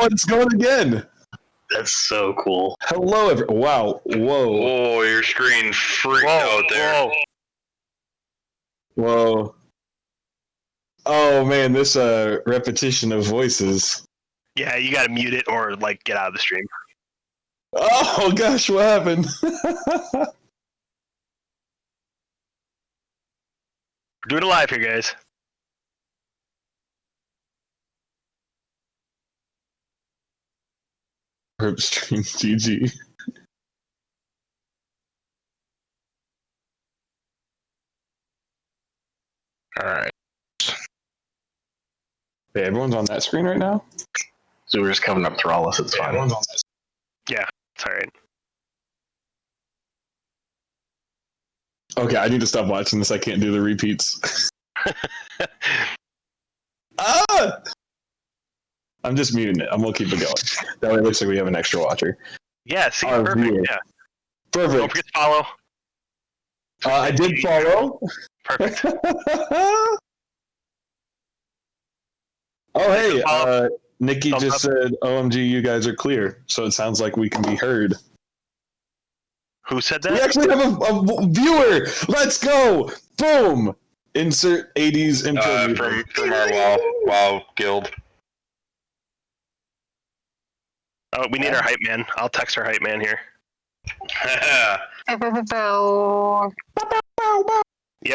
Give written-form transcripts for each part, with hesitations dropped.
Oh, it's going again. That's so cool. Hello, wow. Whoa. Oh, your screen freaked out there. Whoa. Oh, man, this repetition of voices. Yeah, you gotta mute it or, like, get out of the stream. Oh, gosh, what happened? We're doing it live here, guys. Rip stream GG. Alright. Hey, everyone's on that screen right now? So we're just covering up Thrallus, it's fine. Everyone's on that. Yeah, it's alright. Okay, I need to stop watching this. I can't do the repeats. Ah! I'm just muting it. I'm gonna keep it going. That way it looks like we have an extra watcher. Yeah, see, Our perfect, viewer. yeah. Perfect. Don't forget to follow. I did follow. Perfect. Oh, hey, Nikki Thumbs just up. said, OMG, you guys are clear. So it sounds like we can be heard. Who said We that? actually have a viewer. Let's go. Boom. Insert 80s intro. music. From our WoW guild. Oh, we need our hype man. I'll text our hype man here. Yeah,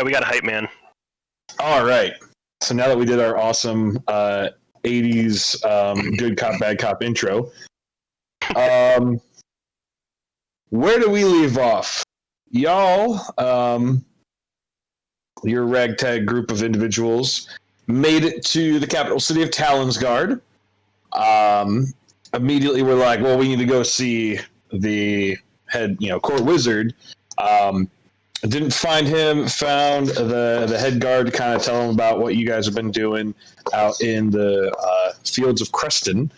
we got a hype man. All right. So now that we did our awesome 80s good cop, bad cop intro, where do we leave off? Y'all, your ragtag group of individuals made it to the capital city of Talonsgard. Immediately we're like, well, we need to go see the head, court wizard. Didn't find him, found the head guard to kind of tell him about what you guys have been doing out in the fields of Creston.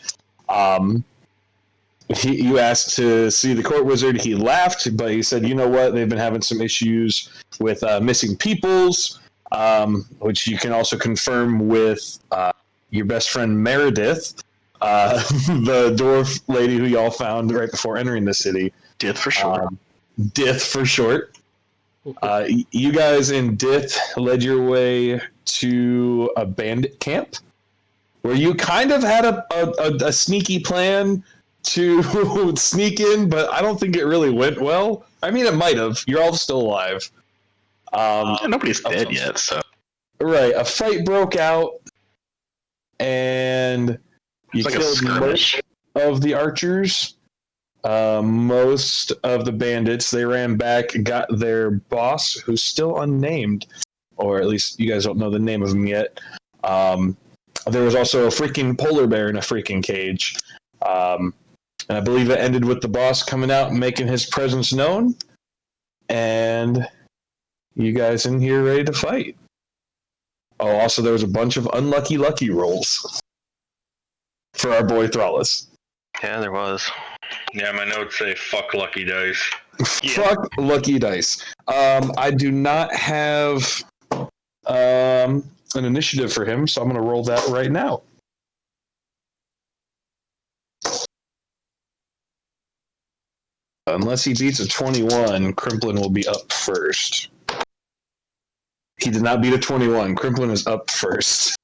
You asked to see the court wizard. He laughed, but he said, you know what? They've been having some issues with missing peoples, which you can also confirm with your best friend Meredith, the dwarf lady who y'all found right before entering the city. Dith for short. Dith for short. You guys in Dith led your way to a bandit camp where you kind of had a sneaky plan to sneak in, but I don't think it really went well. I mean, it might have. You're all still alive. Nobody's dead yet, so. Right. A fight broke out, and you It's like a killed skirmish. most of the archers. Most of the bandits, they ran back, got their boss, who's still unnamed, or at least you guys don't know the name of him yet. There was also a freaking polar bear in a freaking cage. And I believe it ended with the boss coming out and making his presence known. And you guys in here ready to fight. Oh, also there was a bunch of unlucky lucky rolls for our boy Thrallus. Yeah, there was. Yeah, my notes say fuck lucky dice. Fuck lucky dice. I do not have an initiative for him, so I'm going to roll that right now. Unless he beats a 21, Crimplin will be up first. He did not beat a 21. Crimplin is up first.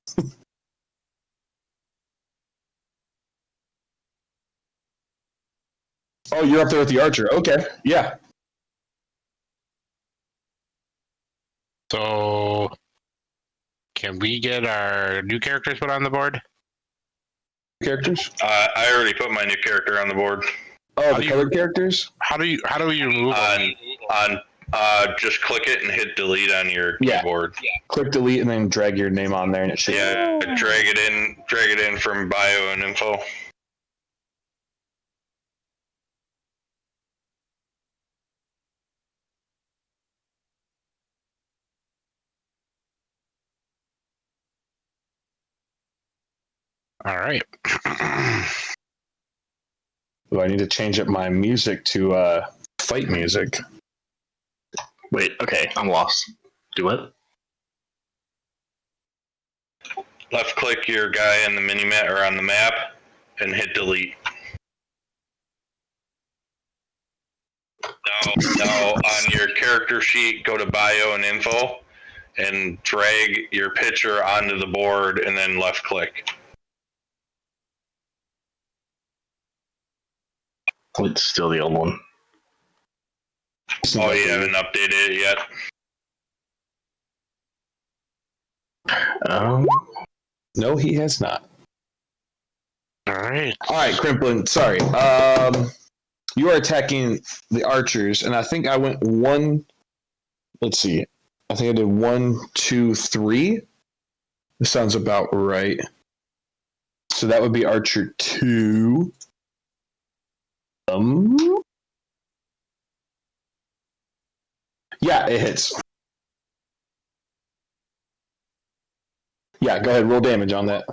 Oh, you're up there with the archer. Okay, yeah. So, can we get our new characters put on the board? Characters? I already put my new character on the board. Oh, the colored characters? How do we remove them? Just click it and hit delete on your Yeah. keyboard. Click delete and then drag your name on there and it should. Yeah, drag it in from bio and info. All right. Do I need to change up my music to fight music? Wait, okay, I'm lost. Do what? Left click your guy in the mini map or on the map, and hit delete. Now on your character sheet, go to bio and info and drag your picture onto the board and then left click. It's still the old one. Oh, you haven't updated it yet? No, he has not. All right. All right, Crimplin, sorry. You are attacking the archers, and I think I went one. Let's see. I think I did 1, 2, 3. This sounds about right. So that would be Archer 2. Yeah, it hits. Yeah, go ahead, roll damage on that.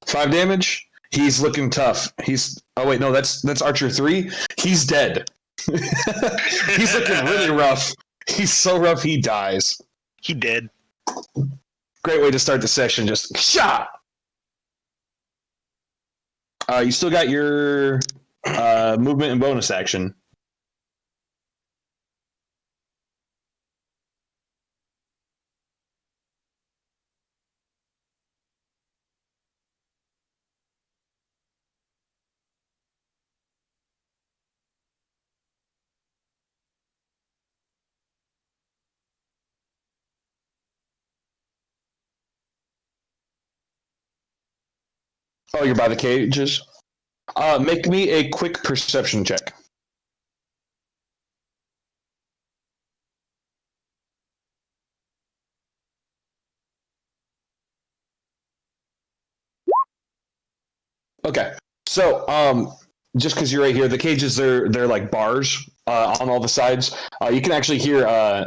5 damage. He's looking tough. Oh wait, no, that's Archer 3. He's dead. He's looking really rough. He's so rough he dies. He did. Great way to start the session. Just shot. You still got your movement and bonus action. Oh, you're by the cages? Make me a quick perception check. Okay. So, just because you're right here, the cages, they're like bars on all the sides. You can actually hear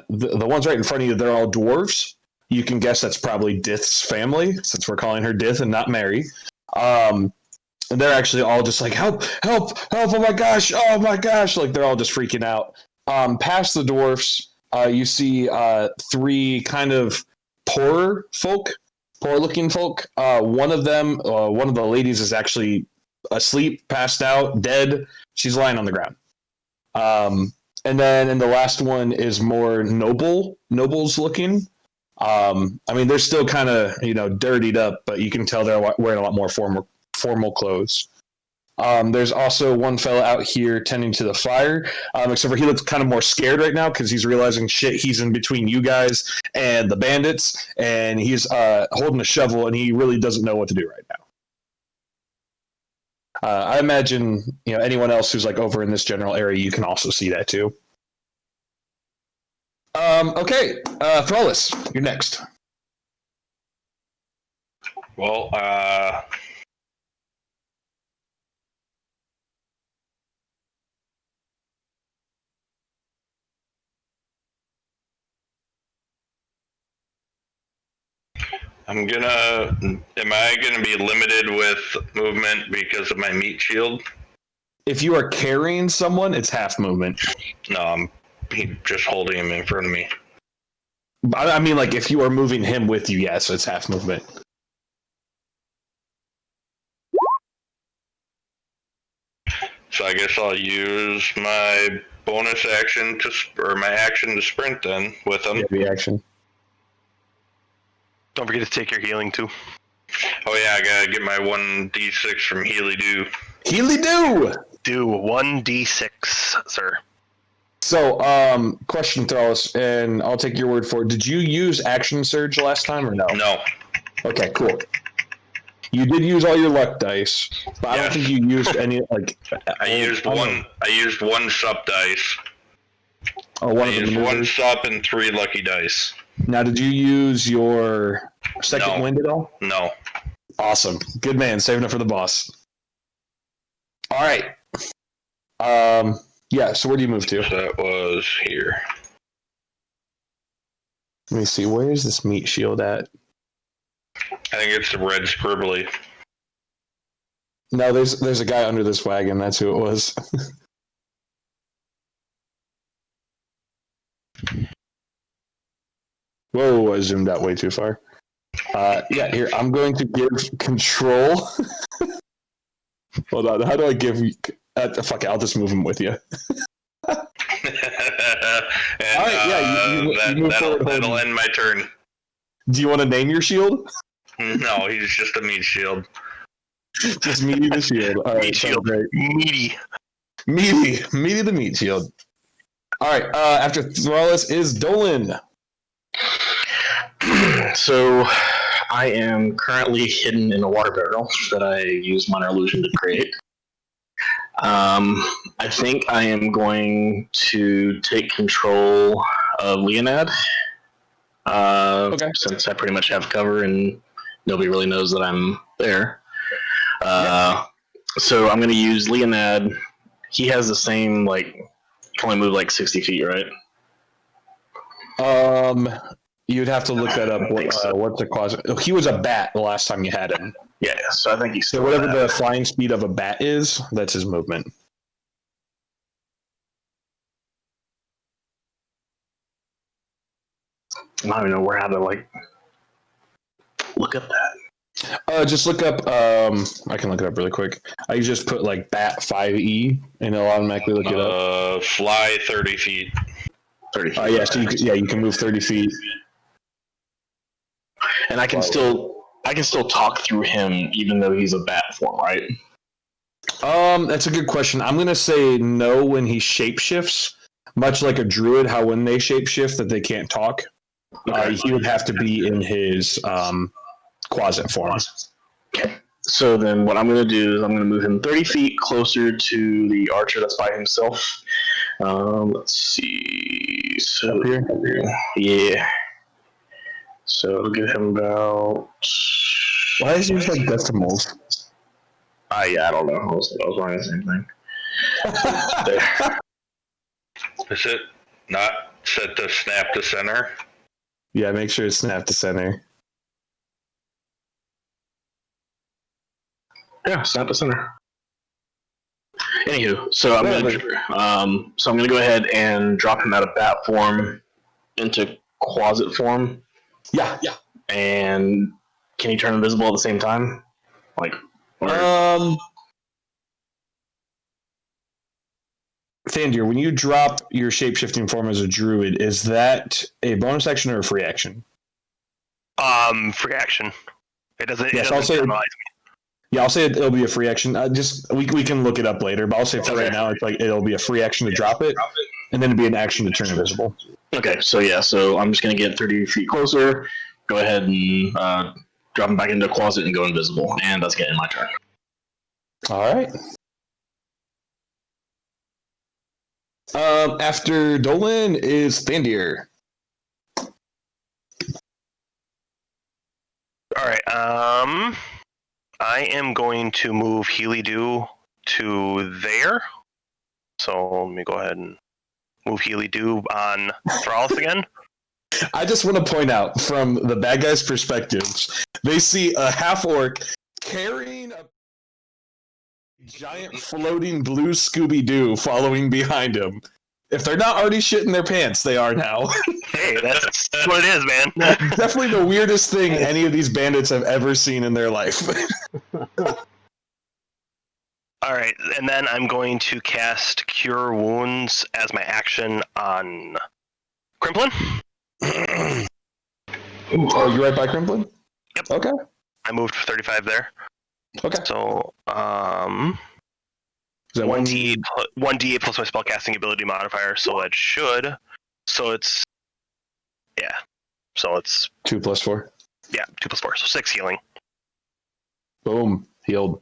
the ones right in front of you, they're all dwarves. You can guess that's probably Dith's family, since we're calling her Dith and not Mary. And they're actually all just like, help, help, help, oh my gosh, like they're all just freaking out. Past the dwarfs, you see 3 kind of poor looking folk. One of them, one of the ladies is actually asleep, passed out, dead. She's lying on the ground. And then in the last one is more nobles looking. I mean, they're still kind of, dirtied up, but you can tell they're wearing a lot more formal clothes. There's also one fella out here tending to the fire, except for he looks kind of more scared right now because he's realizing he's in between you guys and the bandits, and he's holding a shovel, and he really doesn't know what to do right now. I imagine anyone else who's like over in this general area, you can also see that too. Okay, Thrallus, you're next. Well, am I gonna be limited with movement because of my meat shield? If you are carrying someone, it's half movement. No, I'm just holding him in front of me. I mean, like, if you are moving him with you, yes, it's half movement. So I guess I'll use my bonus action my action to sprint then with him. Yeah, the action. Don't forget to take your healing too. Oh yeah, I gotta get my 1d6 from Healy Do. Healy Do! Do 1d6, sir. So, question, Thrallus, and I'll take your word for it. Did you use Action Surge last time or no? No. Okay, cool. You did use all your luck dice, but I don't think you used any, like... I used one sup dice. Oh, one I of them used one maneuvers? sup and 3 lucky dice. Now, did you use your second wind at all? No. Awesome. Good man, saving it for the boss. All right. Yeah, so where do you move to? So that was here. Let me see, where is this meat shield at? I think it's the red scribbly. No, there's a guy under this wagon, that's who it was. Whoa, I zoomed out way too far. Yeah, here, I'm going to give control Hold on. How do I give you? Fuck it. I'll just move him with you. And, All right, yeah, you move forward, that'll end my turn. Do you want to name your shield? No, he's just a meat shield. Just Meaty the shield. All right, Meat sounds shield. great. Meaty. Meaty the meat shield. All right, after Thrallus is Dolan. So, I am currently hidden in a water barrel that I use minor illusion to create. I think I am going to take control of Leonad. Okay. Since I pretty much have cover and nobody really knows that I'm there. So I'm going to use Leonad. He has the same, can only move 60 feet, right? You'd have to look that up. What's the cause? He was a bat the last time you had him. Yeah, so I think he's So still whatever that. the flying speed of a bat is, that's his movement. I don't even know how to look up that. Just look up. I can look it up really quick. I just put bat 5e, and it'll automatically look it up. Fly 30 feet. 30 feet. Yeah, so you can move 30 feet. And I can still talk through him even though he's a bat form, right? That's a good question. I'm gonna say no when he shapeshifts, much like a druid. How when they shapeshift that they can't talk. Okay. He would have to be in his closet form. Okay. So then what I'm going to do is I'm going to move him 30 feet closer to the archer that's by himself. Let's see. So Up here? Yeah. So it'll give him about... Why is he like decimals? Yeah, I don't know. I was writing the same thing. There. Is it not set to snap to center? Yeah, make sure it's snap to center. Yeah, snap to center. Anywho, so I'm gonna go ahead and drop him out of bat form into closet form. Yeah. And can he turn invisible at the same time? Thandir, when you drop your shapeshifting form as a druid, is that a bonus action or a free action? Free action. It doesn't. Yes, it I'll doesn't say. penalize Yeah, I'll say it'll be a free action. We can look it up later, but I'll say for right now, it's it'll be a free action to drop it, and then it'd be an action to turn invisible. Okay, so I'm just gonna get 30 feet closer, go ahead and drop him back into a closet and go invisible, and that's getting my turn. All right. After Dolan is Thandir. All right. I am going to move Healy Dew to there. So let me go ahead and move Healy Dew on Thrallus again. I just want to point out, from the bad guy's perspective, they see a half-orc carrying a giant floating blue Scooby-Doo following behind him. If they're not already shitting their pants, they are now. Hey, that's what it is, man. Definitely the weirdest thing any of these bandits have ever seen in their life. All right, and then I'm going to cast Cure Wounds as my action on Crimplin. Oh, you right by Crimplin? Yep. Okay. I moved 35 there. Okay. So, Is that 1d8 plus my spellcasting ability modifier, so that should... So it's... Yeah. So it's... 2 plus 4. Yeah, 2 plus 4, so 6 healing. Boom. Healed.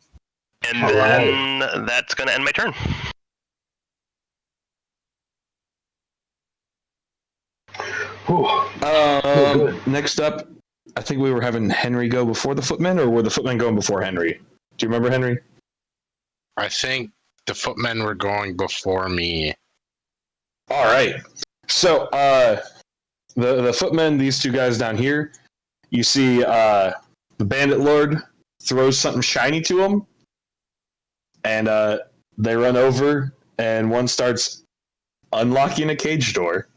And All then that's going to end my turn. Next up, I think we were having Henry go before the footmen, or were the footmen going before Henry? Do you remember Henry? I think the footmen were going before me. All right. So, the footmen, these two guys down here, you see the Bandit Lord throws something shiny to them, and they run over, and one starts unlocking a cage door.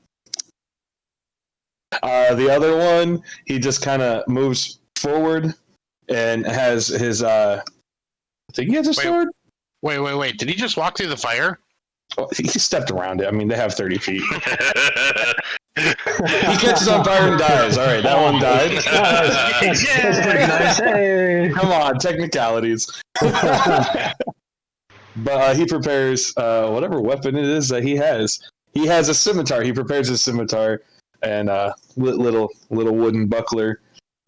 The other one, he just kind of moves forward and has his, I think he has a sword? Wait. Did he just walk through the fire? Well, he stepped around it. I mean, they have 30 feet. He catches on fire and dies. All right, that one died. That's pretty nice. Hey. Come on, technicalities. But he prepares whatever weapon it is that he has. He has a scimitar. He prepares a scimitar and little wooden buckler,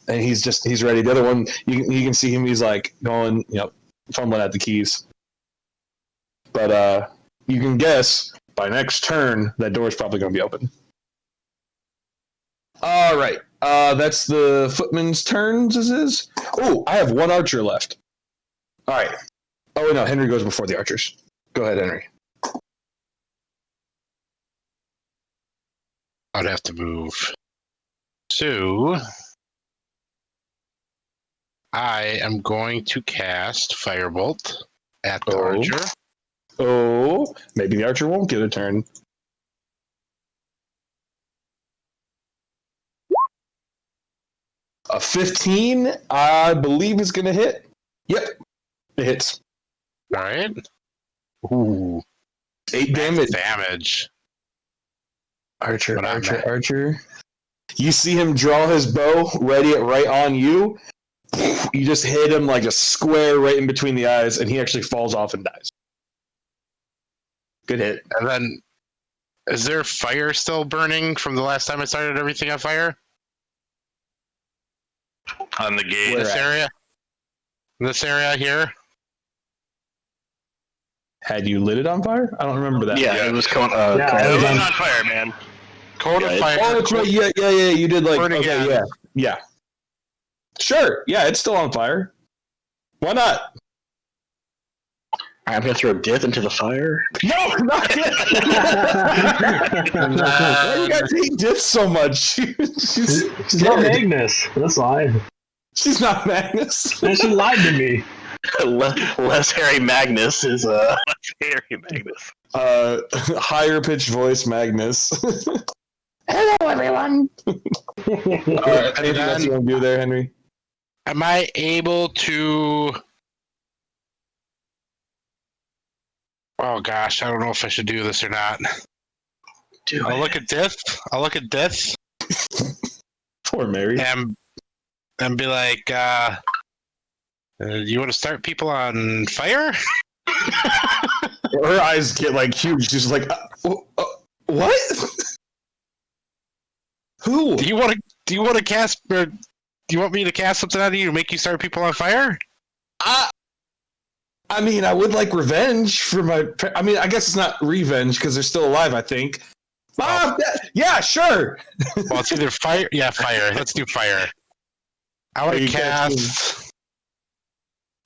and he's ready. The other one, you can see him. He's like going, fumbling at the keys. But you can guess by next turn that door's probably going to be open. All right, that's the footman's turns. This is. Oh, I have one archer left. All right. Oh no, Henry goes before the archers. Go ahead, Henry. I'd have to move. So I am going to cast Firebolt at the archer. Oh, maybe the archer won't get a turn. A 15, I believe, is going to hit. Yep, it hits. All right. Ooh. 8 damage. Archer. You see him draw his bow, ready it right on you. You just hit him like a square right in between the eyes, and he actually falls off and dies. Good hit. And then, is there fire still burning from the last time I started everything on fire? On the gate. This area? This area here? Had you lit it on fire? I don't remember that. Yeah, it was it was on fire, man. Cone of fire. Oh, that's right. Yeah. You did like. Burning Okay, again. yeah. Sure. Yeah, it's still on fire. Why not? I'm gonna throw Dith into the fire. No, not Dith. Why do you guys hate Dith so much? She's not Magnus. That's why. She's not Magnus. And she lied to me. Less Harry Magnus is Harry Magnus. Higher pitched voice Magnus. Hello, everyone. Anything else you want to do there, Henry? Am I able to... Oh gosh, I don't know if I should do this or not. I'll look at this. Poor Mary. And be like, you want to start people on fire? Her eyes get like huge. She's like, what? Who? Do you want to cast? Or do you want me to cast something on you to make you start people on fire? I mean, I would like revenge for my. I mean, I guess it's not revenge because they're still alive. I think. Yeah, sure. Well, it's either fire. Yeah, fire. Let's do fire. I want to cast.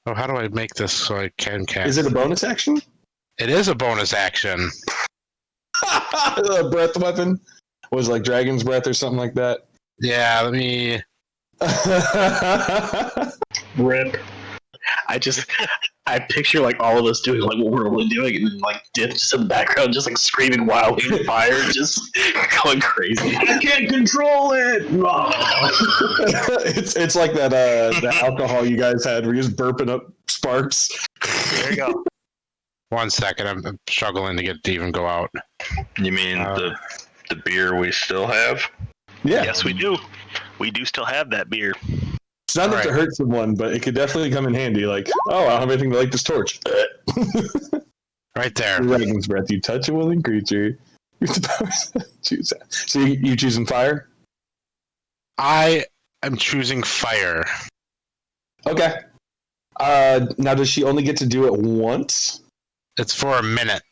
Oh, how do I make this so I can cast? Is it a bonus action? It is a bonus action. A breath weapon? Was it like Dragon's Breath or something like that? Yeah, let me. Rip. I picture like all of us doing like what we're really doing, and then like Dith just in the background, just like screaming wildly in fire, just going crazy. I can't control it. It's like that alcohol you guys had where you're just burping up sparks. There you go. 1 second, I'm struggling to get it to even go out. You mean the beer we still have? Yeah. Yes, we do. We do still have that beer. It's not enough to hurt someone, but it could definitely come in handy. Like, oh, I don't have anything to light this torch. Right there. Dragon's Breath. You touch a willing creature. Choose that. So you choosing fire? I am choosing fire. Okay. Now, does she only get to do it once? It's for a minute.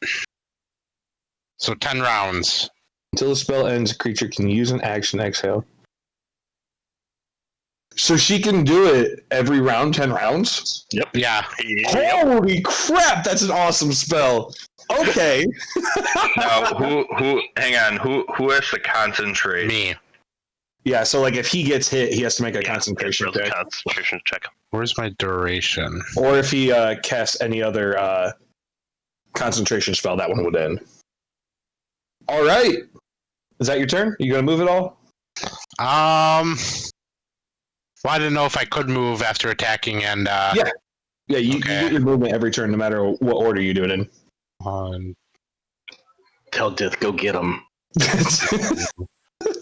So 10 rounds. Until the spell ends, a creature can use an action exhale. So she can do it every round, 10 rounds? Yep. Yeah. Holy crap, that's an awesome spell. Okay. Now, who? Hang on. Who has to concentrate? Me. Yeah, so like if he gets hit, he has to make a concentration check. Concentration check. Where's my duration? Or if he casts any other concentration spell, that one would end. All right. Is that your turn? You gonna move it all? Well, I didn't know if I could move after attacking and... Yeah. Yeah, you Okay. get your movement every turn, no matter what order you do it in. On Tell Dith, go get him.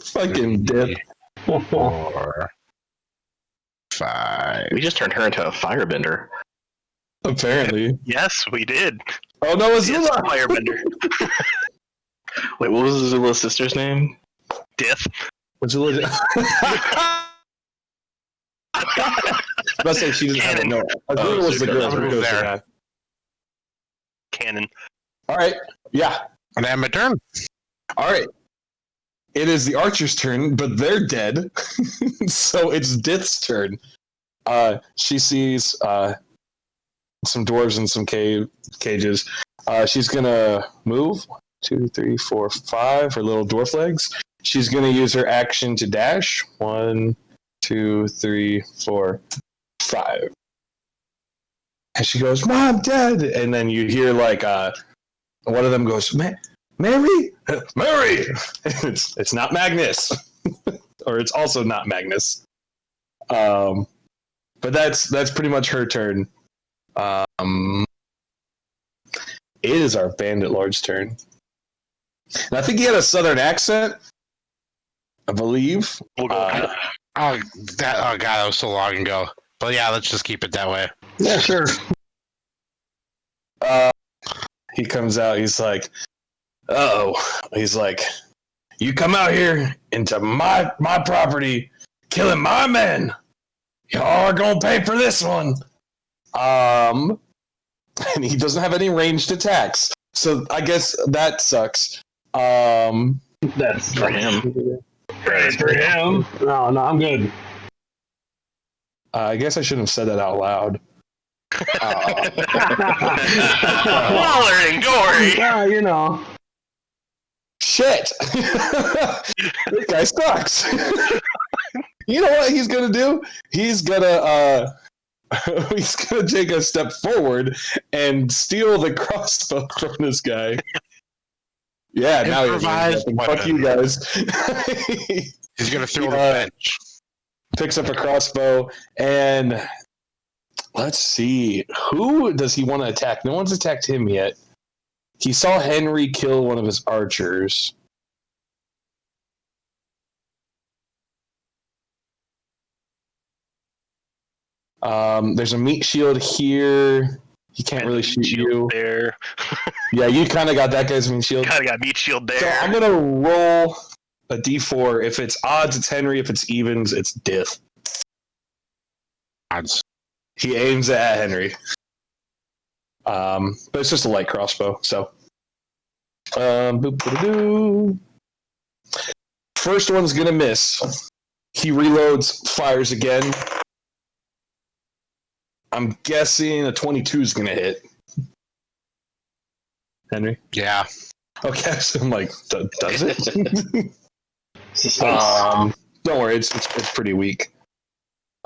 Fucking dip. 4, 5. We just turned her into a firebender. Apparently. Yes, we did. Oh no, it's Yes, Zula! firebender. Wait, what was Zula's sister's name? Dith. What's Zula? Let's say she doesn't have it. No, Azula was the girl. so who goes there. to that. Cannon. All right. Yeah. And I have my turn. All right. It is the archer's turn, but they're dead. So it's Dith's turn. She sees some dwarves in some cages. She's going to move. 1, 2, 3, 4, 5. Her little dwarf legs. She's going to use her action to dash. 1, 2, 3, 4, 5. And she goes, "Mom, Dad!" And then you hear like one of them goes, Mary, Mary. It's not Magnus, or it's also not Magnus. But that's pretty much her turn. It is our Bandit Lord's turn. And I think he had a southern accent, I believe. We'll go. Oh god, that was so long ago. But yeah, let's just keep it that way. Yeah, sure. He comes out. He's like, he's like, "You come out here into my property, killing my men. Y'all are gonna pay for this one." And he doesn't have any ranged attacks, so I guess that sucks. That's For him. great for him. No, I'm good. I guess I shouldn't have said that out loud. Waller and Gory. Yeah, you know. Shit! This guy sucks. You know what he's gonna do? He's gonna take a step forward and steal the crossbow from this guy. Yeah, now Improvised fuck you weapon. guys. He's gonna throw the bench. Picks up a crossbow and let's see, who does he want to attack? No one's attacked him yet. He saw Henry kill one of his archers. There's a meat shield here. He can't really shoot you. There. Yeah, you kind of got that guy's meat shield. Kind of got meat shield there. So I'm gonna roll a d4. If it's odds, it's Henry. If it's evens, it's Dith. Odds. He aims at Henry. But it's just a light crossbow, so. Boop-a-doo. First one's gonna miss. He reloads, fires again. I'm guessing a 22 is gonna hit. Henry? Yeah. Okay, so I'm like, does it? Suspense. Don't worry, it's pretty weak.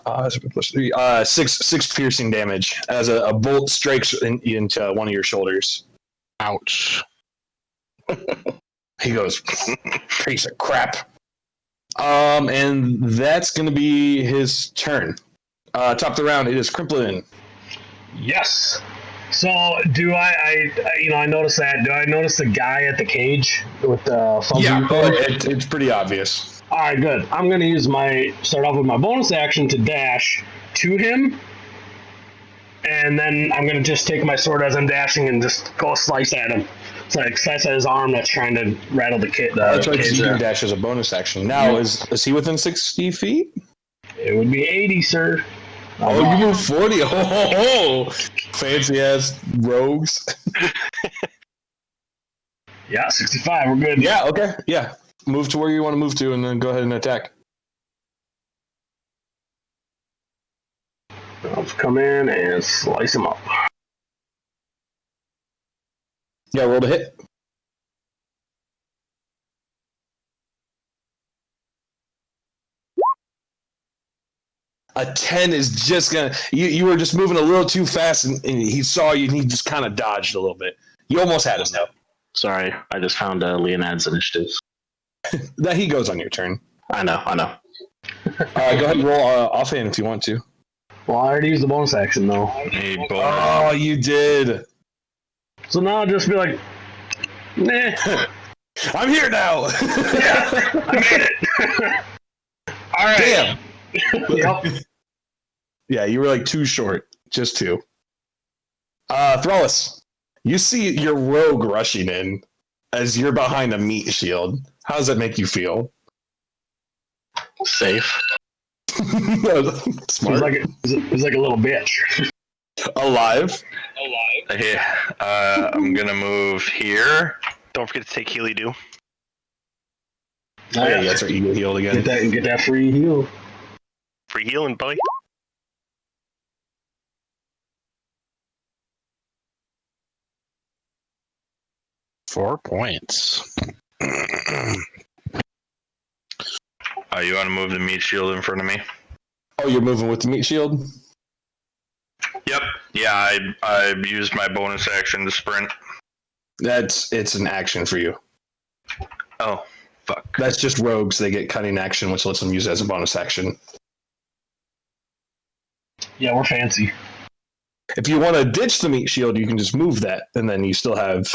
Plus 3. 6 piercing damage as a bolt strikes into one of your shoulders. Ouch. He goes, piece of crap. And that's going to be his turn. Top of the round, it is Crimplin. Yes. So do I noticed that. Do I notice the guy at the cage with the fuzzy thing? It's pretty obvious. All right, good. I'm going to start off with my bonus action to dash to him. And then I'm going to just take my sword as I'm dashing and just go slice at him. It's like slice at his arm that's trying to rattle the kit. That's right, cage you there. can dash as a bonus action. Now, is he within 60 feet? It would be 80, sir. Oh, you move 40. Oh, fancy ass rogues. Yeah, 65. We're good. Yeah, okay. Yeah. Move to where you want to move to and then go ahead and attack. I'll come in and slice him up. Yeah, roll to hit. A 10 is just gonna. You were just moving a little too fast, and he saw you, and he just kind of dodged a little bit. You almost had him though. Sorry, I just found Leonad's initiative. That he goes on your turn. I know. Go ahead and roll offhand if you want to. Well, I already used the bonus action though. A bonus. Oh, you did. So now I'll just be like, nah. I'm here now. I made it. All right. Damn. Yep. Yeah, you were like too short. Just two. Thrallus, you see your rogue rushing in as you're behind a meat shield. How does that make you feel? Safe. Smart. He's like a little bitch. Alive. Hey, I'm gonna move here. Don't forget to take Healy Do. Oh, yeah, that's our ego healed again. Get that free heal. Free healing, buddy. Four points. You want to move the meat shield in front of me? Oh, you're moving with the meat shield? Yep. Yeah, I used my bonus action to sprint. It's an action for you. Oh, fuck. That's just rogues. They get cunning action, which lets them use it as a bonus action. Yeah, we're fancy. If you want to ditch the meat shield, you can just move that, and then you still have...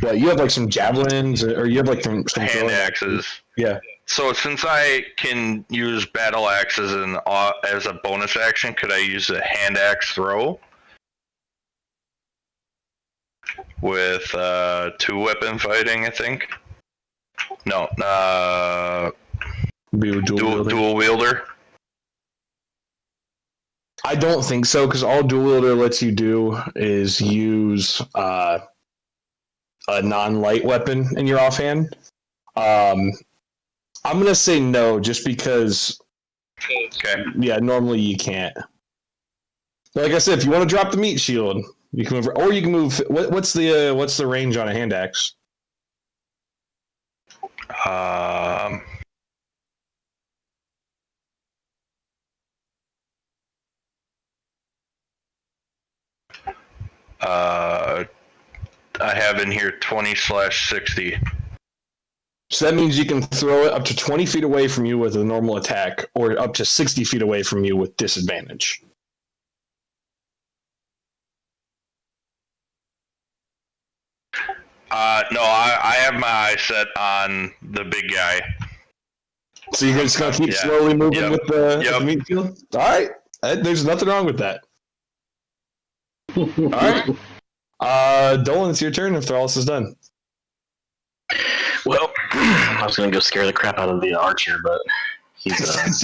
What, you have like some javelins, or you have like some Hand axes. Yeah. So since I can use battle axes as a bonus action, could I use a hand axe throw? With 2-weapon fighting, I think. No, dual wielder. I don't think so, because all dual wielder lets you do is use a non-light weapon in your offhand. I'm going to say no, just because... Okay. Yeah, normally you can't. Like I said, if you want to drop the meat shield, you can move... Or you can move... What's the range on a hand axe? I have in here 20/60. So that means you can throw it up to 20 feet away from you with a normal attack, or up to 60 feet away from you with disadvantage. No, I have my eyes set on the big guy. So you're just going to keep slowly moving with the meat shield? All right. There's nothing wrong with that. All right. Dolan, it's your turn if Thrallus is done. Well, I was going to go scare the crap out of the archer, but he's...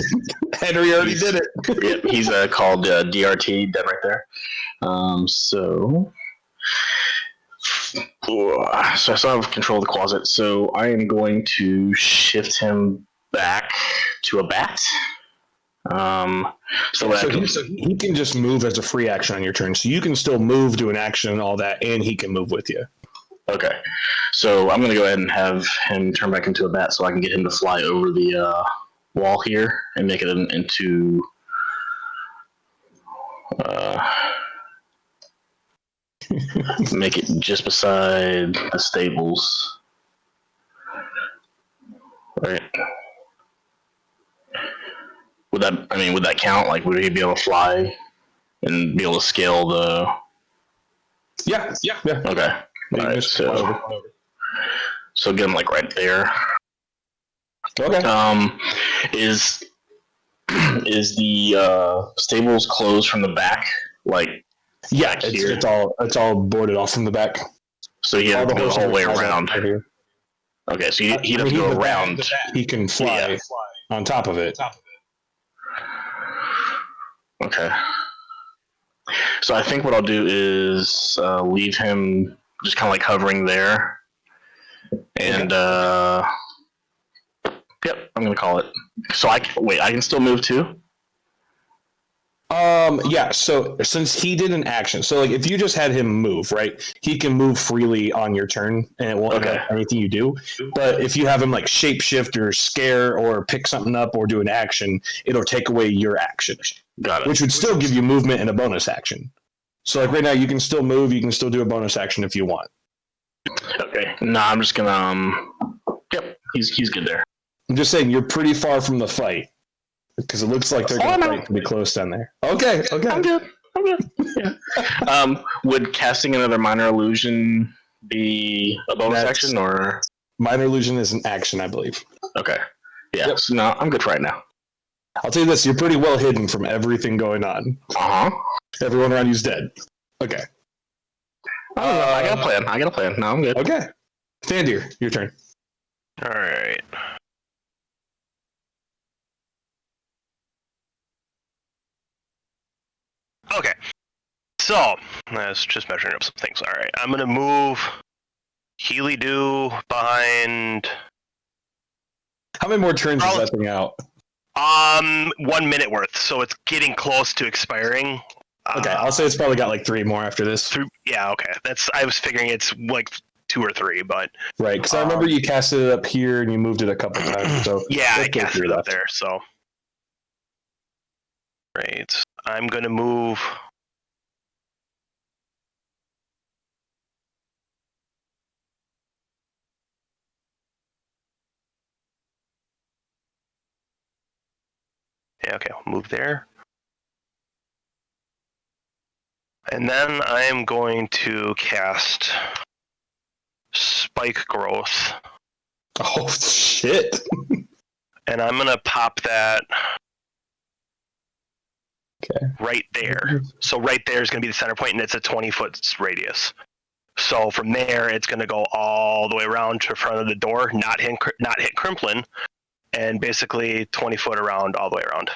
Henry already did it. Yep, he's called DRT, dead right there. So I still have control of the closet, so I am going to shift him back to a bat. So he can just move as a free action on your turn. So you can still move, do an action and all that, and he can move with you. Okay. So I'm going to go ahead and have him turn back into a bat so I can get him to fly over the wall here and make it into... make it just beside the stables. Right. Would that count? Like, would he be able to fly and be able to scale the... Yeah. Okay. All right, so get him, like, right there. Okay. Is the stables closed from the back? Like, yeah, it's all boarded off from the back. So he has to go the whole way around. Okay, so he doesn't go around. He can fly on top of it. Okay. So I think what I'll do is leave him just kind of like hovering there. And, yep, I'm going to call it. So I can still move too? Yeah, so since he did an action, so like if you just had him move, right, he can move freely on your turn and it won't affect anything you do. But if you have him like shapeshift or scare or pick something up or do an action, it'll take away your action. Got it. Which would still give you movement and a bonus action. So like right now you can still move, you can still do a bonus action if you want. Okay. No, I'm just gonna yep, he's good there. I'm just saying you're pretty far from the fight. Because it looks like they're going to fight pretty close down there. Okay. I'm good. Yeah. Would casting another minor illusion be a bonus action, or minor illusion is an action, I believe. Okay. Yeah. Yep. So no, I'm good for right now. I'll tell you this: you're pretty well hidden from everything going on. Everyone around you's dead. Okay. I got a plan. No, I'm good. Okay. Thandir, your turn. All right. Okay. So, that's just measuring up some things. All right. I'm going to move Healy Dew behind. How many more turns is that thing out? 1 minute worth. So it's getting close to expiring. Okay. I'll say it's probably got like 3 more after this. Yeah. Okay. I was figuring it's like 2 or 3, but. Right. Because I remember you casted it up here and you moved it a couple times. So yeah, I casted it up there. So. Right. I'm going to move. Yeah, okay, I'll move there. And then I am going to cast Spike Growth. Oh, shit. And I'm going to pop that okay. right there. So right there is going to be the center point, and it's a 20-foot radius. So from there, it's going to go all the way around to the front of the door, not hit Crimplin, and basically 20 foot around, all the way around.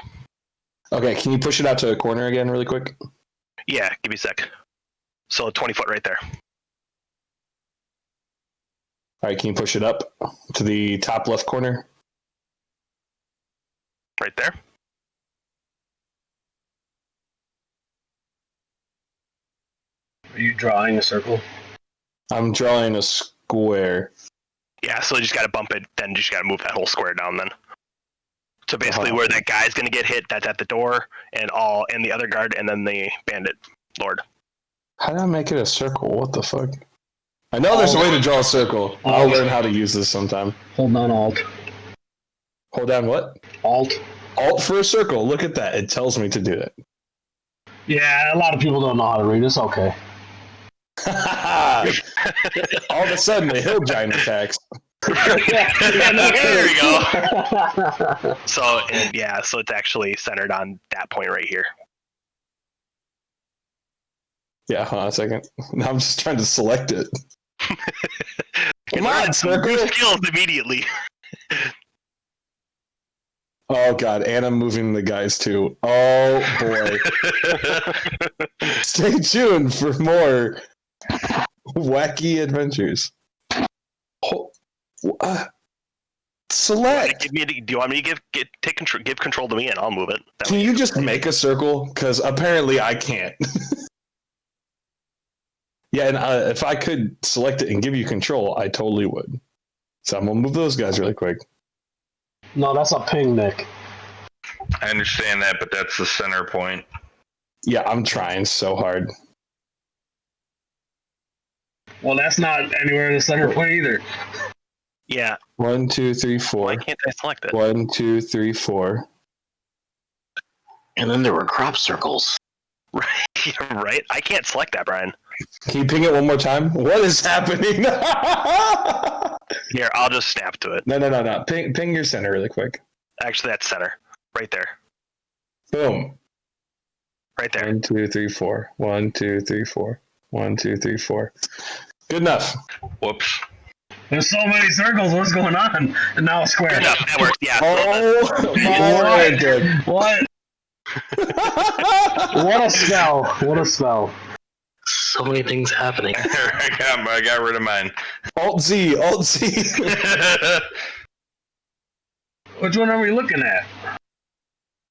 Okay, can you push it out to a corner again really quick? Yeah, give me a sec. So 20 foot right there. All right, can you push it up to the top left corner? Right there. Are you drawing a circle? I'm drawing a square. Yeah, so you just got to bump it, then you just got to move that whole square down then. So basically where that guy's going to get hit, that's at the door, and the other guard, and then the Bandit Lord. How did I make it a circle? What the fuck? I know there's a way to draw a circle. I'll learn how to use this sometime. Hold on Alt. Hold down what? Alt. Alt for a circle. Look at that. It tells me to do it. Yeah, a lot of people don't know how to read. It's okay. All of a sudden, the hill giant attacks. There we go. So it's actually centered on that point right here. Yeah, hold on a second. Now I'm just trying to select it. Come on, circle. New skills immediately. Oh god, and I'm moving the guys too. Oh boy. Stay tuned for more wacky adventures. Select. Do you want me to give control to me and I'll move it? Can you just make a circle? Because apparently I can't. Yeah, and if I could select it and give you control, I totally would. So I'm gonna move those guys really quick. No, that's a ping, Nick. I understand that, but that's the center point. Yeah, I'm trying so hard. Well, that's not anywhere in the center point either. Yeah. 1, 2, 3, 4. Why can't I select it? 1, 2, 3, 4. And then there were crop circles. Right? I can't select that, Brian. Can you ping it one more time? What is happening? Here, I'll just snap to it. No. Ping your center really quick. Actually, that's center. Right there. Boom. Right there. 1, 2, 3, 4. 1, 2, 3, 4. 1, 2, 3, 4. Good enough. Whoops. There's so many circles. What's going on? And now a square. Good enough. That works. Yeah. Oh, my good. What? What a spell. What a spell. So many things happening. I got rid of mine. Alt Z. Which one are we looking at?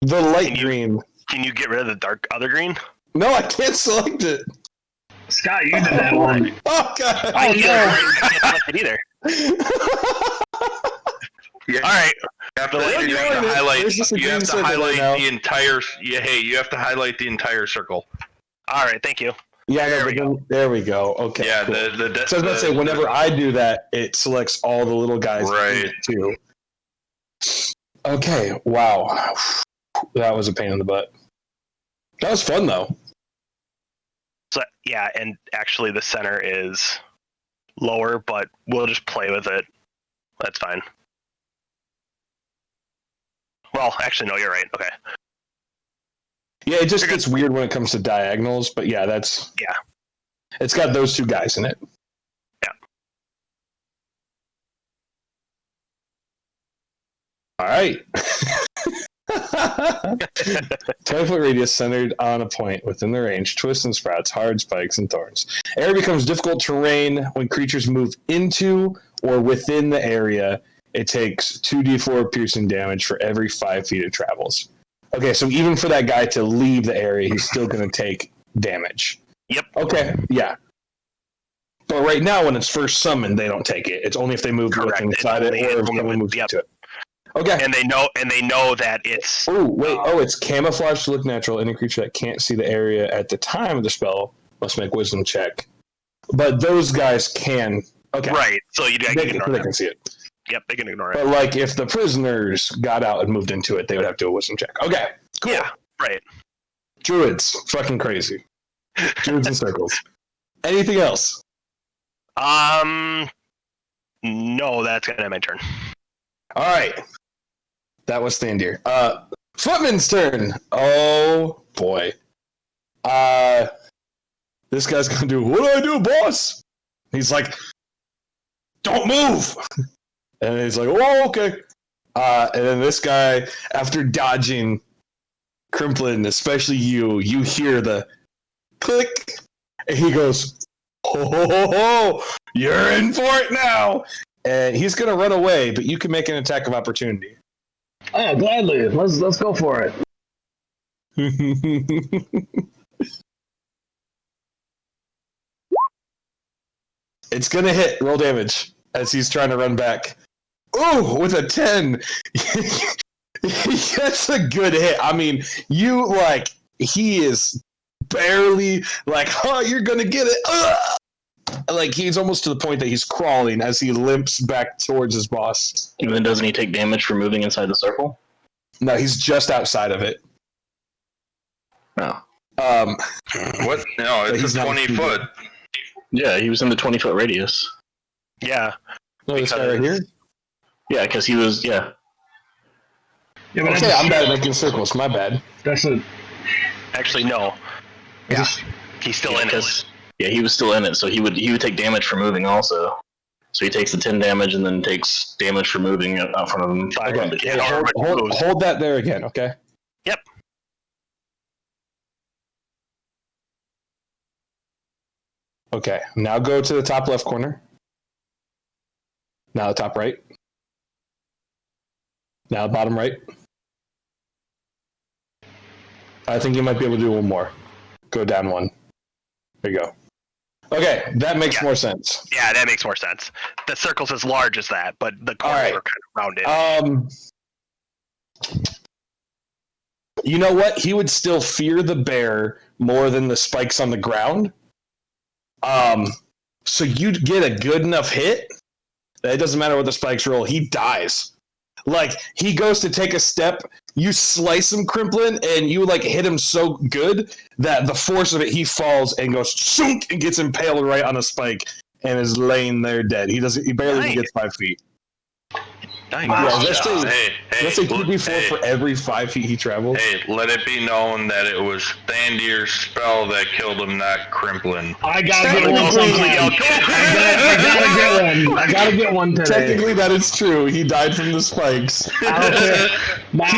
The light green. Can you get rid of the dark other green? No, I can't select it. Scott, you did that one. Oh, God. I can't select it either. Yeah. All right. You have to There's just a You green have to circle highlight right now. the entire. Yeah, hey, you have to highlight the entire circle. All right. Thank you. Yeah, there we go. Okay. Yeah, cool. the So I was about to say, whenever I do that, it selects all the little guys Right. too. Okay, wow. That was a pain in the butt. That was fun though. So yeah, and actually the center is lower, but we'll just play with it. That's fine. Well, actually, no, you're right. Okay. Yeah, it just gets weird when it comes to diagonals, but yeah, it's got those two guys in it. Yeah. All right. 20-foot radius centered on a point within the range, twists and sprouts, hard spikes and thorns. Area becomes difficult terrain when creatures move into or within the area. It takes 2d4 piercing damage for every 5 feet it travels. Okay, so even for that guy to leave the area, he's still going to take damage. Yep. Okay, yeah. But right now, when it's first summoned, they don't take it. It's only if they move inside it or if someone moves into it. Okay. And they know that it's. Oh wait! It's camouflage to look natural. Any creature that can't see the area at the time of the spell must make wisdom check. But those guys can. Okay. Right. So they can see it. Yep, they can ignore it. But like, if the prisoners got out and moved into it, they would have to do a wisdom check. Okay. Cool. Yeah. Right. Druids, fucking crazy. Druids in circles. Anything else? No, that's gonna be my turn. All right. That was Thandir. Footman's turn. Oh boy. This guy's gonna do. What do I do, boss? He's like, don't move. And he's like, oh, okay. And then this guy, after dodging Crimplin, especially you hear the click, and he goes, oh, you're in for it now. And he's gonna run away, but you can make an attack of opportunity. Oh, gladly. Let's go for it. It's gonna hit. Roll damage as he's trying to run back. Ooh, with a 10. That's a good hit. I mean, he is barely like, oh, you're gonna get it. Like, he's almost to the point that he's crawling as he limps back towards his boss. And then doesn't he take damage for moving inside the circle? No, he's just outside of it. No. What? No, it's a 20 foot. Yeah, he was in the 20-foot radius. Yeah. No, this guy right here? Yeah, because he was, yeah. Yeah, but Okay, I'm bad at making circles. My bad. That's a. Actually, no. Yeah. He's still in it. Yeah, he was still in it, so he would take damage for moving also. So he takes the 10 damage and then takes damage for moving out front of him. Okay. Hold that there again, okay? Yep. Okay, now go to the top left corner. Now the top right. Now the bottom right. I think you might be able to do one more. Go down one. There you go. Okay, that makes more sense. Yeah, that makes more sense. The circle's as large as that, but the corners are kind of rounded. You know what? He would still fear the bear more than the spikes on the ground. So you'd get a good enough hit that it doesn't matter what the spikes roll. He dies. Like, he goes to take a step, you slice him, Crimplin, and you like hit him so good that the force of it, he falls and goes shunk and gets impaled right on a spike and is laying there dead. He barely even gets 5 feet. Nice. Yeah, let's say 2d4 for every 5 feet he travels. Hey, let it be known that it was Thandir's spell that killed him, not Crimplin. I gotta get one today. Technically, that is true. He died from the spikes. He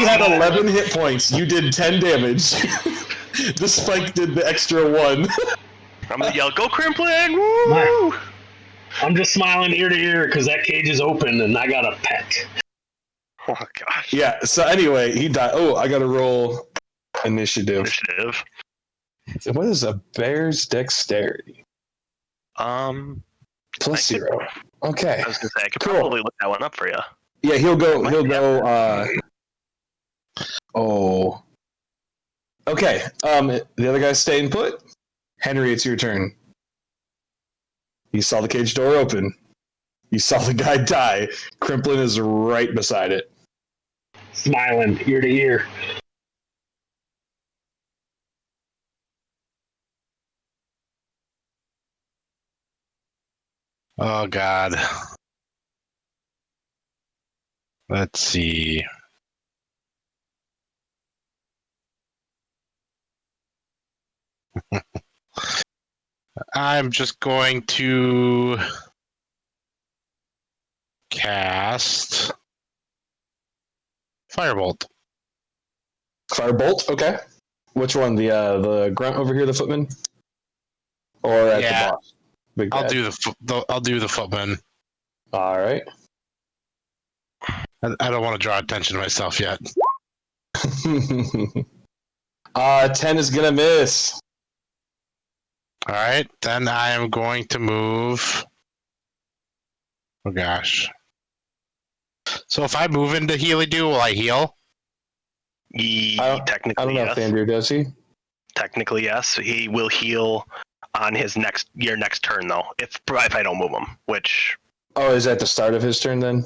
had 11 hit points. You did 10 damage. The spike did the extra 1. I'm gonna yell, "Go Crimplin!" Woo! I'm just smiling ear to ear because that cage is open and I got a pet. Oh gosh. Yeah. So anyway, he died. Oh, I got to roll initiative. What is a bear's dexterity? +0. Okay. I was gonna say I could probably look that one up for you. Yeah, he'll go. Oh. Okay. The other guy's staying put. Henry, it's your turn. You saw the cage door open. You saw the guy die. Crimplin is right beside it. Smiling ear to ear. Oh God. Let's see. I'm just going to cast Firebolt. Firebolt. Okay. Which one? The grunt over here, the footman, or at Yeah. the boss? Big I'll bad. do the footman. All right. I don't want to draw attention to myself yet. 10 is gonna miss. All right, then I am going to move. Oh gosh. So if I move into Healy Do, will I heal? Technically, I don't know yes. if Andrew does he. Technically, yes. He will heal on your next turn, though. If I don't move him, which Oh, is that the start of his turn then?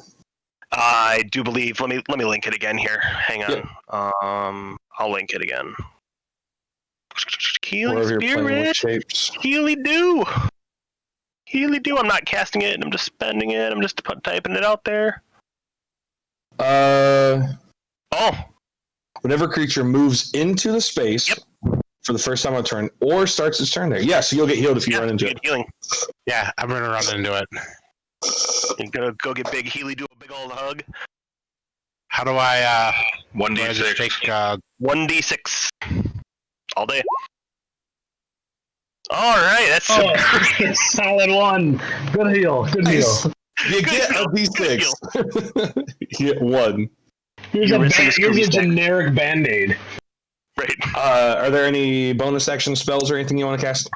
I do believe. Let me link it again here. Hang on. Yep. I'll link it again. Healing Wherever you're playing with Spirit. shapes. Healy Do. Healy Do. I'm not casting it. I'm just spending it. I'm just typing it out there. Oh. Whenever creature moves into the space for the first time on a turn, or starts its turn there. Yeah, so you'll get healed if you run into you it. get healing. Yeah, I'm gonna run into it. You're gonna go get big Healy Do a big old hug. How do I? Do I 1d6. just take? 1d6 all day. All right, that's Solid one. Good heal. Good Nice. heal. You Good get heal, a d6. You get one. Here's You a, rinse and here's scooby a stack. generic Band-Aid. right. Are there any bonus action spells or anything you want to cast?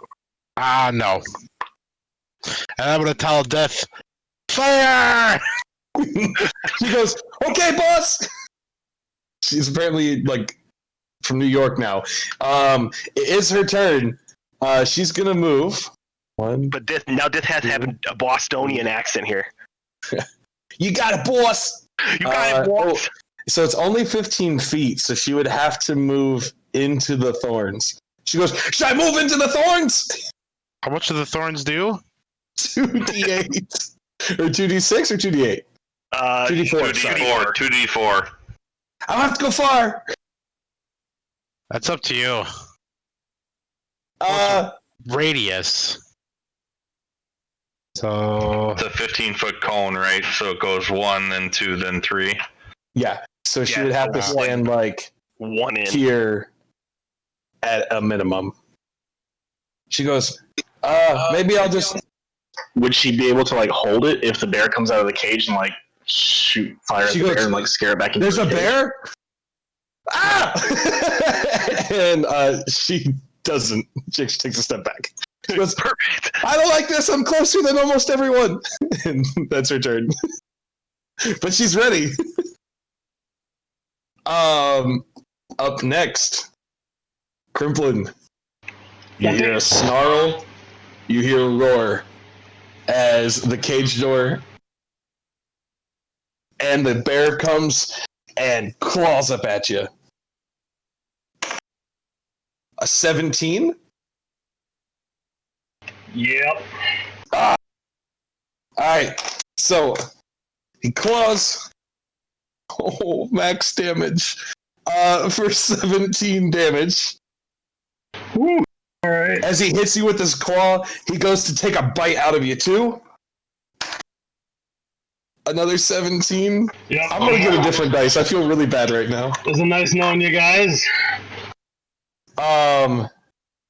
No. And I'm gonna tell Death, fire! She goes, "Okay, boss." She's apparently like from New York now. It is her turn. She's gonna move. One. But Dith has to have a Bostonian accent here. You got it, boss. You got it, boss. So it's only 15 feet, so she would have to move into the thorns. She goes, "Should I move into the thorns?" How much do the thorns do? 2d8 or 2d6 or 2d8. 2d4. sorry. 2d4. I don't have to go far. That's up to you. Uh, Radius. So It's a 15-foot cone, right? So it goes 1, then 2, then 3. yeah. So she Yeah, would have to so one. stand like One in. here at a minimum. She goes, maybe I'll just. Would she be able to like hold it if the bear comes out of the cage and like shoot fire at She the goes, bear and like scare it back into There's the a cage? bear? Ah! And she doesn't. She takes a step back. She goes, Perfect. I don't like this. I'm closer than almost everyone. And that's her turn. But she's ready. Up next, Crimplin. You hear a snarl. You hear a roar as the cage door and the bear comes and claws up at you. A 17? Yep. All right. So he claws. Oh, max damage. For 17 damage. Woo. All right. As he hits you with his claw, he goes to take a bite out of you too. Another 17. Yep. I'm gonna get a different dice. I feel really bad right now. It was nice knowing you guys.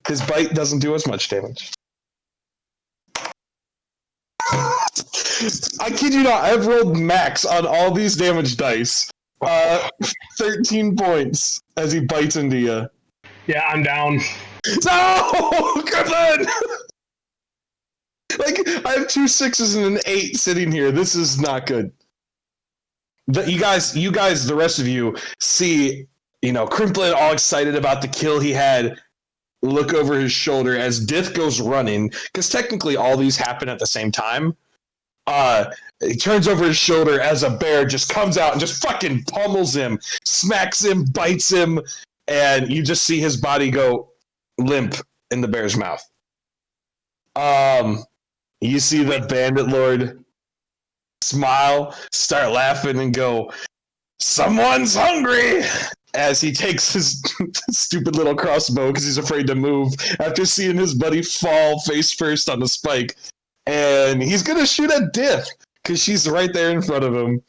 His bite doesn't do as much damage. I kid you not, I've rolled max on all these damage dice. 13 points as he bites into you. Yeah, I'm down. No! Griffin! Like, I have 2 6s and an 8 sitting here. This is not good. You guys, the rest of you, see, Crimplin all excited about the kill he had, look over his shoulder as Dith goes running, because technically all these happen at the same time. He turns over his shoulder as a bear just comes out and just fucking pummels him, smacks him, bites him, and you just see his body go limp in the bear's mouth. You see the Bandit Lord smile, start laughing, and go, "Someone's hungry!" As he takes his stupid little crossbow because he's afraid to move after seeing his buddy fall face first on the spike. And he's going to shoot at Diff because she's right there in front of him.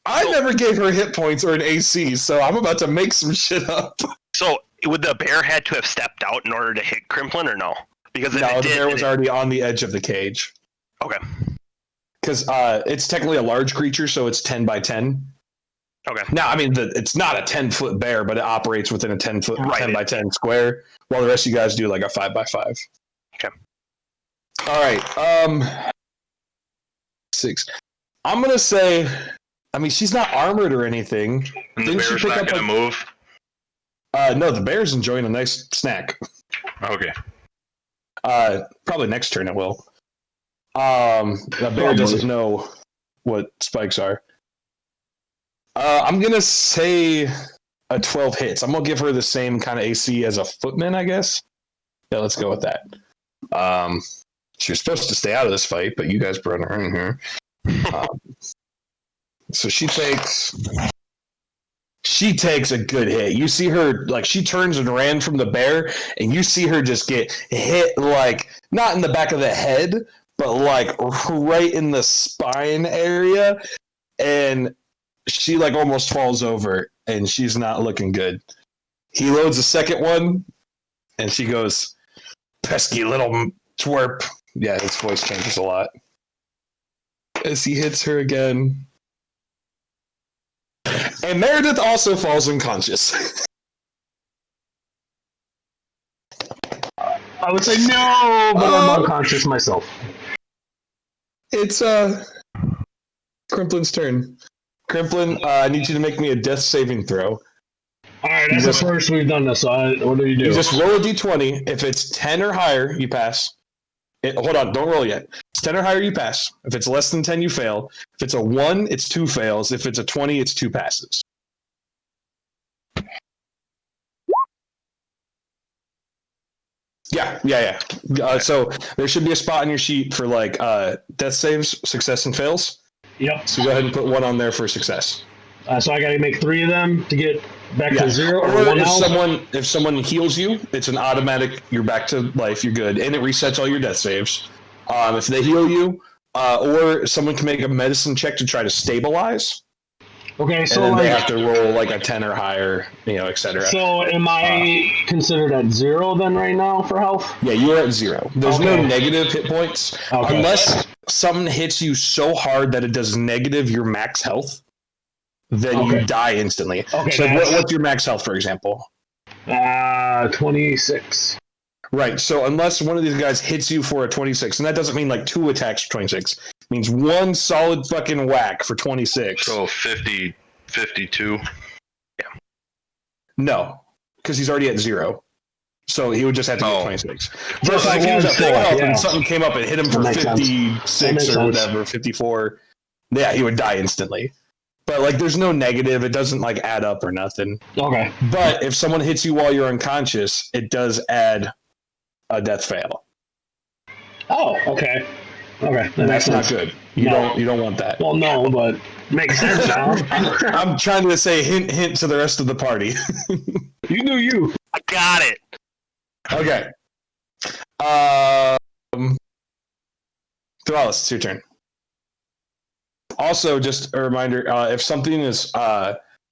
I never gave her hit points or an AC, so I'm about to make some shit up. So would the bear had to have stepped out in order to hit Crimplin, or no? Because if No, it the did, bear was already on the edge of the cage. Okay. Because it's technically a large creature, so it's 10 by 10. Okay. Now, I mean, it's not a 10-foot bear, but it operates within a 10 by 10 square, while the rest of you guys do like a 5 by 5. Okay. All right. 6. I'm gonna say, I mean, she's not armored or anything. And the bear's not going to move? No, the bear's enjoying a nice snack. Okay. Probably next turn it will. The bear doesn't know what spikes are. I'm going to say a 12 hits. I'm going to give her the same kind of AC as a footman, I guess. Yeah, let's go with that. She was supposed to stay out of this fight, but you guys brought her in here. So she takes a good hit. You see her, like, she turns and ran from the bear, and you see her just get hit, like, not in the back of the head, but, like, right in the spine area, and she, like, almost falls over, and she's not looking good. He loads a second one, and she goes, "Pesky little twerp." Yeah, his voice changes a lot. As he hits her again. And Meredith also falls unconscious. I would say no, but I'm unconscious myself. It's Crimplin's turn. Crimplin, I need you to make me a death saving throw. Alright, that's the first we've done this, so what do you do? You just roll a d20. If it's 10 or higher, you pass. Hold on, don't roll yet. It's 10 or higher, you pass. If it's less than 10, you fail. If it's a 1, it's 2 fails. If it's a 20, it's 2 passes. Yeah. So there should be a spot on your sheet for like death saves, success, and fails. Yep. So go ahead and put 1 on there for success. So I got to make 3 of them to get back to 0 or or 1 if someone heals you, it's an automatic. You're back to life. You're good, and it resets all your death saves. If they heal you, or someone can make a medicine check to try to stabilize. Okay, so and then they have to roll like a 10 or higher, etc. So am I considered at 0 then right now for health? Yeah, you're at 0. There's no negative hit points unless something hits you so hard that it does negative your max health. Then you die instantly. Okay, so what's your max health, for example? 26. Right, so unless one of these guys hits you for a 26, and that doesn't mean like 2 attacks for 26, it means 1 solid fucking whack for 26. So 50, 52. Yeah. No, because he's already at 0. So he would just have to get 26. Just Versus if he was at full health and something came up and hit him for That makes 56 or whatever, 54, yeah, he would die instantly. But, like, there's no negative. It doesn't, like, add up or nothing. Okay. But if someone hits you while you're unconscious, it does add a death fail. Oh, okay. Okay. That's not good. You don't want that. Well, no, but makes sense now. I'm trying to say hint to the rest of the party. You knew you. I got it. Okay. Thralis, it's your turn. Also, just a reminder, if something is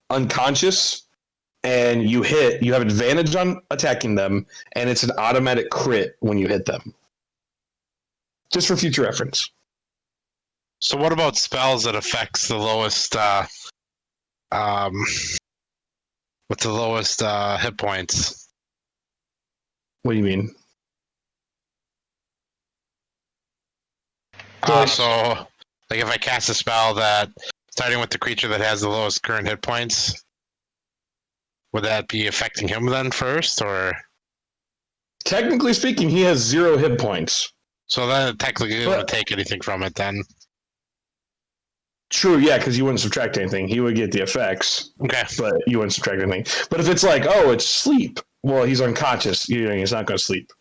unconscious and you hit, you have advantage on attacking them, and it's an automatic crit when you hit them. Just for future reference. So what about spells that affects the lowest, with the lowest hit points? What do you mean? So, like if I cast a spell that, starting with the creature that has the lowest current hit points, would that be affecting him then first, or? Technically speaking, he has 0 hit points. So then technically you wouldn't take anything from it then. True, yeah, because you wouldn't subtract anything. He would get the effects, Okay. but you wouldn't subtract anything. But if it's like, oh, it's sleep, well, he's unconscious. He's not going to sleep,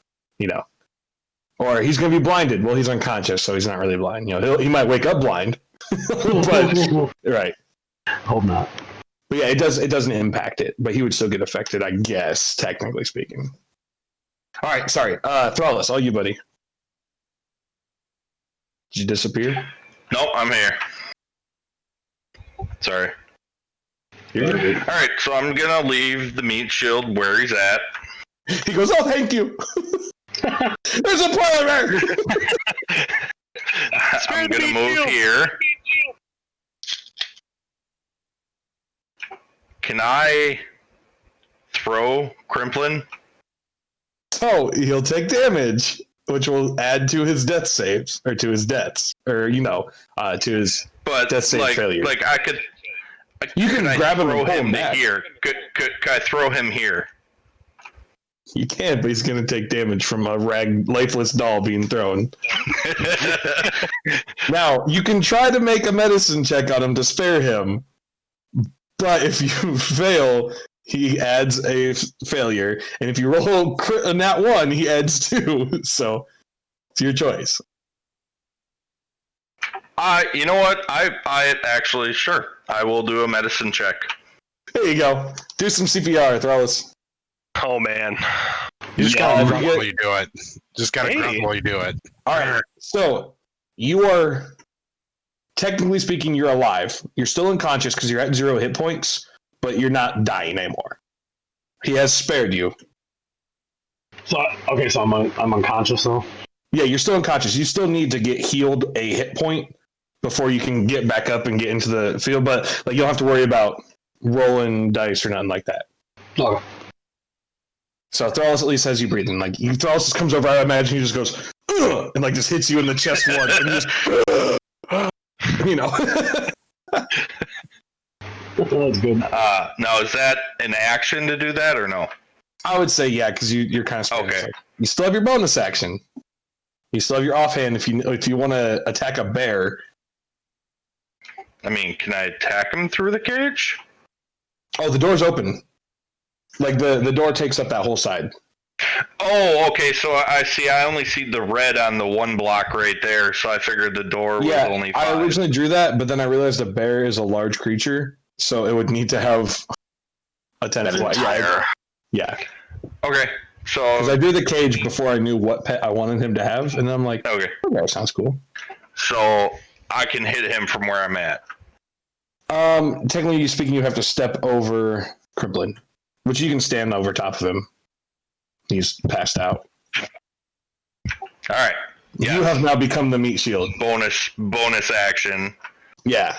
Or he's going to be blinded. Well, he's unconscious, so he's not really blind. He might wake up blind, but right. Hope not. But yeah, it doesn't impact it, but he would still get affected, I guess, technically speaking. All right, sorry. Thrallus, all you, buddy. Did you disappear? Nope, I'm here. Sorry. You're good. All right, so I'm gonna leave the meat shield where he's at. He goes, "Oh, thank you." There's a parlor. I'm gonna move here. Can I throw Crimplin? Oh, he'll take damage, which will add to his death saves, or to his deaths, or to his death save failure. Like I could. You can grab him and throw pull him him back. here. Could I throw him here? You can, but he's going to take damage from a lifeless doll being thrown. Now, you can try to make a medicine check on him to spare him, but if you fail, he adds a failure, and if you roll a nat 1, he adds 2. So it's your choice. You know what? I actually sure I will do a medicine check. There you go. Do some CPR, Thrallus. Oh man. You just gotta grunt while you do it. Just gotta Hey. grunt while you do it. All right. So you are, technically speaking, you're alive. You're still unconscious because you're at 0 hit points, but you're not dying anymore. He has spared you. So I'm unconscious though. Yeah, you're still unconscious. You still need to get healed a hit point before you can get back up and get into the field, but like you don't have to worry about rolling dice or nothing like that. Okay. So Thrallus at least has you breathing. Like Thrallus just comes over, I imagine he just goes, "Ugh," and like just hits you in the chest once, and just, That's good. Now is that an action to do that or no? I would say yeah, because you're kind of scared. Okay. Like, you still have your bonus action. You still have your offhand if you want to attack a bear. I mean, can I attack him through the cage? Oh, the door's open. Like the door takes up that whole side. Oh, okay. So I see. I only see the red on the one block right there. So I figured the door was only 5. I originally drew that, but then I realized a bear is a large creature, so it would need to have a 10 foot. Yeah. Okay. So Because I drew the cage before I knew what pet I wanted him to have, and then I'm like, okay. "Oh, that sounds cool." So I can hit him from where I'm at. Technically speaking, you have to step over Criblin, which you can stand over top of him. He's passed out. All right. Yeah. You have now become the meat shield. Bonus action. Yeah.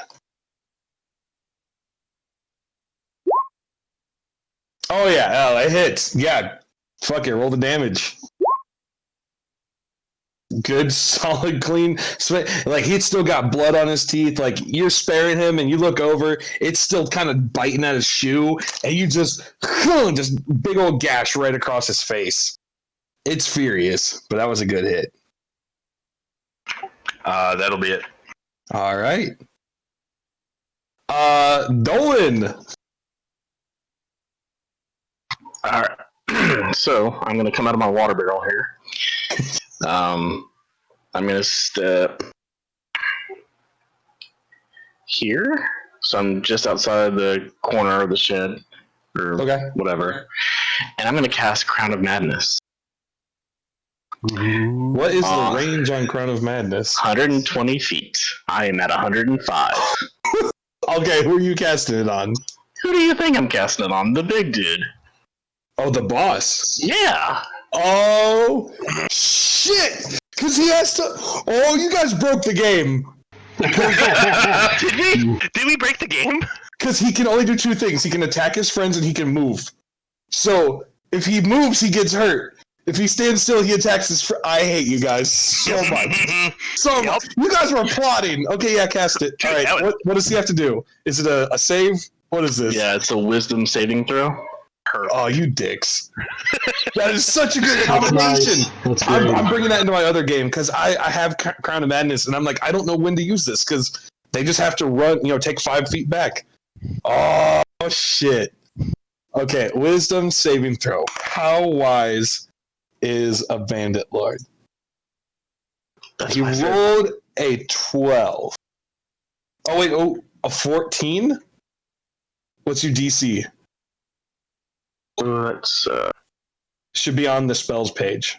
Oh yeah, it hits. Yeah. Fuck it, roll the damage. Good, solid, clean sweat. Like he's still got blood on his teeth. Like you're sparing him, and you look over, it's still kind of biting at his shoe, and you just big old gash right across his face. It's furious, but that was a good hit. That'll be it. All right. Dolan. All right. So I'm going to come out of my water barrel here. I'm going to step here. So I'm just outside the corner of the shed or whatever. And I'm going to cast Crown of Madness. What is the range on Crown of Madness? 120 feet. I am at 105. Okay, who are you casting it on? Who do you think I'm casting it on? The big dude. Oh, the boss. Yeah. Oh, shit! Because he has to... Oh, you guys broke the game. Did we break the game? Because he can only do 2 things. He can attack his friends and he can move. So, if he moves, he gets hurt. If he stands still, he attacks his friend. I hate you guys so much. So much. You guys were plotting. Okay, yeah, cast it. All right, what does he have to do? Is it a save? What is this? Yeah, it's a wisdom saving throw. Oh, you dicks. That is such a good combination. Nice. I'm bringing that into my other game because I have Crown of Madness, and I'm like, I don't know when to use this because they just have to run, take 5 feet back. Oh, shit. Okay, wisdom saving throw. How wise is a Bandit Lord? He rolled a 12. Oh, wait. Oh, a 14? What's your DC? Let's. Should be on the spells page.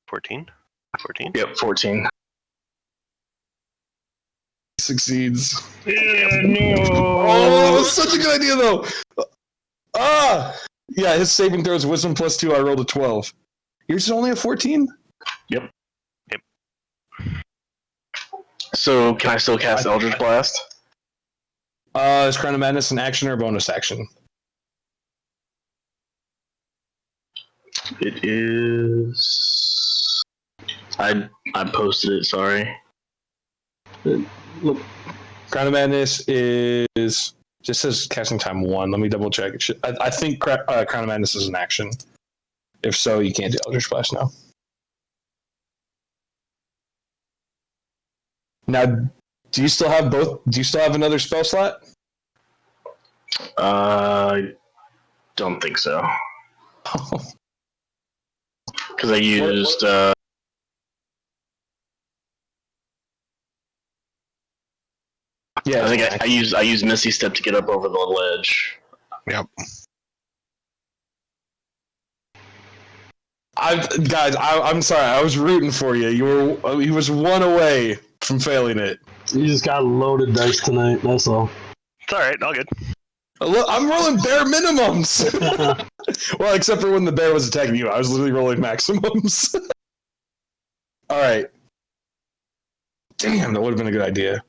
14? 14? Yep, 14. Succeeds. Yeah, no. Oh, that was such a good idea, though. Yeah, his saving throw is wisdom +2. I rolled a 12. Yours is only a 14? Yep. So, can I still cast Eldritch Blast? Is Crown of Madness an action or a bonus action? It is. I posted it. Sorry. Look, Crown of Madness is just says casting time 1. Let me double check. I think Crown of Madness is an action. If so, you can't do Eldritch Blast now. Now, do you still have both? Do you still have another spell slot? Don't think so. Because I used. Yeah, I think I used Misty Step to get up over the ledge. Yep. I'm sorry. I was rooting for you. He was one away from failing it. you just got loaded dice tonight. That's all. It's alright, all good. I'm rolling bare minimums. Well, except for when the bear was attacking you, I was literally rolling maximums. All right. Damn, that would have been a good idea.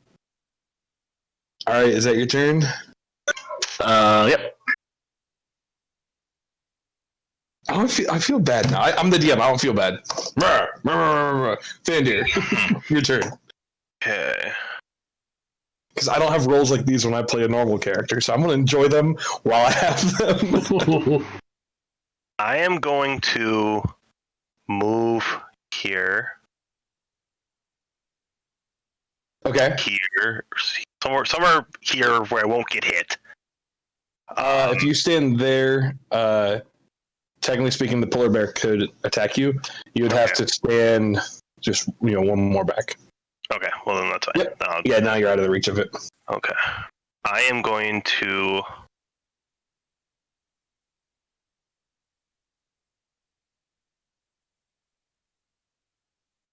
All right, is that your turn? Yep. I feel bad now. I'm the DM. I don't feel bad. Fandir, your turn. Okay. Because I don't have rolls like these when I play a normal character, so I'm going to enjoy them while I have them. I am going to move here, Okay. here, somewhere here where I won't get hit. If you stand there, technically speaking, the polar bear could attack you. You would have to stand just one more back. Okay, well then that's fine. Yep. Yeah, now you're out of the reach of it. Okay. I am going to...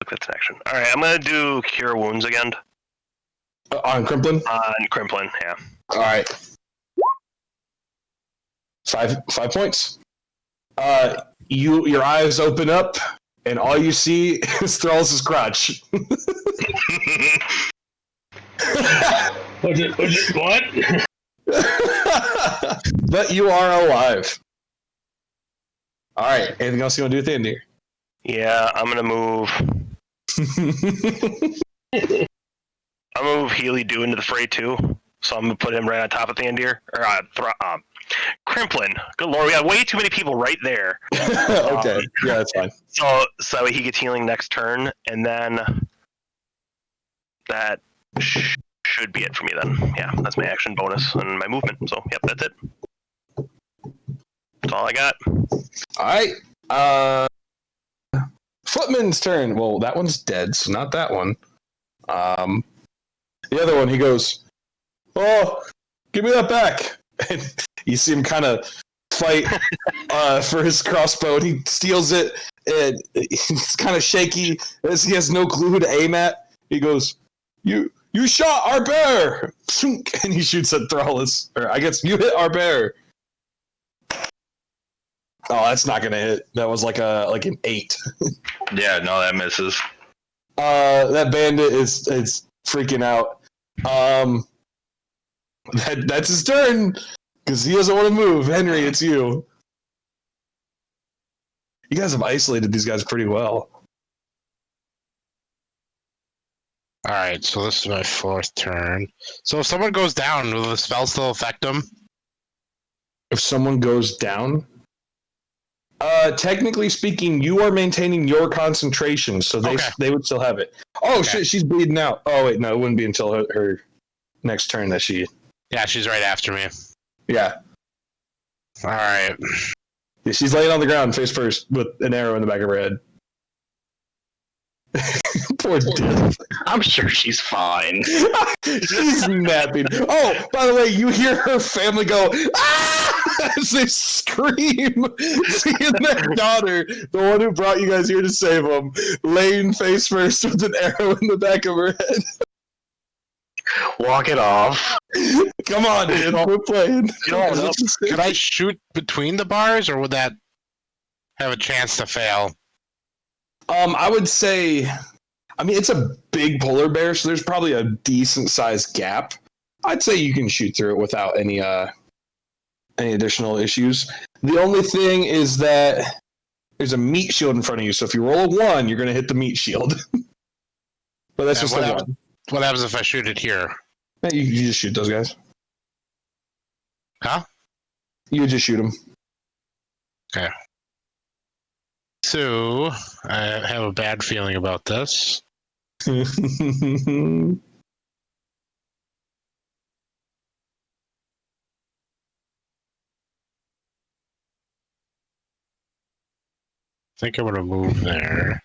That's an action. Alright, I'm going to do Cure Wounds again. On Crimplin? On Crimplin, yeah. All right. 5 points. Your eyes open up, and all you see is Thrall's crotch. What? But you are alive. All right. Anything else you want to do with the end here? Yeah, I'm going to move... I'm going to move Healy Dew into the fray too. So I'm going to put him right on top of Thandir. Or Crimplin. Good lord, we got way too many people right there. Okay. Yeah, that's fine. So he gets healing next turn, and then that should be it for me then. Yeah, that's my action bonus and my movement. So, yep, that's it. That's all I got. All right. Footman's turn. Well, that one's dead, so not that one. The other one, he goes, "Oh, give me that back." And you see him kind of fight for his crossbow, and he steals it, and it's kind of shaky as he has no clue who to aim at. He goes, You shot our bear!" And he shoots at Thrallus. Or I guess you hit our bear. Oh, that's not gonna hit. That was like an 8. Yeah, no, that misses. That bandit is freaking out. That's his turn because he doesn't want to move. Henry, it's you. You guys have isolated these guys pretty well. All right, so this is my 4th turn. So if someone goes down, will the spell still affect them? If someone goes down, technically speaking, you are maintaining your concentration, so they would still have it. Oh shit, she's bleeding out. Oh wait, no, it wouldn't be until her next turn that she. Yeah, she's right after me. Yeah. All right. Yeah, she's laying on the ground face first with an arrow in the back of her head. Poor Div. I'm sure she's fine. She's napping. Oh, by the way, you hear her family go, ah! As they scream, seeing their daughter, the one who brought you guys here to save them, laying face first with an arrow in the back of her head. Walk it off. Come on, dude, quit playing. Could I shoot between the bars, or would that have a chance to fail? I would say, I mean, it's a big polar bear, so there's probably a decent sized gap. I'd say you can shoot through it without any additional issues. The only thing is that there's a meat shield in front of you, so if you roll a 1, you're going to hit the meat shield. But that's just a 1. What happens if I shoot it here? Yeah, you just shoot those guys. Huh? You just shoot them. Okay. So, I have a bad feeling about this. I think I'm going to move there.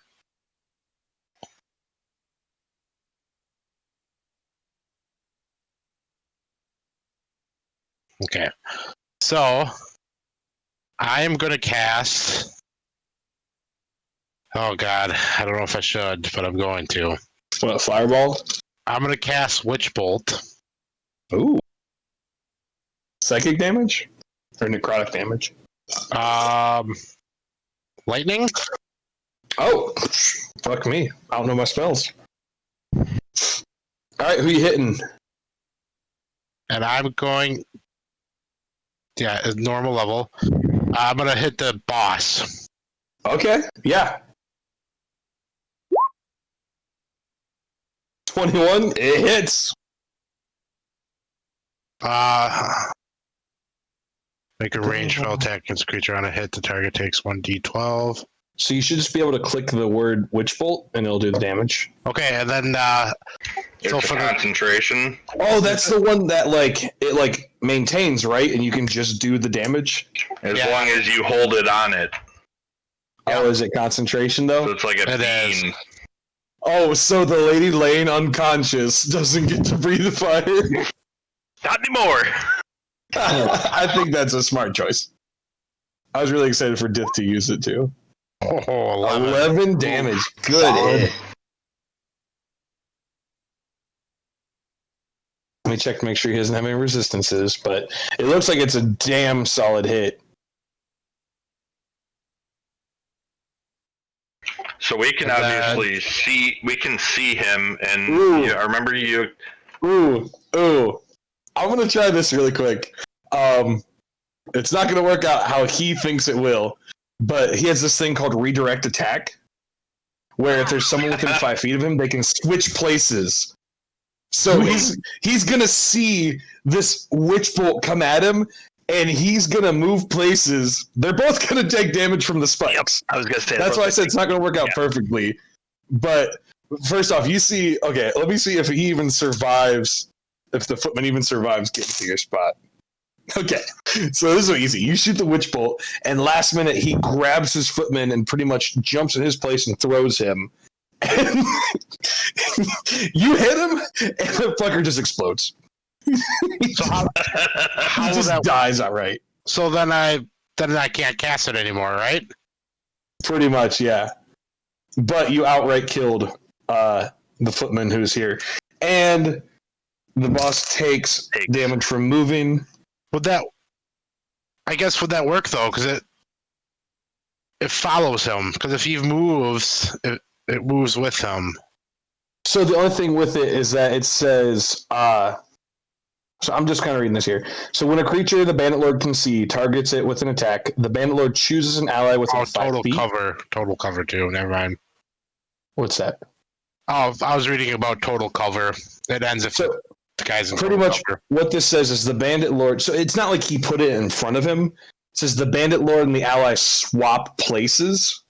Okay. So, I'm going to cast... Oh, God. I don't know if I should, but I'm going to. What, fireball? I'm going to cast Witch Bolt. Ooh. Psychic damage? Or necrotic damage? Lightning? Oh, fuck me. I don't know my spells. Alright, who you hitting? And I'm going... Yeah, at normal level. I'm going to hit the boss. Okay, yeah. 21, it hits. Make a ranged spell attack against a creature on a hit. The target takes 1d12. So you should just be able to click the word Witch Bolt and it'll do the damage. Okay, and then It's a concentration. Oh, that's the one that it maintains, right? And you can just do the damage. As long as you hold it on it. Oh, is it concentration though? So it's like a bean. Oh, so the lady laying unconscious doesn't get to breathe fire. Not anymore. I think that's a smart choice. I was really excited for Dith to use it too. Oh, 11 damage. Good hit. Let me check to make sure he doesn't have any resistances, but it looks like it's a damn solid hit. So we can obviously see him, and remember you. Ooh. I'm gonna try this really quick. It's not gonna work out how he thinks it will, but he has this thing called redirect attack, where if there's someone within 5 feet of him, they can switch places. So he's gonna see this witch bolt come at him, and he's gonna move places. They're both gonna take damage from the spikes. Yep, I was gonna say that's why I said it's not gonna work out perfectly. But first off, you see. Okay, let me see if he even survives. If the footman even survives getting to your spot. Okay, so this is easy. You shoot the witch bolt, and last minute he grabs his footman and pretty much jumps in his place and throws him. And you hit him, and the fucker just explodes. So how he just dies outright. So then I can't cast it anymore, right? Pretty much, yeah. But you outright killed the footman who's here, and the boss takes damage from moving. Would that work though? Because it follows him. Because if he moves, it moves with him. So the only thing with it is that it says. So I'm just kind of reading this here. So when a creature the Bandit Lord can see targets it with an attack, the Bandit Lord chooses an ally within 5 feet. Total cover too. Never mind. What's that? Oh, I was reading about total cover. It ends if the guy's in pretty much cover. What this says is the Bandit Lord. So it's not like he put it in front of him. It says the Bandit Lord and the ally swap places,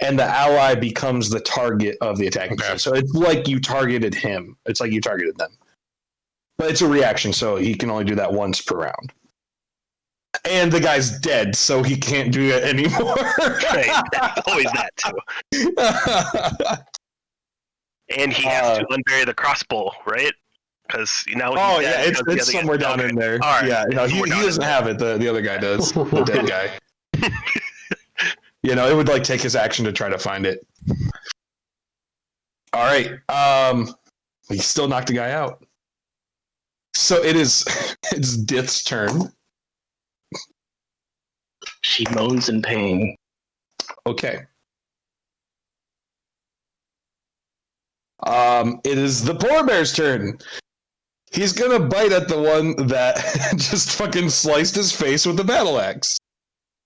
and the ally becomes the target of the attacking player. So it's like you targeted him. It's like you targeted them. But it's a reaction, so he can only do that once per round. And the guy's dead, so he can't do it anymore. Right. Always that too. And he has to unbury the crossbow, right? Because now. Oh yeah, it's somewhere down in there. Right. Yeah, no, he doesn't have it. The other guy does. The dead guy. It would like take his action to try to find it. All right. He still knocked the guy out. So it's Dith's turn. She moans in pain. Okay. It is the polar bear's turn. He's gonna bite at the one that just fucking sliced his face with the battle axe.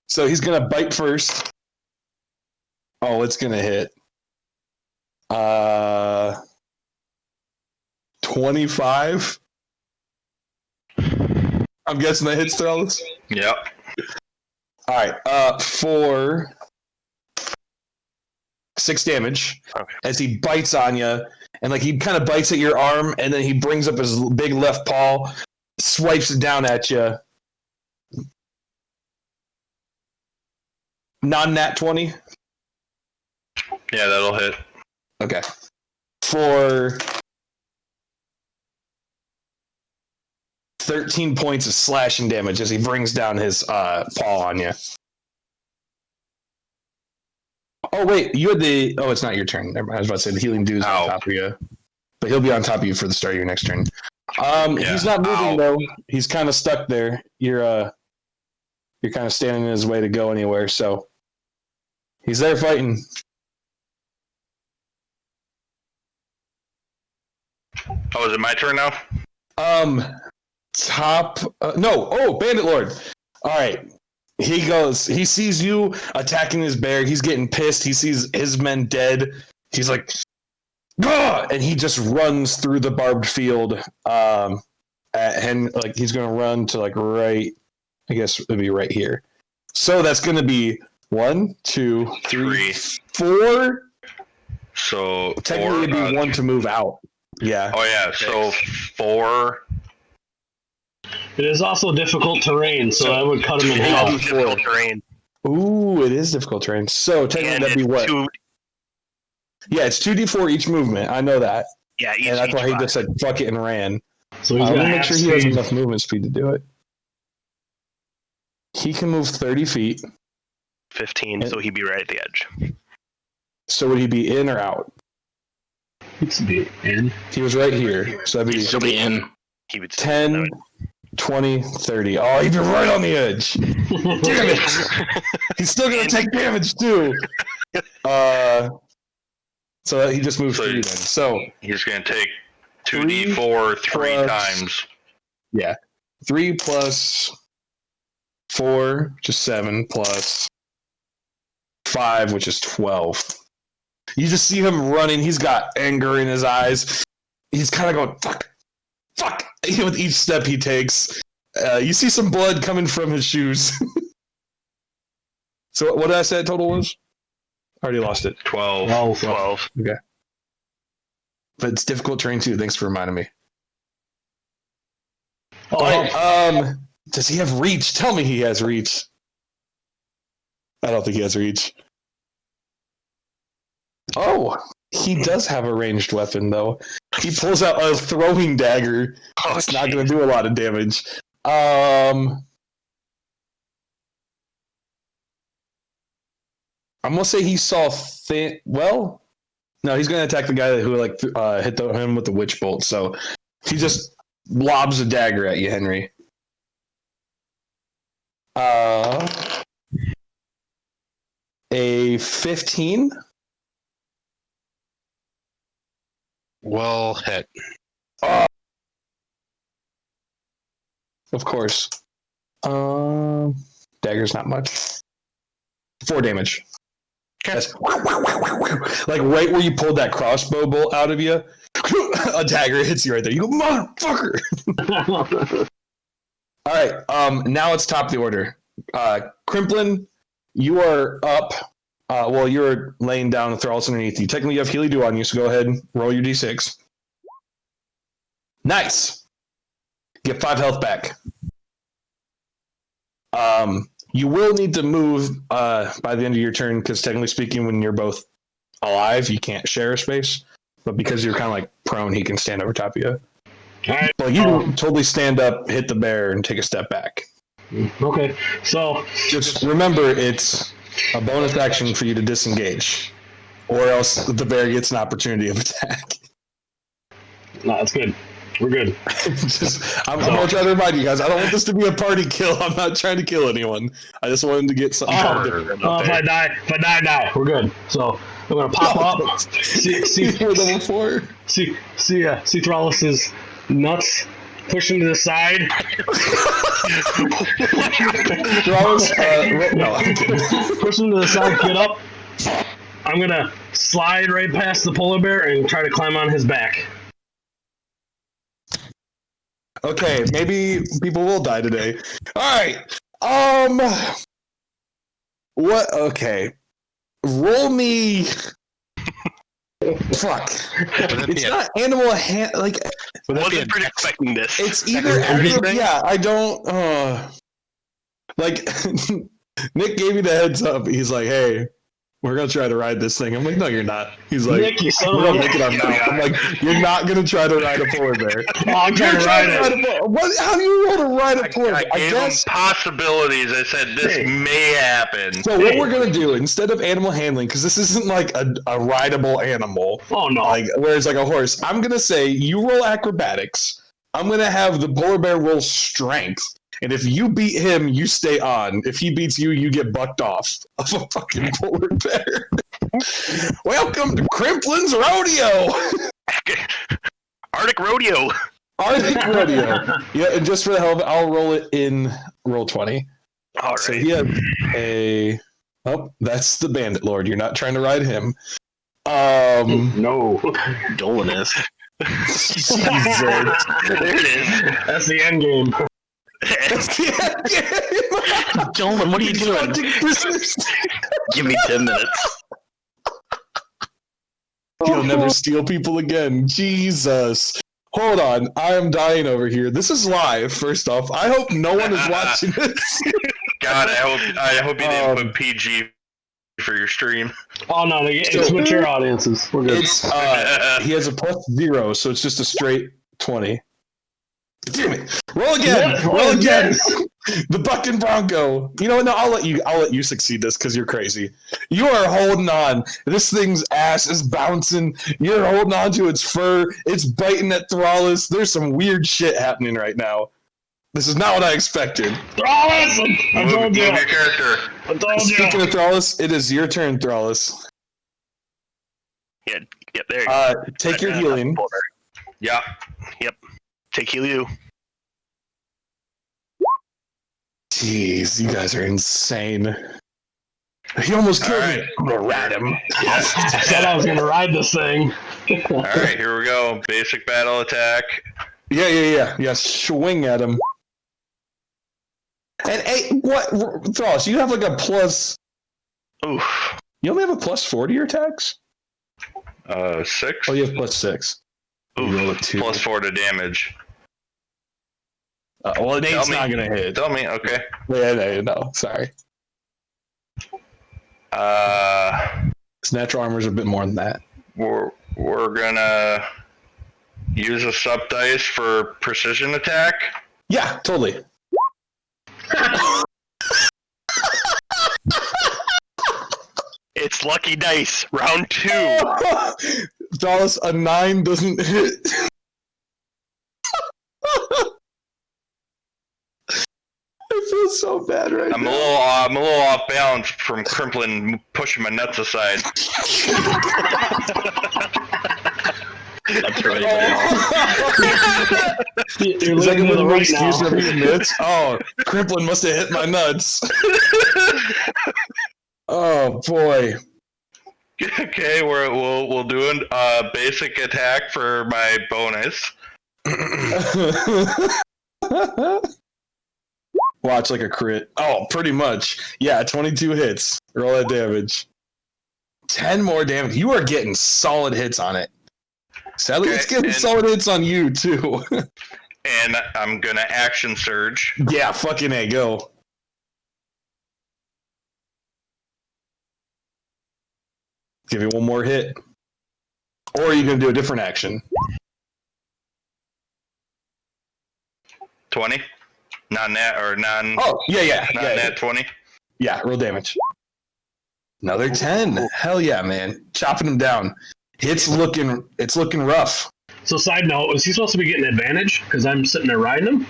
So he's gonna bite first. Oh, it's gonna hit. 25. I'm guessing that hits Thrallus. Yep. All right. For 6 damage, Okay. as he bites on you, and like he kind of bites at your arm, and then he brings up his big left paw, swipes it down at you. Non-nat 20. Yeah, that'll hit. Okay. For 13 points of slashing damage as he brings down his paw on you. Oh, wait. You had the... Oh, it's not your turn. Never mind. I was about to say the healing dude's on top of you. But he'll be on top of you for the start of your next turn. He's not moving, though. He's kind of stuck there. You're kind of standing in his way to go anywhere, so... He's there fighting. Oh, is it my turn now? Bandit Lord. All right. He sees you attacking his bear. He's getting pissed. He sees his men dead. He's like, "Gah!" And he just runs through the barbed field. Like he's going to run to like right, I guess it'd be right here. So that's going to be 1, 2, 3, 4. So technically it'd be 1 to move out. Yeah. Oh yeah. So 4. It is also difficult terrain, so I would cut him in half. Difficult terrain. Ooh, it is difficult terrain. So technically that'd be what? Yeah, it's 2d4 each movement. I know that. Yeah, and that's why he just said fuck it and ran. So he's gonna make sure he has enough movement speed to do it. He can move 30 feet. 15, so he'd be right at the edge. So would he be in or out? He'd be in. He was right here. So that'd be, He'd still be in. He would 10, 20, 30. Oh, he'd be right on the edge. Damn it! He's still gonna take damage too. So he just moves 3 then. So he's gonna take 2d4 3 times. Yeah. 3 plus 4, which is 7, plus 5, which is 12. You just see him running. He's got anger in his eyes. He's kind of going, fuck. With each step he takes. You see some blood coming from his shoes. So what did I say total was? I already lost it. 12. 12. Okay. But it's difficult terrain too. Thanks for reminding me. All right. Does he have reach? Tell me he has reach. I don't think he has reach. Oh, he does have a ranged weapon, though. He pulls out a throwing dagger. It's not going to do a lot of damage. I'm going to say he saw thin... Well, no, he's going to attack the guy who hit him with the witch bolt. So he just lobs a dagger at you, Henry. A 15? Will hit. Of course. Dagger's not much. 4 damage. That's like right where you pulled that crossbow bolt out of you. A dagger hits you right there. You go, motherfucker! All right. Now it's top of the order. Crimplin, you are up. You're laying down with Thrallus underneath you. Technically, you have Healy Dew on you, so go ahead and roll your d6. Nice. Get 5 health back. You will need to move by the end of your turn, because technically speaking, when you're both alive, you can't share a space. but because you're kind of like prone, he can stand over top of you. All right. But you can totally stand up, hit the bear, and take a step back. Okay. So Just remember, it's a bonus action for you to disengage, or else the bear gets an opportunity of attack. no, that's good. We're good. I'm going to try to remind you guys, I don't want this to be a party kill. I'm not trying to kill anyone. I just wanted to get something kind of different. If I die, we're good. So I'm gonna pop up. See level 4. see Thrallus's nuts. Push him to the side. No, I'm kidding. Push him to the side. Get up. I'm gonna slide right past the polar bear and try to climb on his back. Okay, maybe people will die today. All right. What? Okay. Roll me. Fuck. It's not animal like. Wasn't expecting this. It's either yeah. I don't. Like Nick gave me the heads up. He's like, "Hey, we're gonna try to ride this thing." I'm like, "No, you're not." He's like, Nick, you son "We're of gonna a make it up now." I'm like, "You're not gonna try to ride a polar bear." I'm trying to ride it. What? How do you roll to ride a polar bear? I gave him possibilities. I said this may happen. So what we're gonna do instead of animal handling, because this isn't like a rideable animal. Oh no! Like whereas like a horse, I'm gonna say you roll acrobatics. I'm gonna have the polar bear roll strength, and if you beat him, you stay on. If he beats you, you get bucked off of a fucking polar bear. Welcome to Crimplin's Rodeo. Arctic Rodeo. Arctic Rodeo. Yeah, and just for the hell of it, I'll roll it in roll 20. All right. So he had a. Oh, that's the Bandit Lord. You're not trying to ride him. No. Dolinus. Jesus. There it is. That's the end game. Dolan, what are you doing? Give me 10 minutes. He'll never steal people again. Jesus. Hold on. I am dying over here. This is live, first off. I hope no one is watching this. God, I hope you didn't put PG for your stream. Oh no, it's mature audiences. We're good. It's he has a +0, so it's just a straight 20. Damn it! Roll again. Yes, Roll again. yes. The Bucking Bronco. You know what? No, I'll let you succeed this because you're crazy. You are holding on. This thing's ass is bouncing. You're holding on to its fur. It's biting at Thrallus. There's some weird shit happening right now. This is not what I expected. Thrallus! I told you. Move your character. I told Speaking you. of Thrallus, it is your turn, Thrallus. Yeah, there you go. Take your healing. Yeah. Take you. Jeez, you guys are insane. He almost killed me. I'm gonna rat him. I said I was gonna ride this thing. All right, here we go. Basic battle attack. Yeah. Swing at him. And hey, what, Thrallus? You have like a plus. Oof. You only have a +4 to your attacks. 6. Oh, you have +6. Oof, You roll a 2. +4 to damage. Well, an 8's Tell me. not gonna hit. Tell me, okay. Yeah, no, sorry. His natural armor is a bit more than that. We're gonna use a sub dice for precision attack. Yeah, totally. It's lucky dice. Round 2. Thrallus, a 9 doesn't hit. I feel so bad right I'm now. a little off balance from Crimplin pushing my nuts aside. That's right. You're Is that living gonna to the be an right excuse now. for me admits? Oh, Crimplin must have hit my nuts. Oh boy. Okay, we'll do a basic attack for my bonus. Watch like a crit. Oh, pretty much. Yeah, 22 hits. Roll that damage. 10 more damage. You are getting solid hits on it. Sadly, Okay, it's getting and- solid hits on you, too. And I'm gonna action surge. Yeah, fucking A, go. Give you one more hit. Or are you going to do a different action? 20? Non-nat or non... Oh, yeah. Non-nat 20? Yeah, roll damage. Another 10. Hell yeah, man. Chopping him down. It's looking rough. So, side note, is he supposed to be getting advantage? Because I'm sitting there riding him?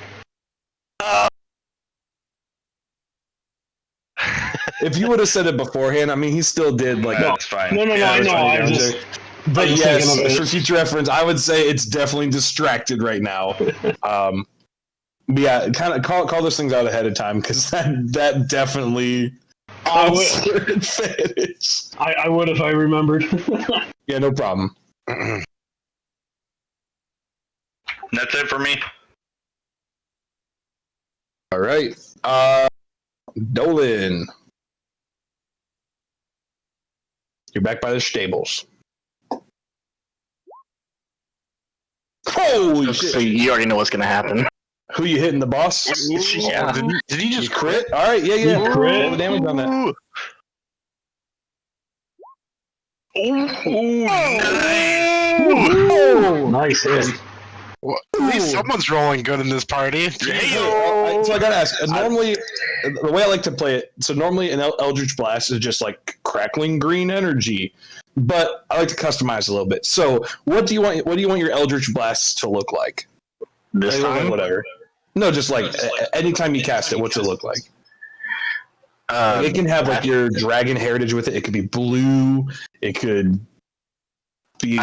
If you would have said it beforehand, I mean, he still did, like... That's fine. No, I know. I just... But just yes, thinking of it. for future reference, I would say it's definitely distracted right now. But yeah, kind of call those things out ahead of time, because that definitely... I would if I remembered. Yeah, no problem. That's it for me. All right. Dolan. You're back by the stables. Holy shit. So you already know what's going to happen. Who you hitting, the boss? Yeah. Did he just Crit? All right, yeah. You crit? Roll the damage on that. Ooh, nice hit. Well, at least someone's rolling good in this party. So I gotta ask. Normally, the way I like to play it, so normally an Eldritch Blast is just like crackling green energy, but I like to customize a little bit. So, what do you want? What do you want your Eldritch Blasts to look like? This time? Whatever. No, just like anytime you cast it, what's it look like? It can have like your dragon heritage with it. It could be blue. It could be.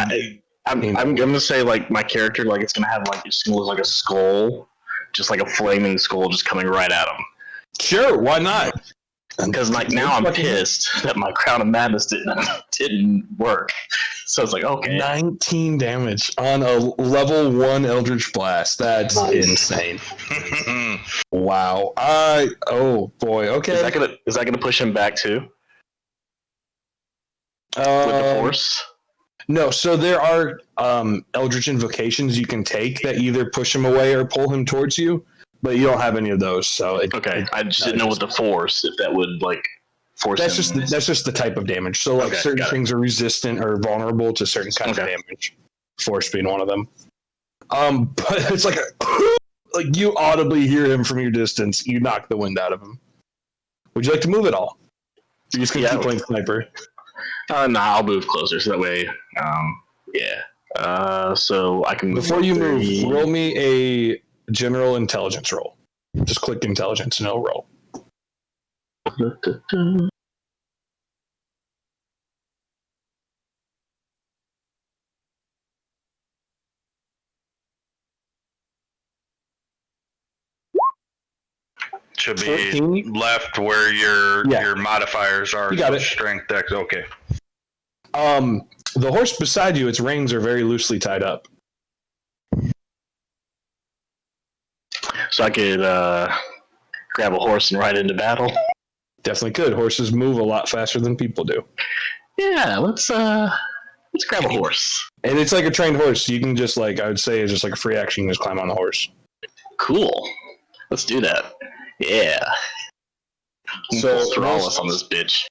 I'm gonna say like my character, like it's gonna have like it's gonna look like a skull, just like a flaming skull, just coming right at him. Sure, why not? Because like now I'm pissed that my Crown of Madness didn't work. So it's like, okay, 19 damage on a level 1 Eldritch Blast. That's insane. Wow. Oh boy. Okay. Is that gonna push him back too? With the force? No. So there are Eldritch invocations you can take that either push him away or pull him towards you, but you don't have any of those. So I just didn't know with the force if that would like force. That's just the type of damage. So like certain things are resistant or vulnerable to certain kinds of damage. Force being one of them. But it's like like you audibly hear him from your distance. You knock the wind out of him. Would you like to move at all? You're just gonna keep playing sniper. I'll move closer so that way. So I can. Before you move, roll me a general intelligence roll. Just click intelligence and it'll roll. Should be 14? left where your modifiers are. You got it. Strength, dex. Okay. The horse beside you, its reins are very loosely tied up. So I could grab a horse and ride into battle. Definitely could. Horses move a lot faster than people do. Yeah, let's grab a horse. And it's like a trained horse. You can just like, I would say, it's just like a free action. You can just climb on the horse. Cool. Let's do that. Yeah. So Thrallus on this bitch.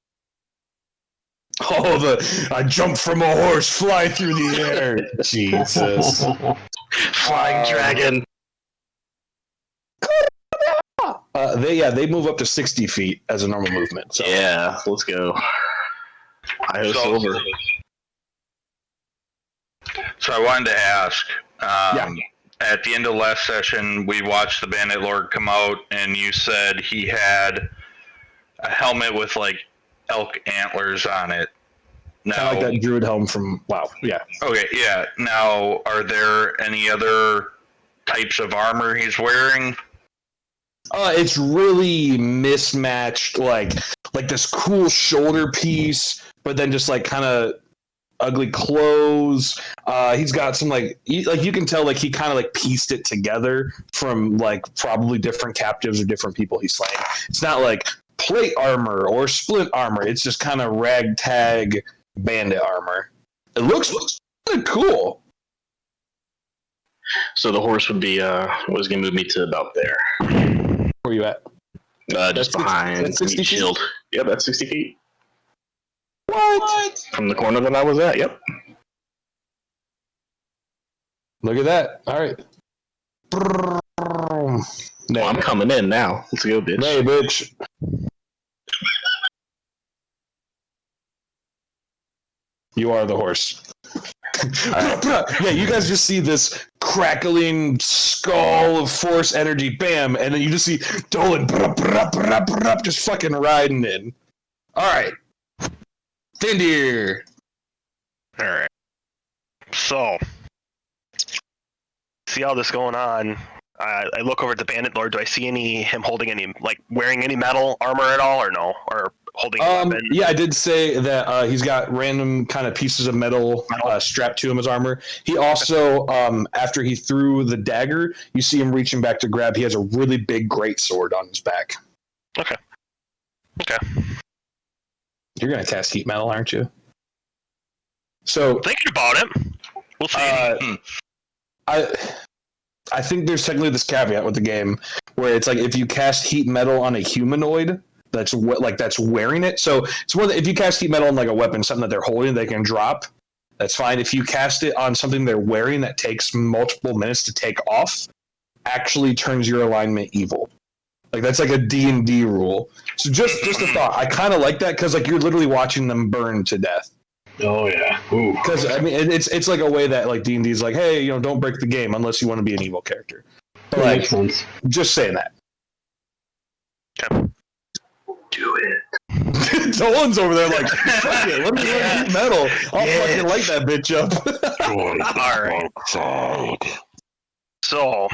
Oh, I jump from a horse, fly through the air. Jesus. Flying dragon. They move up to 60 feet as a normal movement. So. Yeah, let's go. I hope silver. So I wanted to ask. At the end of last session, we watched the Bandit Lord come out, and you said he had a helmet with like elk antlers on it. Now, kind of like that druid helm from WoW. Yeah. Okay. Yeah. Now, are there any other types of armor he's wearing? It's really mismatched, like this cool shoulder piece, but then just like kind of ugly clothes. He's got some you can tell like he kind of like pieced it together from like probably different captives or different people he's slain. It's not like plate armor or splint armor. It's just kind of ragtag bandit armor. It looks kind of cool. So the horse would be was gonna move me to about there. Where you at? Just behind that's 60 the feet? shield. Yep, that's 60 feet. What? From the corner that I was at, yep. Look at that. All right. Well, I'm coming in now. Let's go, bitch. Hey, bitch. You are the horse. Yeah, you guys just see this crackling skull of force energy, bam, and then you just see Dolan just fucking riding in. All right. Findir. All right. So, see all this going on. I look over at the Bandit Lord. Do I see him holding any, like, wearing any metal armor at all, or no? Or holding a weapon? Yeah, I did say that he's got random kind of pieces of metal strapped to him as armor. He also, after he threw the dagger, you see him reaching back to grab. He has a really big greatsword on his back. Okay. You're going to cast heat metal, aren't you? So Thinking about it. We'll see. I think there's technically this caveat with the game where it's like if you cast heat metal on a humanoid that's wearing it. So it's more that if you cast heat metal on like a weapon, something that they're holding, they can drop. That's fine. If you cast it on something they're wearing that takes multiple minutes to take off, actually turns your alignment evil. Like that's like a D&D rule. So just a thought. I kind of like that because like you're literally watching them burn to death. Oh yeah. Because I mean, it's like a way that like D&D is like, hey, don't break the game unless you want to be an evil character. But, That like, makes sense. just saying that. Okay. Do it. Dolan's over there like, fuck it, let me heat metal. I'll fucking light that bitch up. All right. So,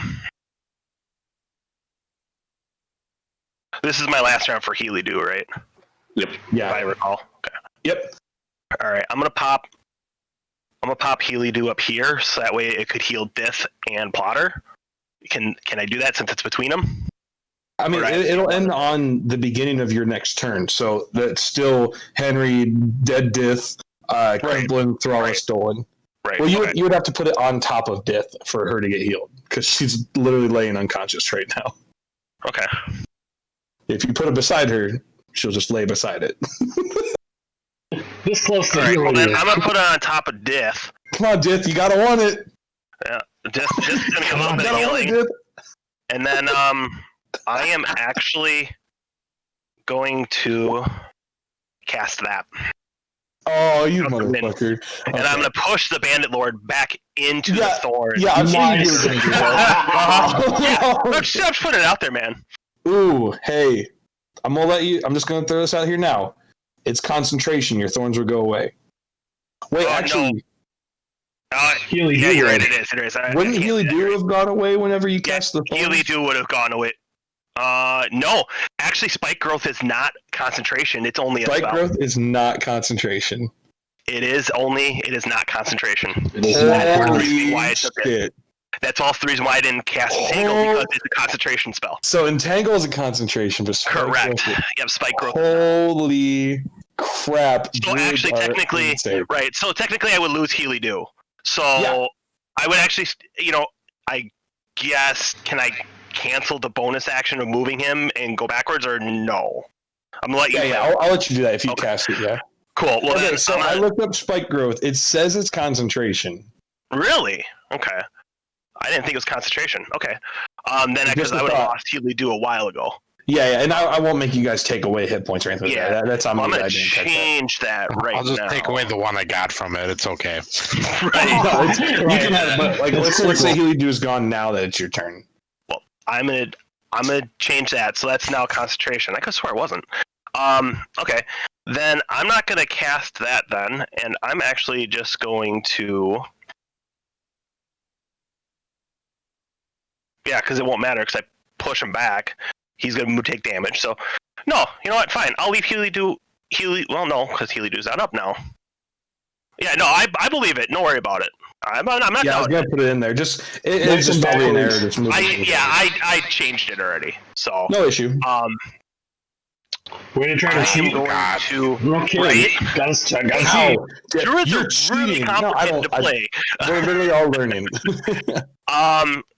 this is my last round for Healy Do, right? Yep. Yeah. If I recall. Okay. Yep. All right. I'm gonna pop Healy Do up here, so that way it could heal Dith and Plotter. Can I do that since it's between them? I mean, it'll end on the beginning of your next turn, so that's still Henry, Dead Dith, Kremlin, Thrallus, Dolan. Right. Well, you would have to put it on top of Dith for her to get healed, because she's literally laying unconscious right now. Okay. If you put it beside her, she'll just lay beside it. This close to All right. Well, healing then you. I'm gonna put it on top of Dith. Come on, Dith, you gotta want it. Yeah. Dith's gonna get a little bit of Gotta want it, healing, Dith. and then I am actually going to cast that. Oh, you motherfucker. And I'm going to push the Bandit Lord back into the thorn. Yeah, I'm sure you Nice. were going to do that. I'm just putting it out there, man. Ooh, hey. I'm just going to throw this out here now. It's concentration. Your thorns will go away. Wait, Oh, actually, Healy yeah, Do you're would. right. It is. wouldn't Healy Do have gone away whenever you cast the thorns? Healy Do would have gone away. No. Actually, Spike Growth is not concentration. It's only a Spike spell. growth is not concentration. It is not concentration. It is not Holy why it's okay. shit. That's also the reason why I didn't cast Entangle, because it's a concentration spell. So Entangle is a concentration, but Spike Correct. Growth is- Yep, Spike Growth. Holy crap. So Druids actually, are technically, insane. right. So technically, I would lose Healy Do. So Yeah. I would actually, I guess, can I cancel the bonus action of moving him and go backwards, or no? I'm gonna let you. Yeah, I'll let you do that if you Okay. cast it, yeah. Cool. Well, Okay, then, so I looked up Spike Growth. It says it's concentration. really? Okay. I didn't think it was concentration. Okay. Then Just because a I would have thought. lost Healy Do a while ago. Yeah, and I won't make you guys take away hit points or anything like Yeah. that. That's on Well, I'm me. gonna I didn't catch that. change that right I'll just now. take away the one I got from it. It's okay. Right. No, you Right. can have it, but like That's let's say critical. Healy Do is gone now that it's your turn. I'm gonna change that, so that's now concentration. I could swear it wasn't. Okay. Then I'm not gonna cast that then, and I'm actually just going to. Yeah, because it won't matter because I push him back. He's gonna take damage. So, no, you know what? Fine. I'll leave Healy Do. Well, no, because Healy Do's not up now. Yeah, no, I believe it. Don't worry about it. I'm not Yeah, I was doubting gonna it. put it in there. Just it's Make just them probably an error. backwards. That's moving. I changed it already. So, No issue. Way to try I to am cheat. going to. No kidding. Right? Gotta cheat. Ow. Druids You're are really cheating. No, I complicated don't. to play. We're literally all learning.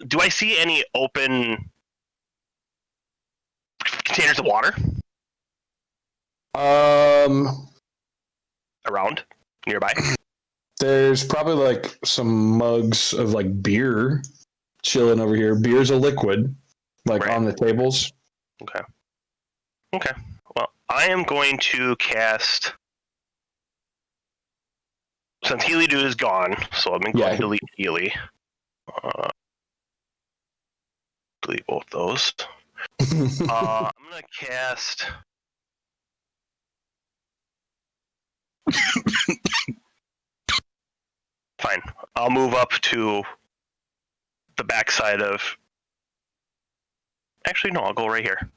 Do I see any open containers of water Um, around nearby? There's probably like some mugs of like beer chilling over here. Beer's a liquid, like Right. on the tables. Okay. Well, I am going to cast. Since Healy Dew is gone, so I'm going to delete Healy. Delete both those. I'm going to cast. Fine. I'll move up to the backside of. Actually, no, I'll go right here.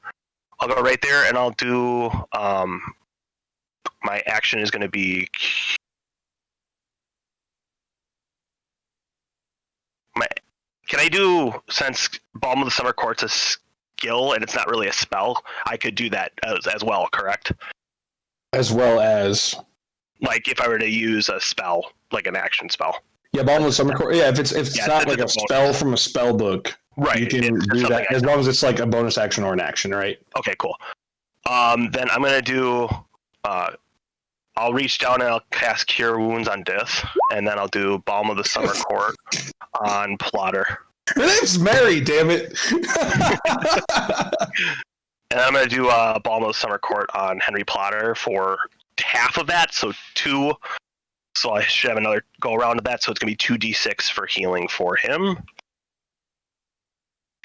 I'll go right there, and I'll do. My action is going to be. Can I do, since Balm of the Summer Court's a skill and it's not really a spell, I could do that as well, correct? As well as, like, if I were to use a spell, like an action spell. Yeah, Balm of the Summer Court. Yeah, if it's not like a spell from a spell book, right? You can do that as long as it's like a bonus action or an action, right? Okay, cool. Then I'm gonna do. I'll reach down and I'll cast Cure Wounds on Death, and then I'll do Balm of the Summer Court on Plotter. Her name's Mary, damn it. And I'm gonna do Balm of the Summer Court on Henry Plotter for half of that, so 2. So I should have another go around of that, so it's gonna be 2d6 for healing for him.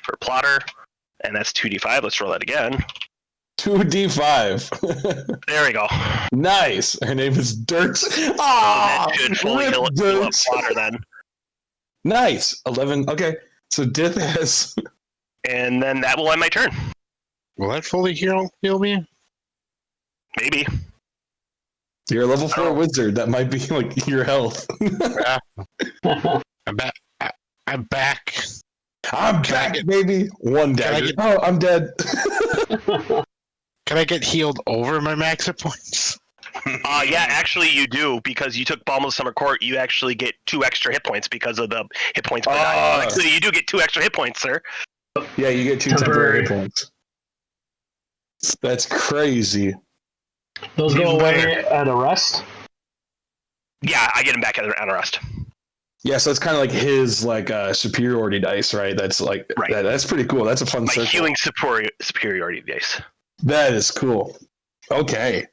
For Plotter, and that's 2d5. Let's roll that again. 2d5. There we go. Nice. Her name is Dirt. Ah, that should fully heal up Plotter then. Nice. 11. Okay. So Dith has. And then that will end my turn. Will that fully heal me? Maybe. You're a level 4 wizard. That might be like your health. I'm back. I'm back. I'm back, baby. One dagger. I'm dead. Can I get healed over my max hit points? Yeah, actually you do, because you took Balm of the Summer Court. You actually get 2 extra hit points because of the hit points. So you do get 2 extra hit points, sir. Yeah, you get 2 temporary hit points. That's crazy. Those go away at a rest? Yeah, I get him back at a rest. Yeah, so it's kind of like his superiority dice, right? That's like that's pretty cool. That's a fun My circle. healing superiority dice. That is cool. Okay.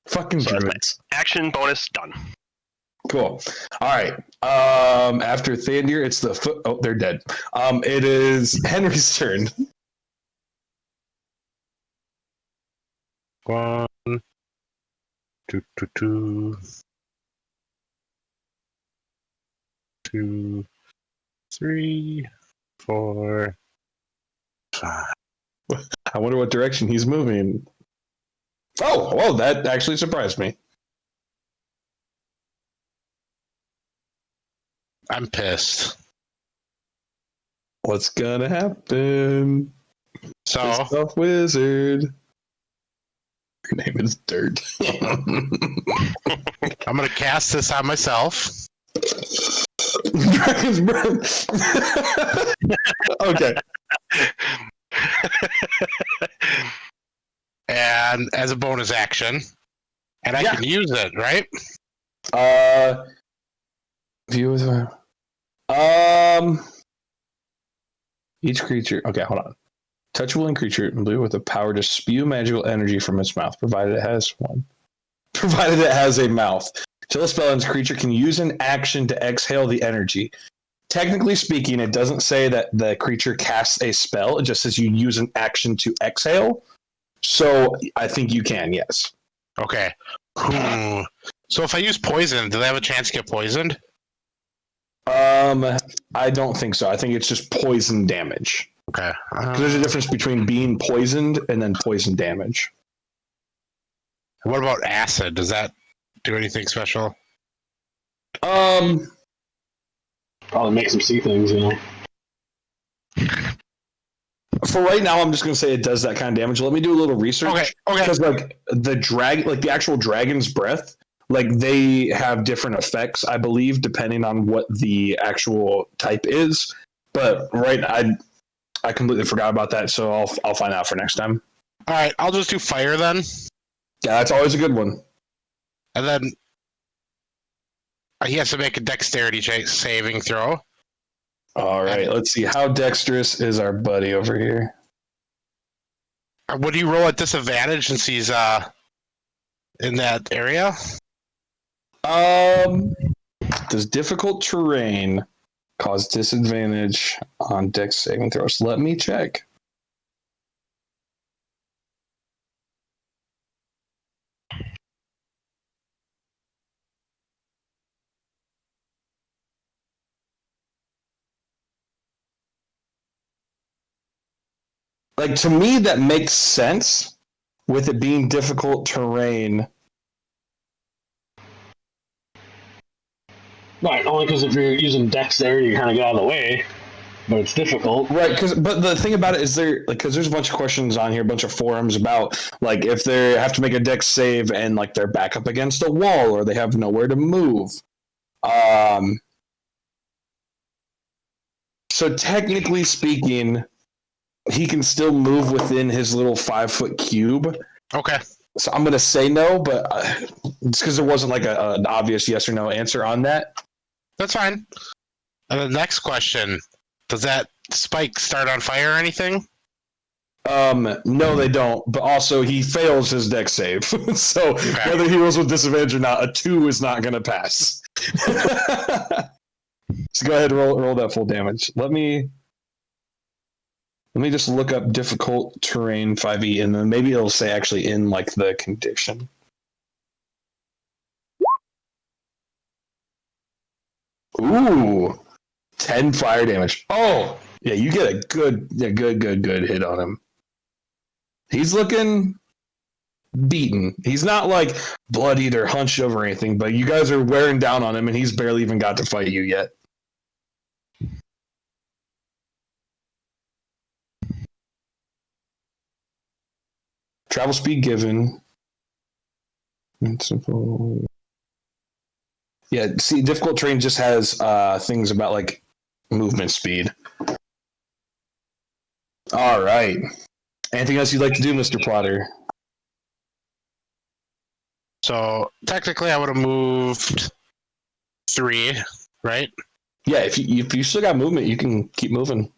Fucking druids. Action bonus done. Cool. All right. After Thandir, it's the foot. Oh, they're dead. It is Henry's turn. 1, 2, 2, 2, 2, 3, 4, 5. I wonder what direction he's moving. Oh, that actually surprised me. I'm pissed. What's gonna happen? So, Stealth wizard. Her name is Dirt. I'm gonna cast this on myself. Dragon's breath. Okay. And as a bonus action, and I can use it, right? View with each creature. Okay, hold on. Touch a willing creature in blue with the power to spew magical energy from its mouth, provided it has one. Provided it has a mouth. Till a spell ends, creature can use an action to exhale the energy. Technically speaking, it doesn't say that the creature casts a spell. It just says you use an action to exhale. So I think you can, yes. Okay. So if I use poison, do they have a chance to get poisoned? I don't think so. I think it's just poison damage. Okay. Because there's a difference between being poisoned and then poison damage. What about acid? Does that do anything special? Probably makes them see things, you know. For right now, I'm just going to say it does that kind of damage. Let me do a little research. Okay. Because the actual dragon's breath, they have different effects, I believe, depending on what the actual type is. But I completely forgot about that, so I'll find out for next time. All right, I'll just do fire then. Yeah, that's always a good one. And then He has to make a dexterity saving throw. All right, let's see. How dexterous is our buddy over here? Would he roll at disadvantage since he's in that area? Does difficult terrain cause disadvantage on dex saving throws? Let me check. Like, to me, that makes sense with it being difficult terrain. Right, only because if you're using dex there, you kind of get out of the way, but it's difficult. Right, but the thing about it is because there's a bunch of questions on here, a bunch of forums about, like, if they have to make a dex save and, like, they're back up against a wall or they have nowhere to move. So technically speaking, he can still move within his little 5-foot cube. Okay. So I'm going to say no, but it's because there wasn't like an obvious yes or no answer on that. That's fine. And the next question, does that spike start on fire or anything? No, they don't. But also, he fails his dex save. So whether he rolls with disadvantage or not, a 2 is not going to pass. So go ahead and roll that full damage. Let me just look up difficult terrain 5e, and then maybe it'll say actually in like the condition. Ooh, 10 fire damage. Oh, yeah, you get a good hit on him. He's looking beaten. He's not like bloodied or hunched over or anything, but you guys are wearing down on him, and he's barely even got to fight you yet. Travel speed given. Simple. Yeah, see, difficult terrain just has things about like movement speed. All right. Anything else you'd like to do, Mr. Plotter? So technically, I would have moved 3, right? Yeah, if you still got movement, you can keep moving.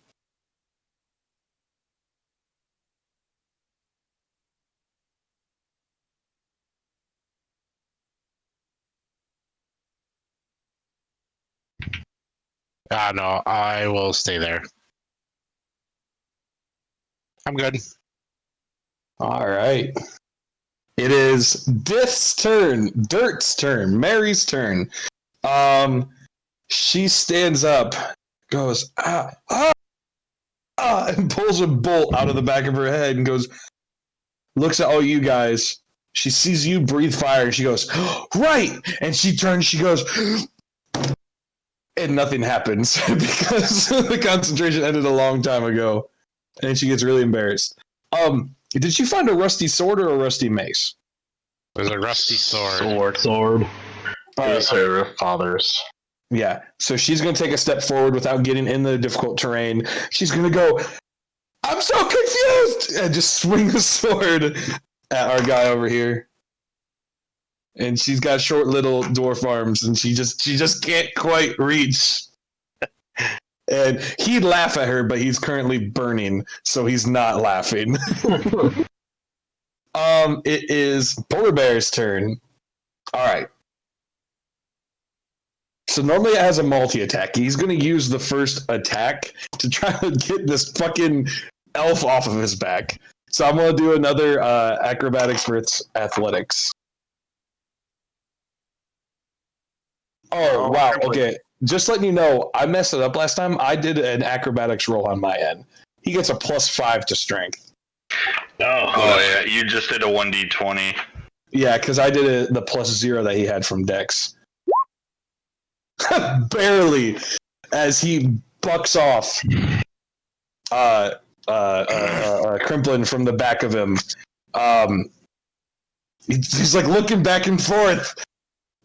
No, I will stay there. I'm good. All right. It is Dirt's turn, Mary's turn. She stands up, goes, and pulls a bolt out of the back of her head and goes, looks at all you guys. She sees you breathe fire and she goes, right! And she turns, she goes, and nothing happens because the concentration ended a long time ago. And she gets really embarrassed. Did she find a rusty sword or a rusty mace? There's a rusty sword. Sword. It was her father's. Yeah, so she's going to take a step forward without getting in the difficult terrain. She's going to go, I'm so confused! And just swing the sword at our guy over here. And she's got short little dwarf arms, and she just can't quite reach. And he'd laugh at her, but he's currently burning, so he's not laughing. It is Polar Bear's turn. All right. So normally it has a multi-attack. He's going to use the first attack to try to get this fucking elf off of his back. So I'm going to do another acrobatics versus athletics. Oh, wow. Okay. Just letting you know, I messed it up last time. I did an acrobatics roll on my end. He gets a +5 to strength. Oh yeah, you just did a 1d20. Yeah, because I did the +0 that he had from Dex. Barely, as he bucks off Crimplin from the back of him. He's like looking back and forth.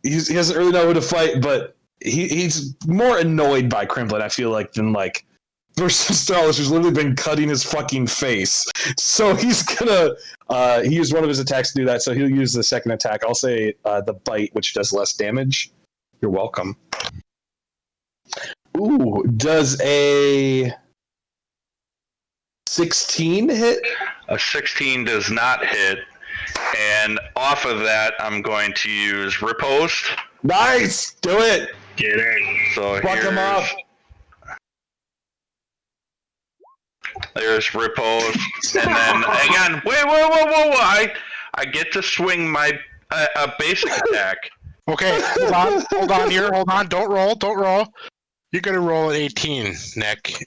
He doesn't really know who to fight, but he's more annoyed by Crimplin, I feel like, than like versus Thrallus, who's literally been cutting his fucking face. So he's gonna he used one of his attacks to do that, so he'll use the second attack. I'll say the bite, which does less damage. You're welcome. Ooh, does a 16 hit? A 16 does not hit. And off of that, I'm going to use Riposte. Nice! Do it! Get it. So Fuck him up! There's Riposte. And then, hang on. Wait, whoa. I get to swing my a basic attack. Okay, hold on here. Hold on. Don't roll. You're going to roll an 18, Nick.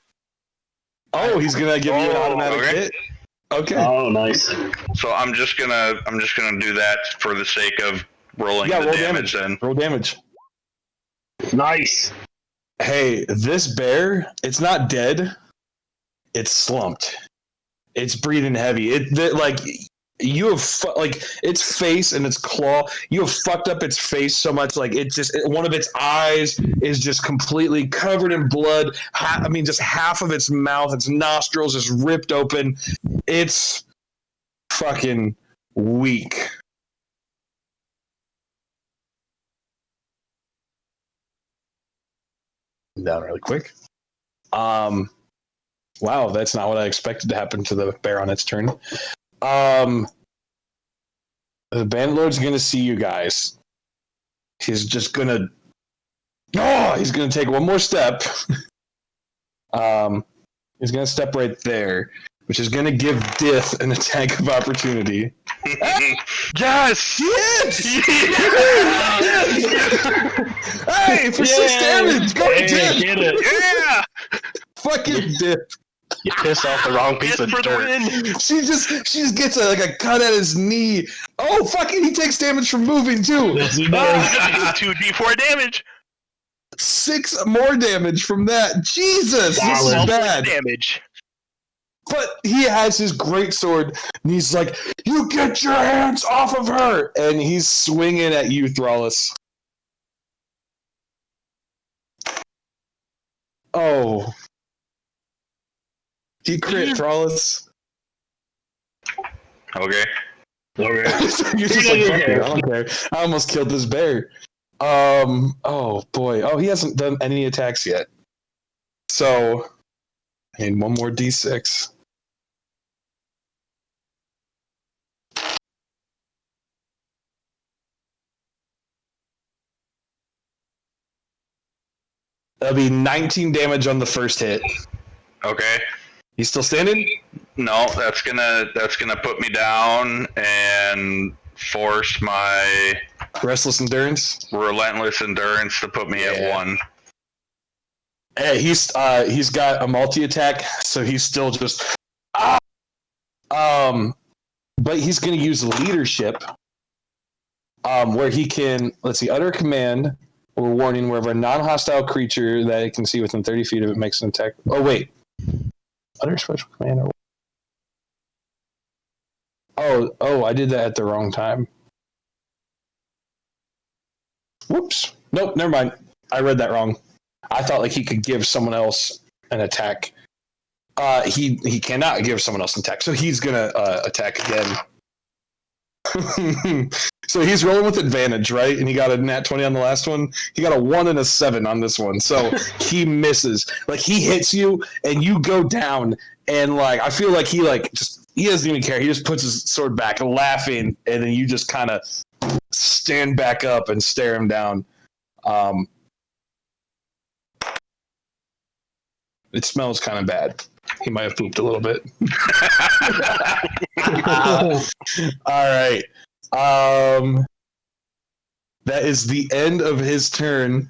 Oh, he's going to give you an automatic okay. hit? Okay. Oh, nice. So I'm just gonna do that for the sake of rolling the roll damage then. Roll damage. Nice. Hey, this bear, it's not dead. It's slumped. It's breathing heavy. You have its face and its claw. You have fucked up its face so much, one of its eyes is just completely covered in blood. Just half of its mouth, its nostrils is ripped open. It's fucking weak. Down really quick. Wow, that's not what I expected to happen to the bear on its turn. The Bandit Lord's gonna see you guys. He's just gonna he's gonna take one more step. He's gonna step right there, which is gonna give Dith an attack of opportunity. Yes! Hey, for 6 damage! Go Dith! Get it. Yeah! Fucking Dith! You pissed off the wrong piece of For the dirt. win! She just gets a cut at his knee. Oh, fucking, he takes damage from moving too. Yes, he does. 2d4 damage. 6 more damage from that. Jesus, this is Solid. bad. Damage. But he has his great sword, and he's like, "You get your hands off of her!" And he's swinging at you, Thrallus. Oh. He crit, Thrallus. Okay. Okay. You're just like, fuck it, I don't care. I almost killed this bear. Oh boy. Oh, he hasn't done any attacks yet. So, I need one more d6. That'll be 19 damage on the first hit. Okay. He's still standing? No, that's gonna put me down and force my Restless endurance? relentless endurance to put me at 1. Hey, he's got a multi-attack, so he's still just... But he's going to use leadership, where he can, utter a command or warning wherever a non-hostile creature that it can see within 30 feet of it makes an attack. Oh, wait. Utter special command or... Oh, I did that at the wrong time. Whoops. Nope, never mind. I read that wrong. I thought he could give someone else an attack. He cannot give someone else an attack, so he's gonna attack again. So he's rolling with advantage, right? And he got a nat 20 on the last one. He got a 1 and a 7 on this one, so he misses. He hits you, and you go down, and I feel like he doesn't even care. He just puts his sword back, laughing, and then you just kind of stand back up and stare him down. It smells kind of bad. He might have pooped a little bit. All right. That is the end of his turn,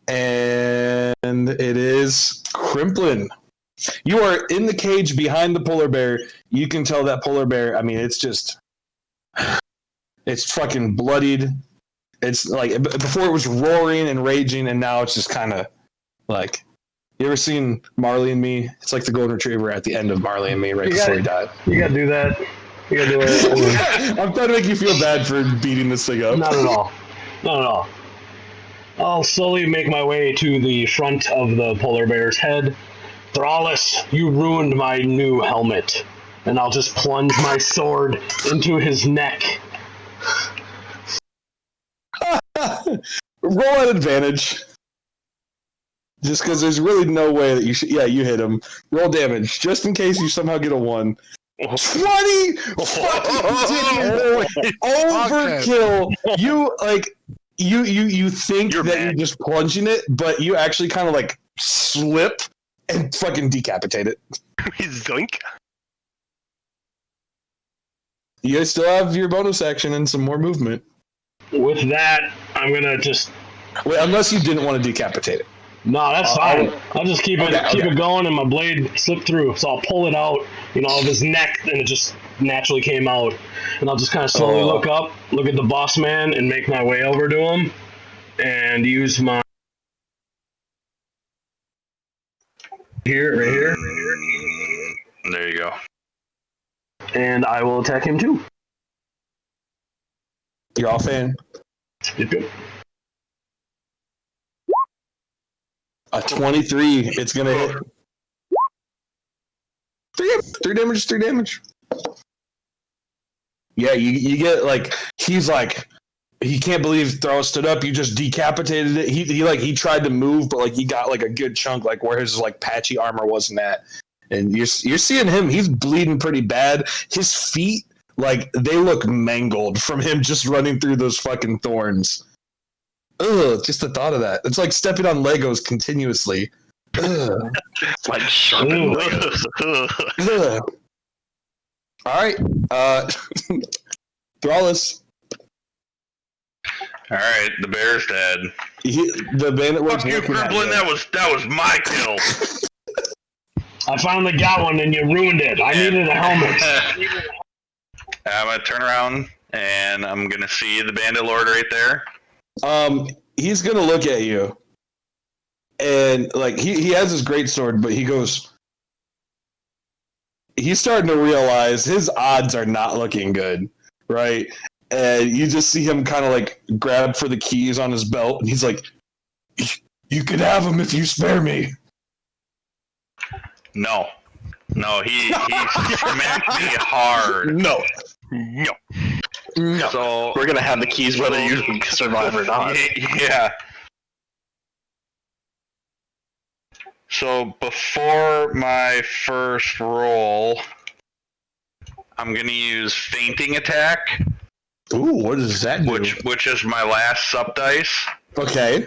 and it is Crimplin. You are in the cage behind the polar bear. You can tell that polar bear, it's fucking bloodied. It's before it was roaring and raging, and now it's just kind of you ever seen Marley and Me? It's like the golden retriever at the end of Marley and Me before he died. You gotta do that. You gotta do it. I'm trying to make you feel bad for beating this thing up. Not at all. Not at all. I'll slowly make my way to the front of the polar bear's head. Thrallus, you ruined my new helmet. And I'll just plunge my sword into his neck. Roll at advantage. Just because there's really no way that you should. Yeah, you hit him. Roll damage, just in case you somehow get a 1. 20 fucking overkill. You think You're that mad. you're just plunging it, but you actually kind of like slip and fucking decapitate it. Zoink. You guys still have your bonus action and some more movement. With that, I'm gonna just. Wait, unless you didn't want to decapitate it. No, that's fine. I'll just keep it going, and my blade slip through. So I'll pull it out, of his neck, and it just naturally came out. And I'll just kind of slowly look up, look at the boss man, and make my way over to him, and use my right here, There you go. and I will attack him too. You're off in. Yep. A 23. It's gonna hit. 3 damage. 3 damage. Yeah, you get he can't believe Thrall stood up. You just decapitated it. He tried to move, but he got a good chunk where his patchy armor wasn't at. And you're seeing him. He's bleeding pretty bad. His feet they look mangled from him just running through those fucking thorns. Ugh, just the thought of that. It's like stepping on Legos continuously. Ugh. It's like sharpened Legos. Ugh. All right. Thrallus. All right, the bear's dead. The bandit lord's Fuck you, looking at Gremlin. you. That was my kill. I finally got one, and you ruined it. I needed a helmet. I'm gonna turn around and I'm gonna see the Bandit Lord right there. He's gonna look at you, and he has his greatsword, but he goes. He's starting to realize his odds are not looking good, right? And you just see him kind of grab for the keys on his belt, and he's like, "You could have them if you spare me." No, he smacked me hard. No. So We're gonna have the keys whether you survive or not. Yeah. So before my first roll, I'm gonna use fainting attack, Ooh, what does that do? which is my last sub dice, Okay.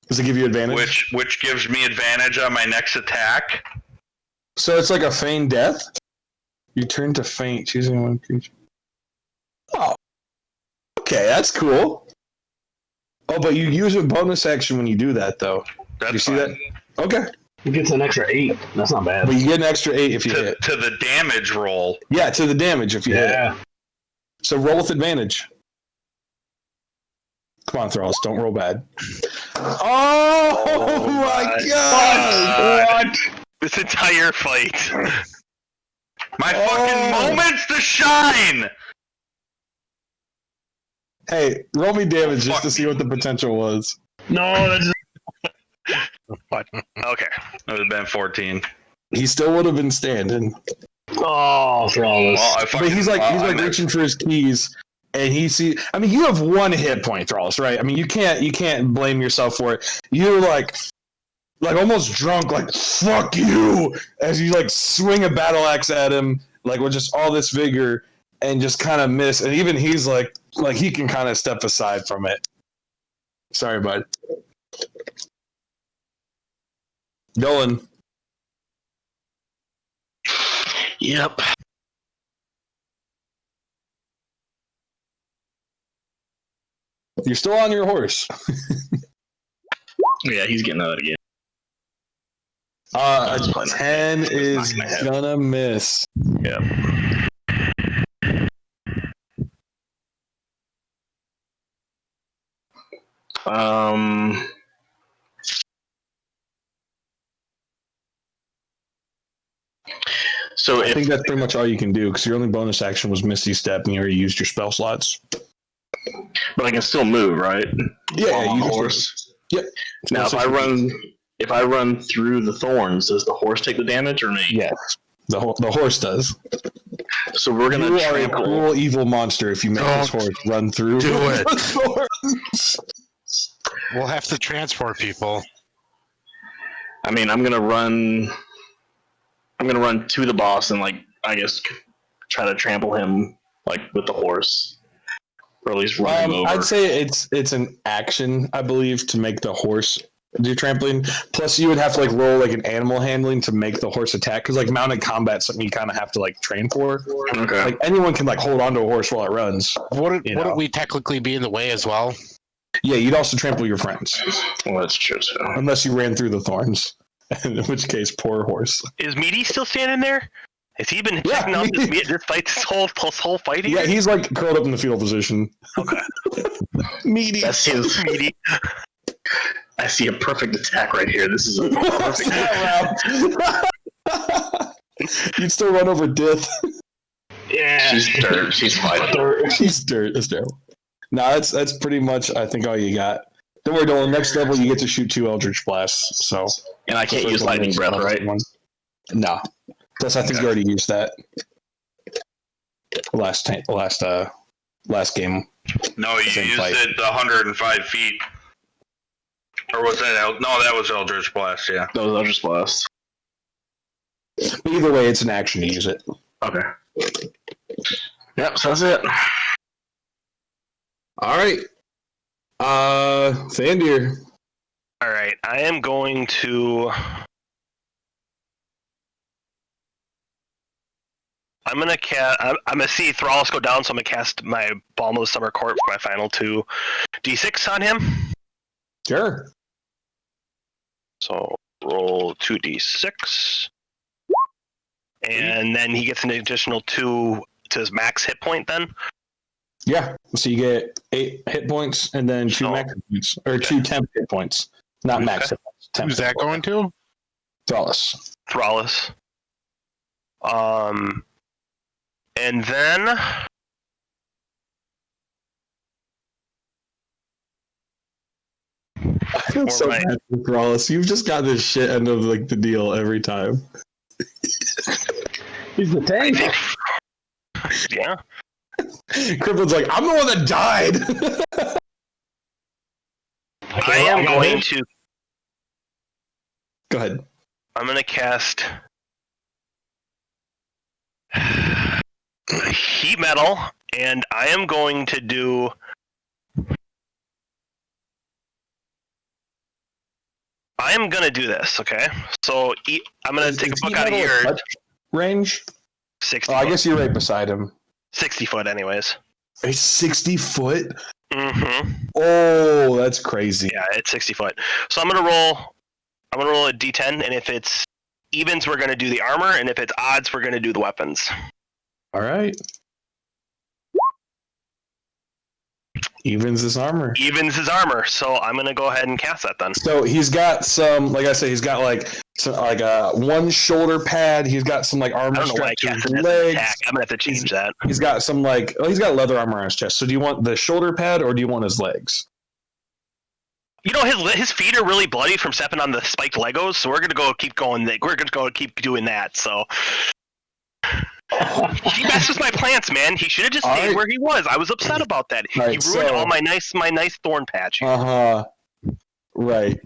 Does it give you advantage? which gives me advantage on my next attack. So it's like a feigned death? You turn to faint, choosing one creature. Oh. Okay, that's cool. Oh, but you use a bonus action when you do that, though. That's You see fine. that? Okay. He gets an extra 8. That's not bad. But you get an extra 8 if you hit. To the damage roll. Yeah, to the damage if you hit. Yeah. So roll with advantage. Come on, Thralls, don't roll bad. Oh my god! What? This entire fight. My fucking moments to shine! Hey, roll me damage just Fuck to see what the potential was. No, that's Okay. It would have been 14. He still would have been standing. Oh, Thrallus. Well, But he's reaching for his keys, and he see. I mean, you have 1 hit point, Thrallus, right? I mean, you can't blame yourself for it. You're like almost drunk, fuck you, as you swing a battle axe at him, with just all this vigor, and just kind of miss. And even he's like he can kind of step aside from it. Sorry, bud. Nolan. Yep. You're still on your horse. Yeah, he's getting out again. A That's 10 is gonna miss. Yep. So I if think that's pretty much all you can do because your only bonus action was Misty Step and you already used your spell slots. but I can still move, right? Yeah, While on you the can horse. Yep. Now, if I run through the thorns, does the horse take the damage or me? Yes. The horse does. So we're gonna You are a trample. cruel, evil monster if you make this Don't horse run through do it. the thorns. We'll have to transport people. I mean, I'm gonna run to the boss and I guess try to trample him with the horse, or at least run him over. I'd say it's an action, I believe, to make the horse do trampling. Plus, you would have to roll an animal handling to make the horse attack, because mounted combat's something you kind of have to train for. Okay. Anyone can hold onto a horse while it runs. Wouldn't we technically be in the way as well? Yeah, you'd also trample your friends. Well, that's true too. Unless you ran through the thorns, in which case, poor horse. Is Meaty still standing there? Has he been checking out this fight, this whole fight? Yeah, he's curled up in the fetal position. Okay. Meaty. That's his. Meaty. I see a perfect attack right here. This is a perfect. You'd still run over Dith. Yeah. She's dirt. She's fine. She's dirt. That's terrible. No, that's pretty much, I think, all you got. Don't worry, Dolan. Next level, you get to shoot 2 Eldritch Blasts. So, and I can't use Lightning Breath, right? No. Plus, I think you already used that last game. No, you used it 105 feet. Or was that no? That was Eldritch Blast. Yeah, that was Eldritch Blast. But either way, it's an action to use it. Okay. Yep. So that's it. All right. Thandir. All right, I am going to. I'm gonna see Thrallus go down, so I'm gonna cast my Balm of the Summer Court for my final 2d6 on him. Sure. So roll 2d6, and then he gets an additional 2 to his max hit point. Then. Yeah. So you get 8 hit points, and then 2 max hit points, or 2 temp hit points, not max hit points. Who's that going to? Thrallus. And then I feel so bad for Thrallus. You've just got this shit end of the deal every time. He's the tank. Yeah. Cripplin's I'm the one that died. I am going to. Go ahead. I'm going to cast Heat Metal, and I am going to do. I am going to do this, okay? So I'm going to take a book out of here. Range? 60 I foot. guess you're right beside him. 60 foot, anyways. A 60 foot? Mm-hmm. Oh, that's crazy. Yeah, it's 60 foot. So I'm gonna roll a d10, and if it's evens, we're gonna do the armor, and if it's odds, we're gonna do the weapons. All right. Evens his armor. Evens his armor. So I'm gonna go ahead and cast that then. So he's got some, like I say, he's got one shoulder pad. He's got some armor strapped to his legs. I'm gonna have to change that. He's got some he's got leather armor on his chest. So do you want the shoulder pad or do you want his legs? You know, his feet are really bloody from stepping on the spiked Legos. So we're gonna keep doing that. So. He messed with my plants, man. He should have just stayed where he was. I was upset about that. He ruined all my nice thorn patch. Right.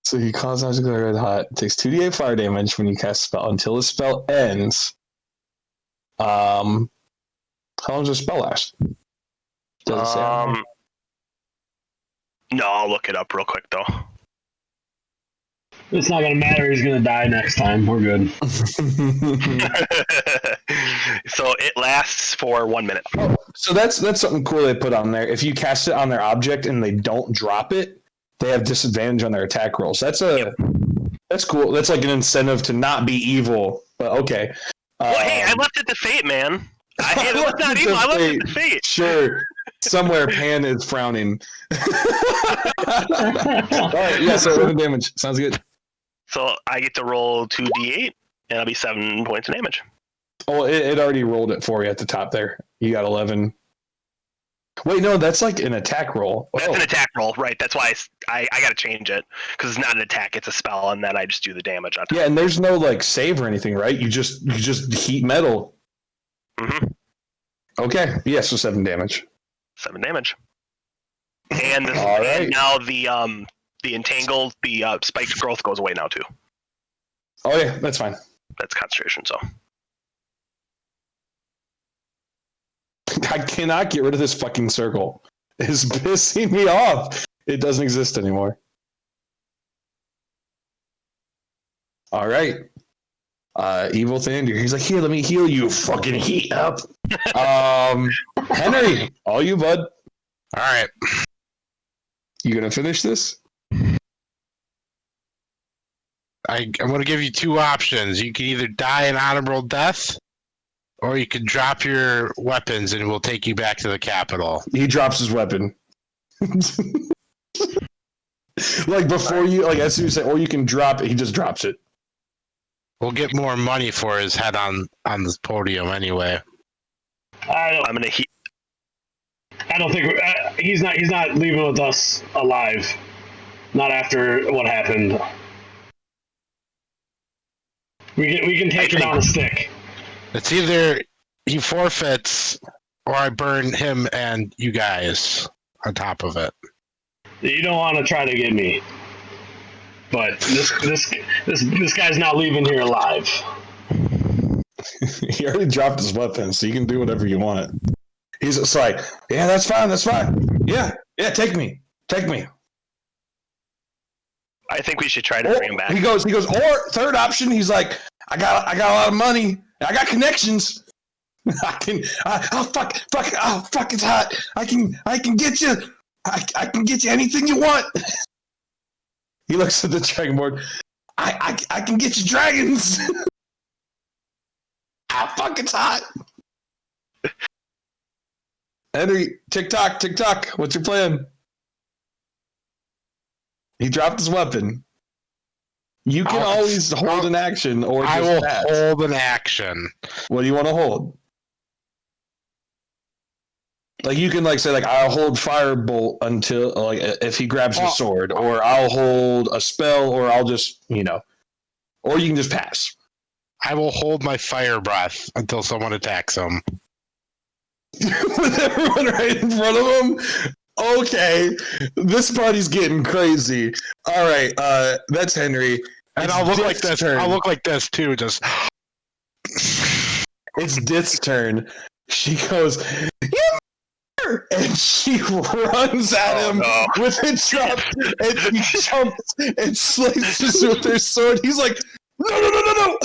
So he calls out to go red hot. Takes 2d8 fire damage when you cast a spell until the spell ends. How long does the spell last? Does it say? No, I'll look it up real quick though. It's not gonna matter. He's gonna die next time. We're good. So it lasts for 1 minute. Oh, so that's something cool they put on there. If you cast it on their object and they don't drop it, they have disadvantage on their attack rolls. That's cool. That's an incentive to not be evil. But okay. Well, hey, I left it to fate, man. I left it to fate. Sure. Somewhere Pan is frowning. All right, yeah, so 11 damage. Sounds good. So I get to roll 2d8, and that'll be 7 points of damage. Oh, it already rolled it for you at the top there. You got 11. Wait, no, that's an attack roll. That's an attack roll, right? That's why I got to change it, because it's not an attack, it's a spell, and then I just do the damage on top. Yeah, and there's no save or anything, right? You just heat metal. Mm-hmm. Okay, yeah, so 7 damage. 7 damage. And, and now the entangled, the spiked growth goes away now too. Oh yeah, that's fine. That's concentration, so. I cannot get rid of this fucking circle. It's pissing me off. It doesn't exist anymore. All right. Evil Thunder. He's like, here, let me heal you. Fucking heat up. Henry, all you, bud. All right. You gonna finish this? I'm going to give you two options. You can either die an honorable death, or you can drop your weapons and we'll take you back to the capital. He drops his weapon. Like before you, like as soon as you say, or you can drop it, he just drops it. We'll get more money for his head on this podium anyway. I'm gonna. I don't think he's not leaving with us alive. Not after what happened. We can take him on a stick. It's either he forfeits or I burn him and you guys on top of it. You don't want to try to get me, but this guy's not leaving here alive. He already dropped his weapon, so you can do whatever you want. He's just like, yeah, that's fine. Yeah, take me. I think we should try to bring him back. He goes, or third option, he's like, I got a lot of money. I got connections. Fuck, it's hot. I can get you. I can get you anything you want. He looks at the dragon board. I can get you dragons. Fuck, it's hot. Henry, tick-tock, what's your plan? He dropped his weapon. You can always hold an action or just I will pass. hold an action. What do you want to hold? Like you can say I'll hold firebolt until if he grabs your sword, or I'll hold a spell, or I'll just or you can just pass. I will hold my fire breath until someone attacks him. With everyone right in front of him? Okay, this party's getting crazy. All right, that's Henry. And I'll look like this. Turn. I'll look like this too. Just it's Dith's turn. She goes, and she runs at him with a jump, and she jumps and slices with her sword. He's like, no!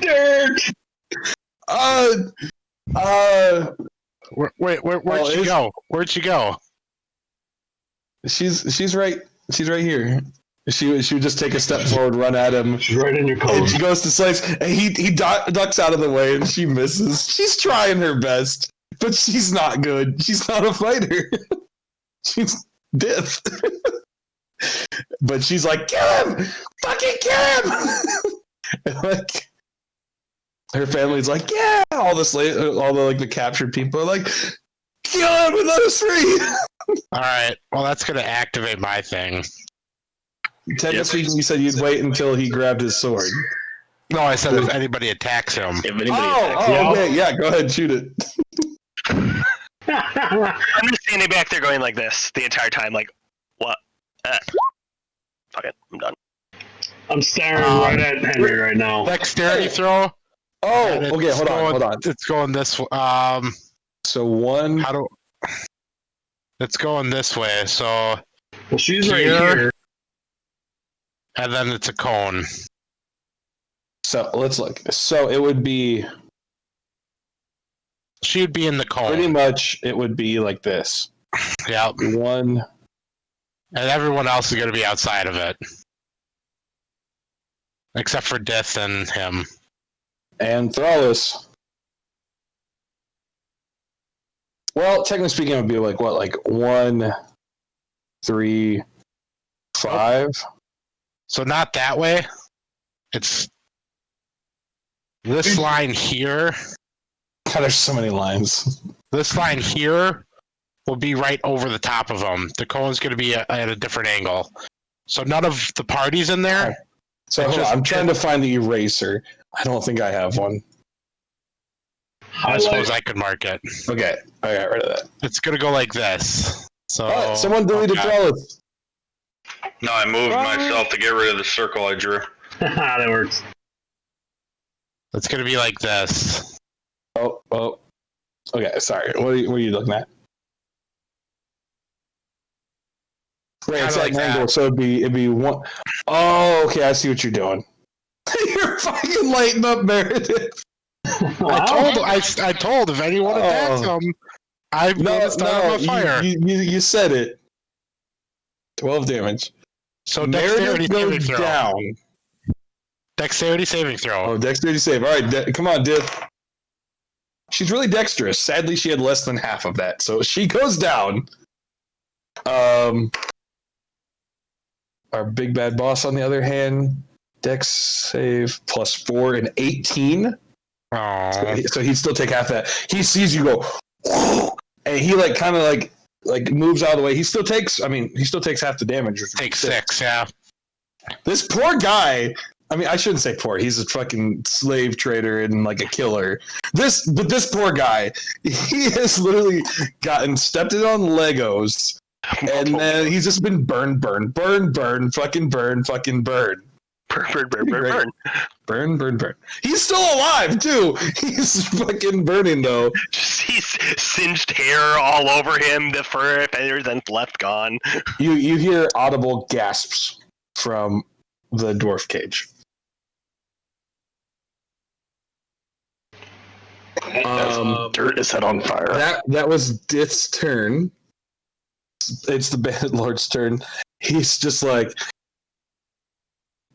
Dirt. Where'd she go? Where'd she go? She's right here. She would just take a step forward, run at him. She's right in your coat. And she goes to slice, and he ducks out of the way, and she misses. She's trying her best, but she's not good. She's not a fighter. She's Dith. But she's like, kill him! Fucking kill him! And her family's like, yeah! All the captured people are like, kill him and let us free! Alright, well that's gonna activate my thing. Technically speaking, you said you'd wait until he grabbed his sword. No, I said if anybody attacks him. If anybody attacks him. Okay, yeah, go ahead, shoot it. I'm just standing back there going like this the entire time, like, what? Fuck it, I'm done. I'm staring right at Henry right now. Dexterity throw. Oh, okay, hold on. It's going this way. So one. It's going this way. So. Well, she's right here. And then it's a cone. So let's look. So it would be. She would be in the cone. Pretty much, it would be like this. Yeah. One. And everyone else is going to be outside of it. Except for Dith and him. And Thrallus. Well, technically speaking, it would be like 1, 3, 5. So not that way. It's this line here. God, there's so many lines. This line here will be right over the top of them. The cone's going to be at a different angle. So none of the parties in there. So hold on, I'm trying to find the eraser. I don't think I have one. I suppose I could mark it. Okay, I got rid of that. It's going to go like this. So All right, someone deleted Thrallus. No, I moved myself to get rid of the circle I drew. That works. It's gonna be like this. Oh. Okay, sorry. What are you looking at? Right, it's Kinda at like an angle, that. so it'd be one. Oh, okay, I see what you're doing. You're fucking lighting up Meredith. I told if anyone attacks him, I'm gonna start him on fire. You said it. 12 damage. So Meredith dexterity saving goes throw. down. Dexterity saving throw. Oh, dexterity save. All right, come on, Div. She's really dexterous. Sadly, she had less than half of that, so she goes down. Our big bad boss, on the other hand, dex save +4 and 18. Aww. So he'd still take half that. He sees you go, and he kind of moves out of the way. He still takes half the damage. Take 6, yeah. This poor guy. I mean, I shouldn't say poor. He's a fucking slave trader and a killer. This poor guy, he has literally gotten stepped in on Legos, and then he's just been burn, fucking burn. Burn. He's still alive too. He's fucking burning though. He's singed hair all over him. The fur feathers and left gone. You hear audible gasps from the dwarf cage. Dirt is set on fire. That was Dith's turn. It's the Bandit Lord's turn. He's just like,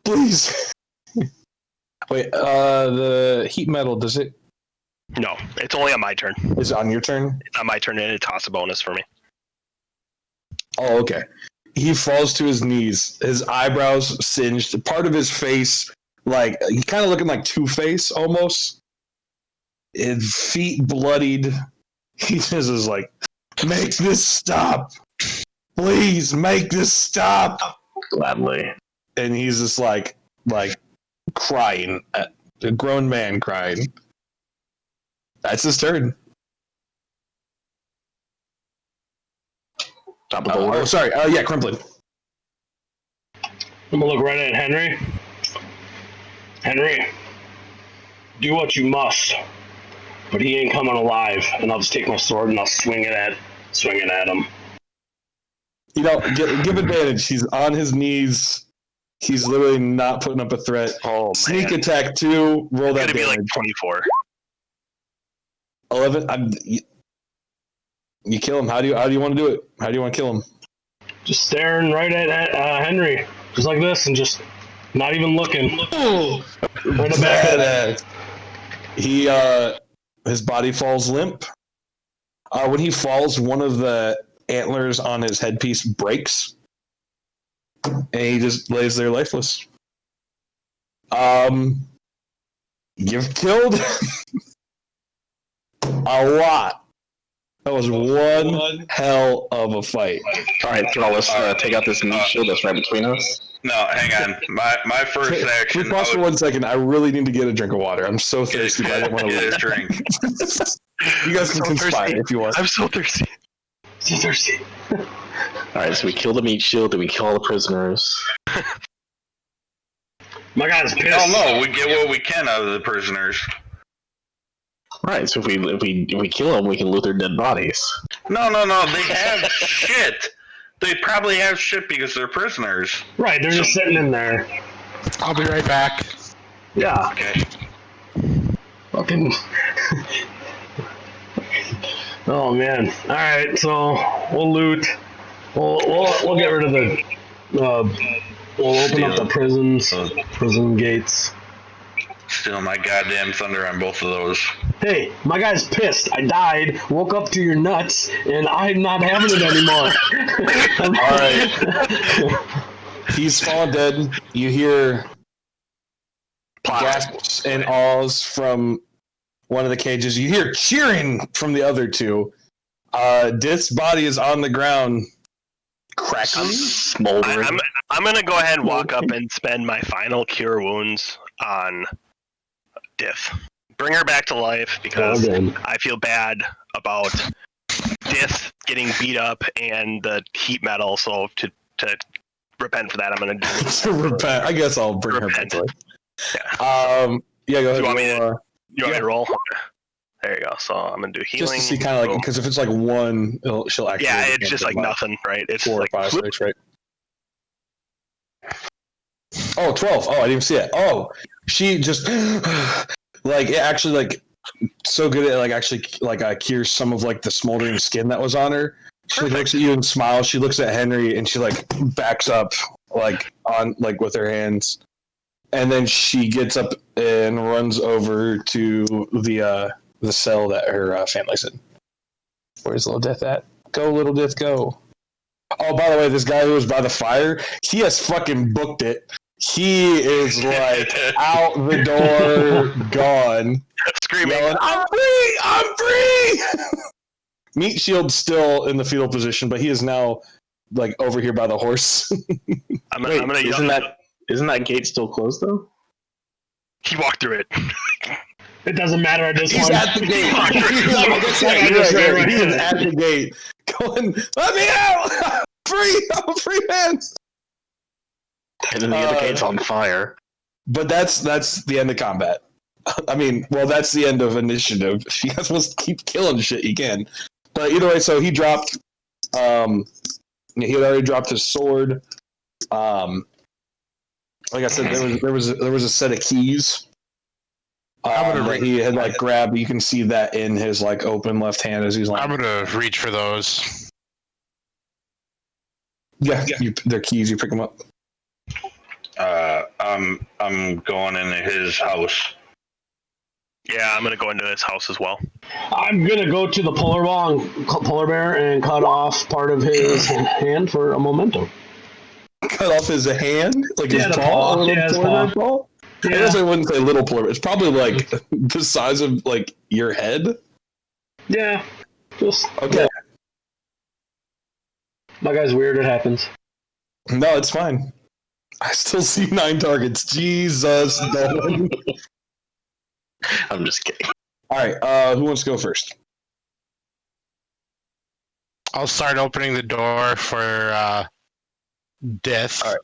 please. Wait, the heat metal, does it? No, it's only on my turn. Is it on your turn? It's on my turn, and it toss a bonus for me. Oh, okay. He falls to his knees. His eyebrows singed. Part of his face, he's kind of looking like Two-Face almost. His feet bloodied. He just is like, make this stop. Please make this stop. Gladly. And he's just like crying. A grown man crying. That's his turn. Top of the order. Oh, sorry. Yeah, Crimplin. I'm gonna look right at Henry. Henry, do what you must, but he ain't coming alive. And I'll just take my sword and I'll swing it at him. Give advantage. He's on his knees. He's literally not putting up a threat. Oh, Sneak man. attack 2. Roll that It's gonna damage. be 24. 11. You kill him. How do you want to do it? How do you want to kill him? Just staring right at Henry, just like this, and just not even looking. Right Badass. He his body falls limp. When he falls, one of the antlers on his headpiece breaks, and he just lays there lifeless. You've killed a lot. That was one hell of a fight. All right, let's take out this meat shield that's right between us. No, hang on. My first action. Please pause for 1 second. I really need to get a drink of water. I'm so thirsty, but I didn't want to Get leave. a drink. You guys can conspire if you want. I'm so thirsty. So thirsty. All right, so we kill the meat shield, then we kill all the prisoners. My guy's pissed. Oh no, we get what we can out of the prisoners. Right, so if we kill them, we can loot their dead bodies. No. They have shit. They probably have shit because they're prisoners. Right, they're just sitting in there. I'll be right back. Yeah. Okay. Fucking. Oh man. All right, so we'll loot. We'll get rid of the. We'll open up the prison gates. Steal my goddamn thunder on both of those. Hey, my guy's pissed. I died, woke up to your nuts, and I'm not having it anymore. Alright. He's fallen dead. You hear gasps and awes from one of the cages. You hear cheering from the other two. Dith's body is on the ground, cracking. Smoldering. I'm gonna go ahead and walk up and spend my final cure wounds on Dith. Bring her back to life because I feel bad about Dith getting beat up and the heat metal. So to repent for that, I'm gonna to repent. I guess I'll bring repent. her back. Yeah. Yeah, go ahead. You want me to? You want yeah. me to roll? There you go. So I'm gonna do healing. Just to see kind of like, because if it's like one, she'll actually. Yeah, it's just like nothing, right? It's 4 like or 5, 6, right? Oh, 12. Oh, I didn't even see it. Oh, she just like it actually like so good at like actually like cures some of like the smoldering skin that was on her. She like, looks at you and smiles. She looks at Henry and she like backs up like on like with her hands, and then she gets up and runs over to the cell that her family's in. Where's Little Death at? Go, Little Death, go. Oh, by the way, this guy who was by the fire, he has fucking booked it. He is like out the door, gone, screaming, yelling, "I'm free! I'm free!" Meat Shield's still in the fetal position, but he is now like over here by the horse. I'm gonna isn't that gate still closed though? He walked through it. It doesn't matter at this He's point. at the gate. He's at the gate. Going, let me out! I'm free, man. And then the other gate's on fire. But that's the end of combat. I mean, well, that's the end of initiative. If you guys want to keep killing shit, you can. But either way, so he dropped. He had already dropped his sword. Like I said, there was a set of keys. That he had like grabbed. You can see that in his like open left hand as he's like. I'm gonna reach for those. Yeah. They're keys. You pick them up. I'm going into his house. Yeah, I'm gonna go into his house as well. I'm gonna go to the polar bear and cut off part of his hand for a memento. Cut off his hand, like his the paw. paw. Yeah, his paw. I guess I wouldn't say little polar bear. It's probably like the size of like your head. Yeah. Just Okay. My guy's weird. It happens. No, it's fine. I still see 9 targets. Jesus, no. I'm just kidding. All right, who wants to go first? I'll start opening the door for Death. All right.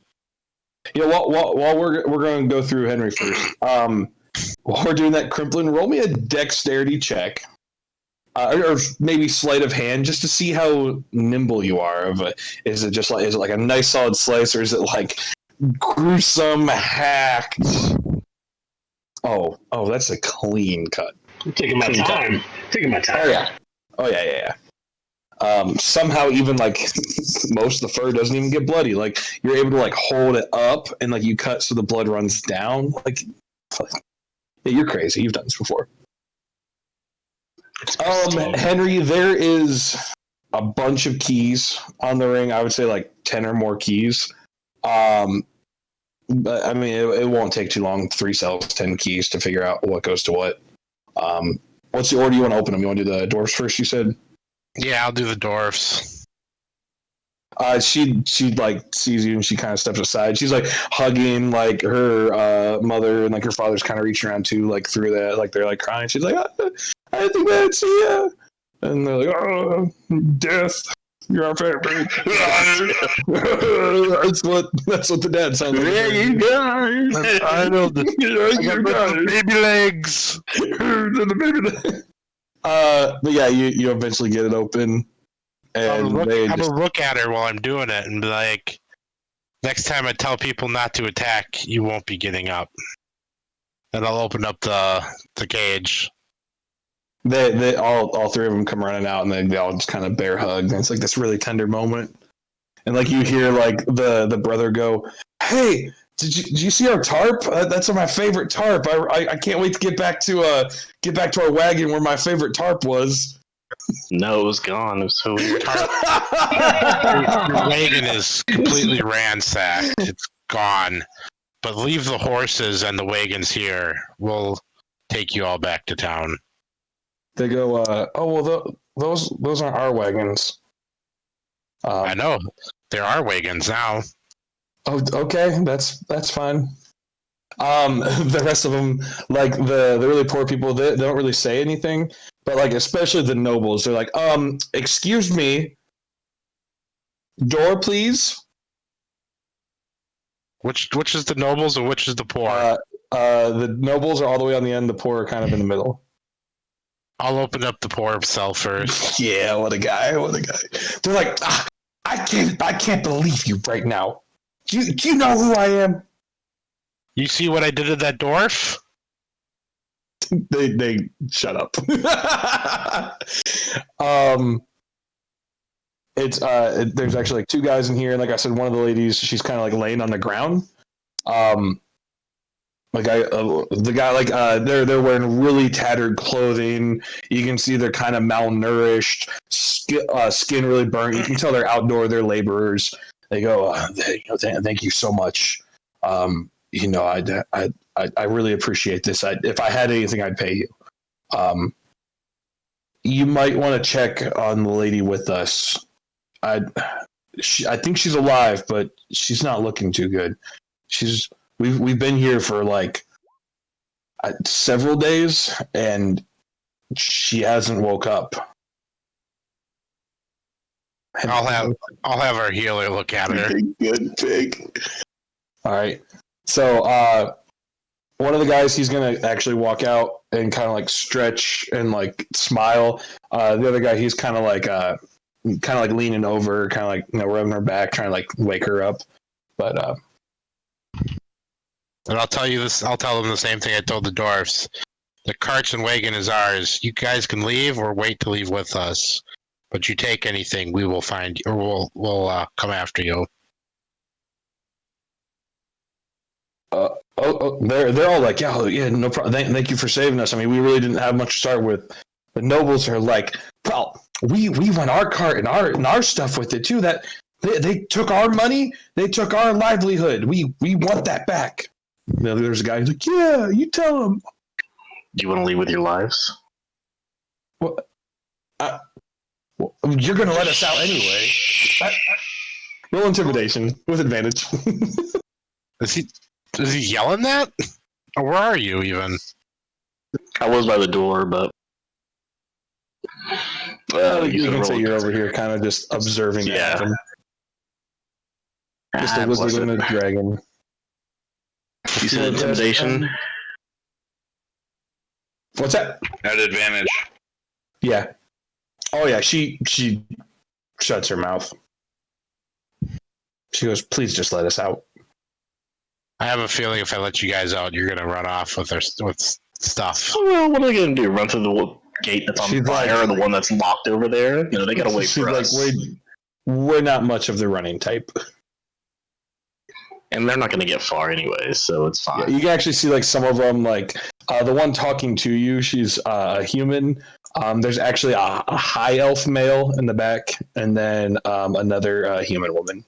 Yeah, while we're going to go through Henry first. While we're doing that, Crimplin, roll me a dexterity check, or maybe sleight of hand, just to see how nimble you are. Is it like a nice solid slice, or is it like gruesome hack? Oh, that's a clean cut. I'm taking my time. Oh yeah. Somehow even like most of the fur doesn't even get bloody. Like you're able to like hold it up and like you cut so the blood runs down. Like yeah, you're crazy. You've done this before. Henry, there is a bunch of keys on the ring. I would say like 10 or more keys. But I mean, it won't take too long. 3 cells, 10 keys to figure out what goes to what. What's the order you want to open them? You want to do the dwarves first? You said. Yeah, I'll do the dwarfs. She like sees you and she kind of steps aside. She's like hugging like her mother, and like her father's kind of reaching around too, like through that, like they're like crying. She's like, I didn't think I'd see you. And they're like, oh, Death, you're our favorite. that's what the dad sounds like. Yeah, you guys. I know the baby legs. But yeah, you eventually get it open. And I'm gonna look at her while I'm doing it and be like, next time I tell people not to attack, you won't be getting up. And I'll open up the cage. They all 3 of them come running out, and they all just kind of bear hug. And it's like this really tender moment. And like you hear like the brother go, "Hey, did you see our tarp? That's my favorite tarp. I can't wait to get back to our wagon where my favorite tarp was." No, it was gone. It was so weird. Your wagon is completely ransacked. It's gone. But leave the horses and the wagons here. We'll take you all back to town. They go, oh well, those aren't our wagons. I know. There are wagons now. Oh, okay, that's fine. The rest of them, like the really poor people, they don't really say anything. but like especially the nobles, they're like, excuse me, door, please. Which is the nobles and which is the poor? The nobles are all the way on the end. The poor are kind of in the middle. I'll open up the poor cell first. Yeah, what a guy! What a guy! They're like, I can't believe you right now. Do you know who I am? You see what I did to that dwarf? They shut up. It's there's actually like two guys in here, and like I said, one of the ladies, she's kind of like laying on the ground. The guy like they're wearing really tattered clothing. You can see they're kind of malnourished, skin really burnt. You can tell they're outdoor, they're laborers. They go, thank you so much. I really appreciate this. If I had anything, I'd pay you. You might want to check on the lady with us. I think she's alive, but she's not looking too good. We've been here for like several days, and she hasn't woke up. I'll have our healer look at her. Good pig. All right. So one of the guys, he's gonna actually walk out and kind of like stretch and like smile. The other guy, he's kind of like leaning over, kind of like rubbing her back, trying to like wake her up. But and I'll tell you this. I'll tell them the same thing I told the dwarfs. The carts and wagon is ours. You guys can leave or wait to leave with us. But you take anything, we will find you, or we'll come after you. They're all like, yeah, no problem. Thank you for saving us. I mean, we really didn't have much to start with. The nobles are like, well, we won our cart and our stuff with it too. That they took our money, they took our livelihood. We want that back. There's a guy who's like, yeah, you tell him. Do you want to leave with your lives? Well, you're gonna let us out anyway. Roll intimidation with advantage. Is he yelling that? Or where are you even? I was by the door, but you can say you're over here, kind of just observing. Yeah. Just a wizard and a dragon. You said intimidation? What's that? At advantage. Yeah. Oh yeah, she shuts her mouth. She goes, "Please just let us out." I have a feeling if I let you guys out, you're gonna run off with stuff. Well, what are they gonna do? Run through the gate that's on fire, or the one that's locked over there? They gotta wait for us. We're not much of the running type. And they're not going to get far anyways, so it's fine. Yeah, you can actually see like some of them, like the one talking to you, she's a human. There's actually a high elf male in the back, and then another human woman.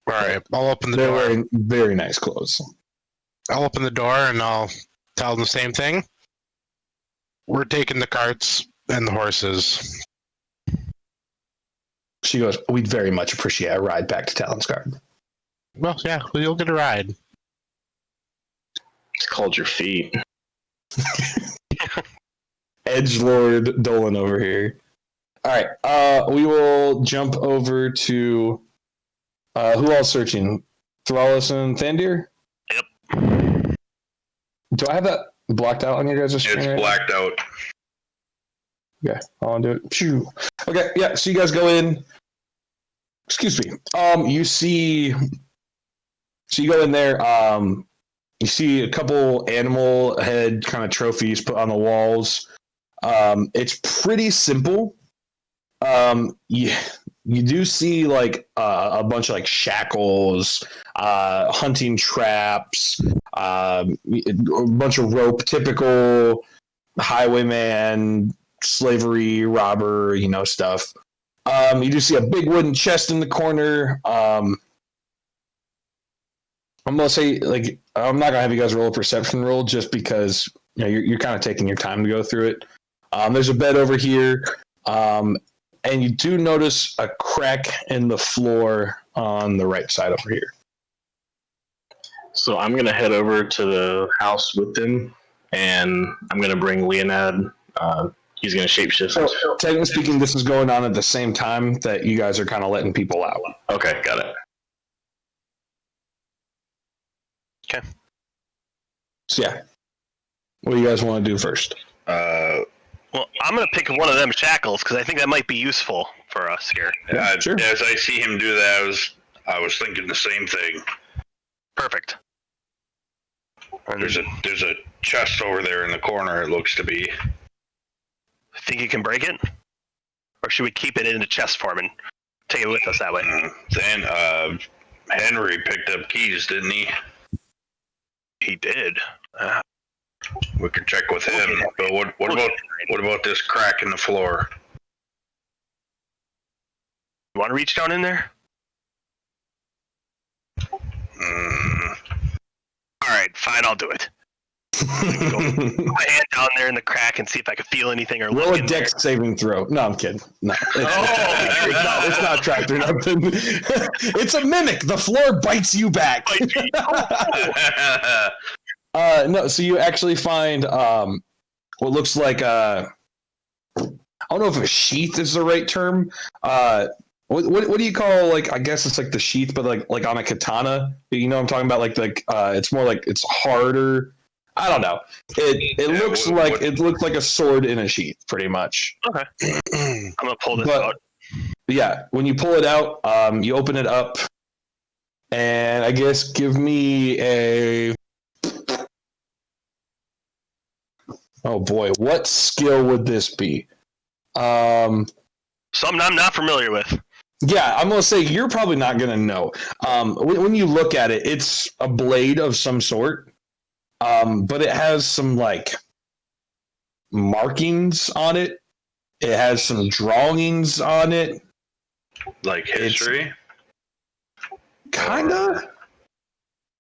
All right, I'll open the They're door. wearing very nice clothes. I'll open the door and I'll tell them the same thing. We're taking the carts and the horses. She goes, "We'd very much appreciate a ride back to Talonsgard." Well, yeah, you'll get a ride. It's called your feet. Edgelord Dolan over here. All right, we will jump over to who else searching? Thrallus and Thandir? Yep. Do I have that blocked out on your guys' screen? It's blacked out. Okay, I'll do it. Phew. Okay, yeah, so you guys go in. Excuse me. So you go in there, you see a couple animal head kind of trophies put on the walls. It's pretty simple. You do see like a bunch of like shackles, hunting traps, a bunch of rope, typical highwayman, slavery, robber, stuff. You do see a big wooden chest in the corner. I'm gonna say, like, I'm not gonna have you guys roll a perception roll just because you're kind of taking your time to go through it. There's a bed over here, and you do notice a crack in the floor on the right side over here. So I'm gonna head over to the house with them, and I'm gonna bring Leonad he's going to shapeshift. So, technically speaking, this is going on at the same time that you guys are kind of letting people out. Okay, got it. Okay. So yeah, what do you guys want to do first? Well, I'm going to pick one of them shackles because I think that might be useful for us here. Sure. As I see him do that, I was thinking the same thing. Perfect. And There's a chest over there in the corner. It looks to be. think you can break it? Or should we keep it in the chest form and take it with us that way? Then Henry picked up keys, didn't he? He did. We could check with him. But what about this crack in the floor? You want to reach down in there? Alright, fine, I'll do it. Go put my hand down there in the crack and see if I can feel anything or Roll look a in dex saving throw. No, I'm kidding. No, it's not trapped or nothing. It's a mimic. The floor bites you back. No, so you actually find what looks like I don't know if a sheath is the right term. What do you call, like, I guess it's like the sheath, but like on a katana? You know what I'm talking about? Like it's more like it's harder. I don't know. It looks like a sword in a sheath, pretty much. Okay. I'm gonna pull this out. Yeah, when you pull it out, you open it up, and I guess give me a. Oh boy, what skill would this be? Something I'm not familiar with. Yeah, I'm gonna say you're probably not gonna know. When you look at it, it's a blade of some sort, but it has some like markings on it. It has some drawings on it. Like history? Kinda.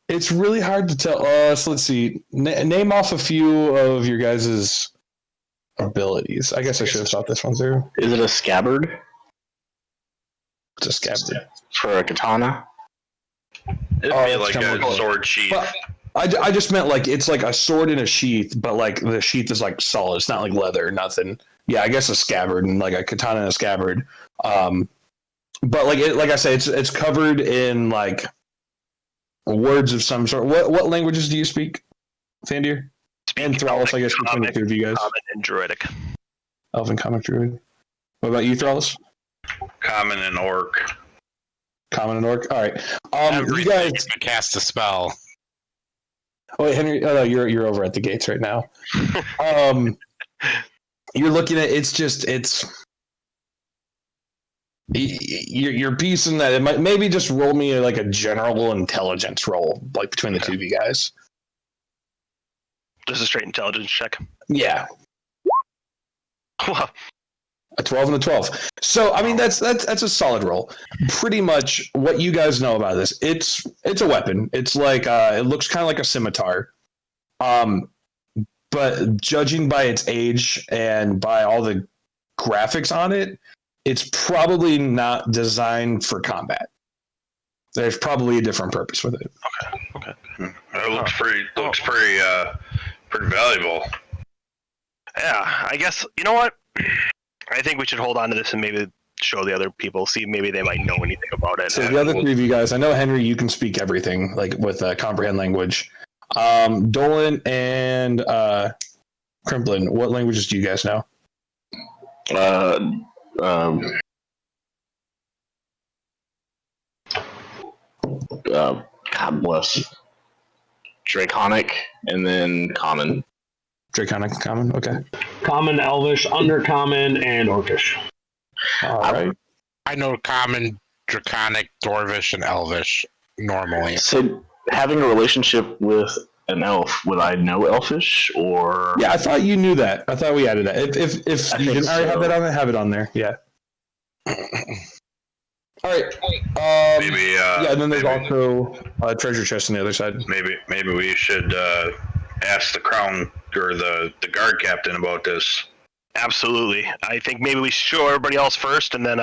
It's really hard to tell. So let's see. Name off a few of your guys' abilities. I guess I should have thought this one through. Is it a scabbard? It's a scabbard. For a katana? It'd be like a sword sheath. But I just meant like it's like a sword in a sheath, but like the sheath is like solid. It's not like leather or nothing. Yeah, I guess a scabbard and like a katana and a scabbard. But like I say, it's covered in like words of some sort. What languages do you speak, Thandir? And Thrallus, I guess, between the two of you guys. Common and Druidic. Elven, Common, Druid. What about you, Thrallus? Common and Orc. Common and Orc. All right. You guys cast a spell. Oh, wait, Henry. Oh, no, you're over at the gates right now. You're looking at you're piecing that. It might maybe just roll me like a general intelligence roll, like between the two of you guys. Just a straight intelligence check. Yeah, Wow. a 12 and a 12. So I mean that's a solid roll. Pretty much what you guys know about this. It's a weapon. It's like it looks kind of like a scimitar. But judging by its age and by all the graphics on it, it's probably not designed for combat. There's probably a different purpose with it. Okay. It looks pretty valuable. Yeah, I guess, you know what? I think we should hold on to this and maybe show the other people, see maybe they might know anything about it. So the other three of you guys, I know, Henry, you can speak everything, like with comprehend language. Dolan and Crimplin, what languages do you guys know? God bless. Draconic and then Common. Draconic, Common, okay. Common, Elvish, Undercommon, and Orcish. All right. I know Common, Draconic, Dwarvish, and Elvish normally. So, having a relationship with an elf, would I know Elfish or? Yeah, I thought you knew that. I thought we added that. If you didn't already have that on there, have it on there. Yeah. All right. Maybe. Yeah, and then there's also a treasure chest on the other side. Maybe we should ask the crown or the guard captain about this. Absolutely. I think maybe we should show everybody else first, and then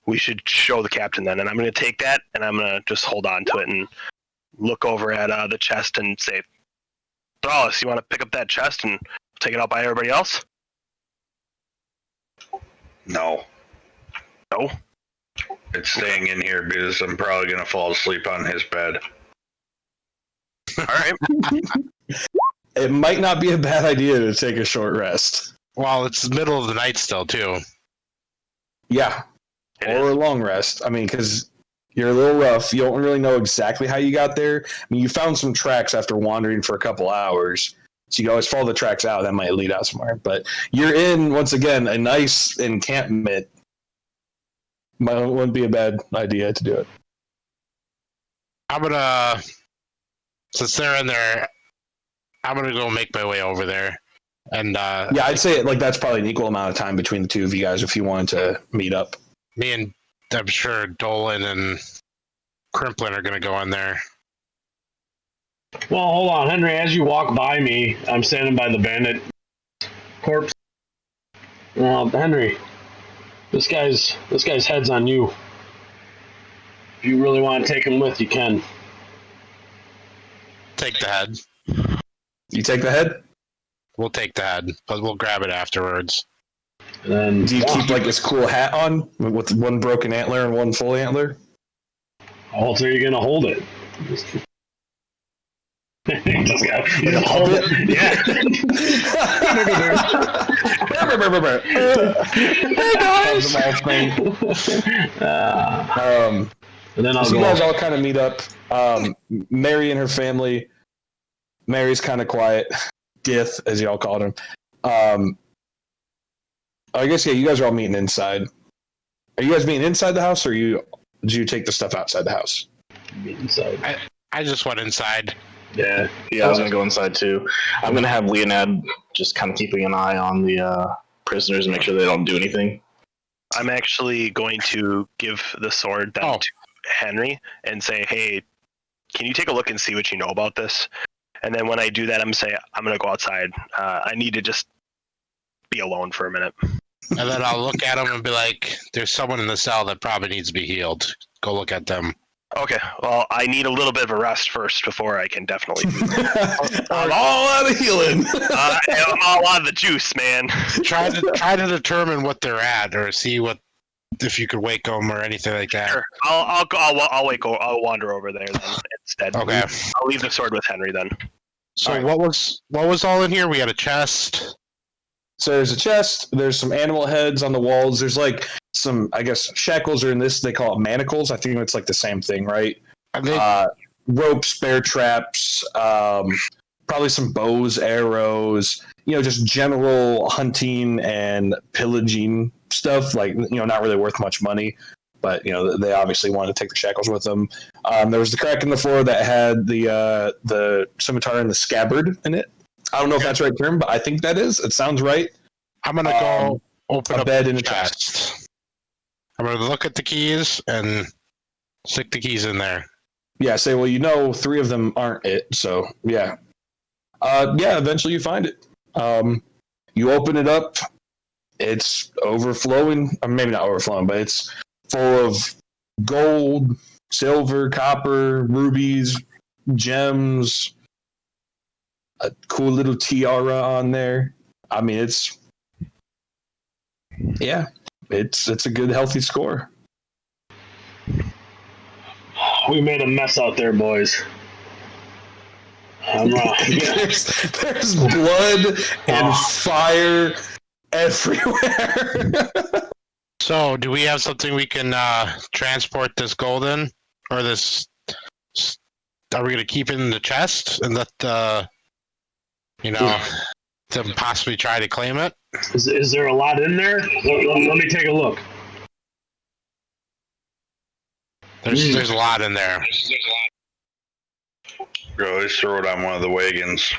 we should show the captain then. And I'm going to take that, and I'm going to just hold on to it and look over at the chest and say, Thrallus, you want to pick up that chest and take it out by everybody else? No. No? It's staying in here because I'm probably going to fall asleep on his bed. All right. It might not be a bad idea to take a short rest. Well, it's the middle of the night still, too. Yeah. It Or is. a long rest. I mean, because you're a little rough. You don't really know exactly how you got there. I mean, you found some tracks after wandering for a couple hours. So you can always follow the tracks out. That might lead out somewhere. But you're in, once again, a nice encampment. Wouldn't be a bad idea to do it. I'm gonna, since they're in there, I'm gonna go make my way over there. And Yeah, I'd say like that's probably an equal amount of time between the two of you guys if you wanted to meet up. me and I'm sure Dolan and Crimplin are gonna go in there. Well, hold on, Henry. As you walk by me, I'm standing by the bandit corpse. Henry, this guy's head's on you. If you really want to take him with, you can. Take the head. You take the head? We'll take the head, but we'll grab it afterwards. And then, Do you keep like this cool hat on with one broken antler and one full antler? how else are you gonna hold it? Just gotta hold hold it. Yeah. Hey guys! And then I'll So go. you guys all kind of meet up. Mary and her family. Mary's kind of quiet. Gith, as y'all called him. I guess, yeah, you guys are all meeting inside. Are you guys meeting inside the house, or did you take the stuff outside the house? Inside. I just went inside. Yeah. Yeah, I was gonna go inside too. I'm gonna have Leonad just kind of keeping an eye on the prisoners and make sure they don't do anything. I'm actually going to give the sword then to Henry and say, hey, can you take a look and see what you know about this? And then when I do that, I'm going to go outside. I need to just be alone for a minute. And then I'll look at them and be like, there's someone in the cell that probably needs to be healed. Go look at them. Okay, well, I need a little bit of a rest first before I can definitely do that. I'm all out of healing. I'm all out of the juice, man. Try to determine what they're at, or see if you could wake them or anything like that. Sure, I'll wander over there then instead. Okay. I'll leave the sword with Henry then. So All right. what was all in here? We had a chest. So there's a chest. There's some animal heads on the walls. There's like some, I guess, shackles are in this. They call it manacles. I think it's like the same thing, right? Ropes, bear traps, probably some bows, arrows. Just general hunting and pillaging stuff. Like, not really worth much money, but they obviously wanted to take the shackles with them. There was the crack in the floor that had the scimitar and the scabbard in it. I don't know if that's the right term, but I think that is. It sounds right. I'm gonna go open a up bed the and a chest. I'm gonna look at the keys and stick the keys in there. Yeah, say, well, 3 of them aren't it, so yeah. Eventually you find it. You open it up. It's overflowing. Or maybe not overflowing, but it's full of gold, silver, copper, rubies, gems, a cool little tiara on there. I mean, it's a good, healthy score. We made a mess out there, boys. I'm wrong. There's blood and fire everywhere. So, do we have something we can transport this gold in, or this? Are we gonna keep it in the chest and let them possibly try to claim it? Is there a lot in there? Let me take a look. There's a lot in there. Go, just throw it on one of the wagons.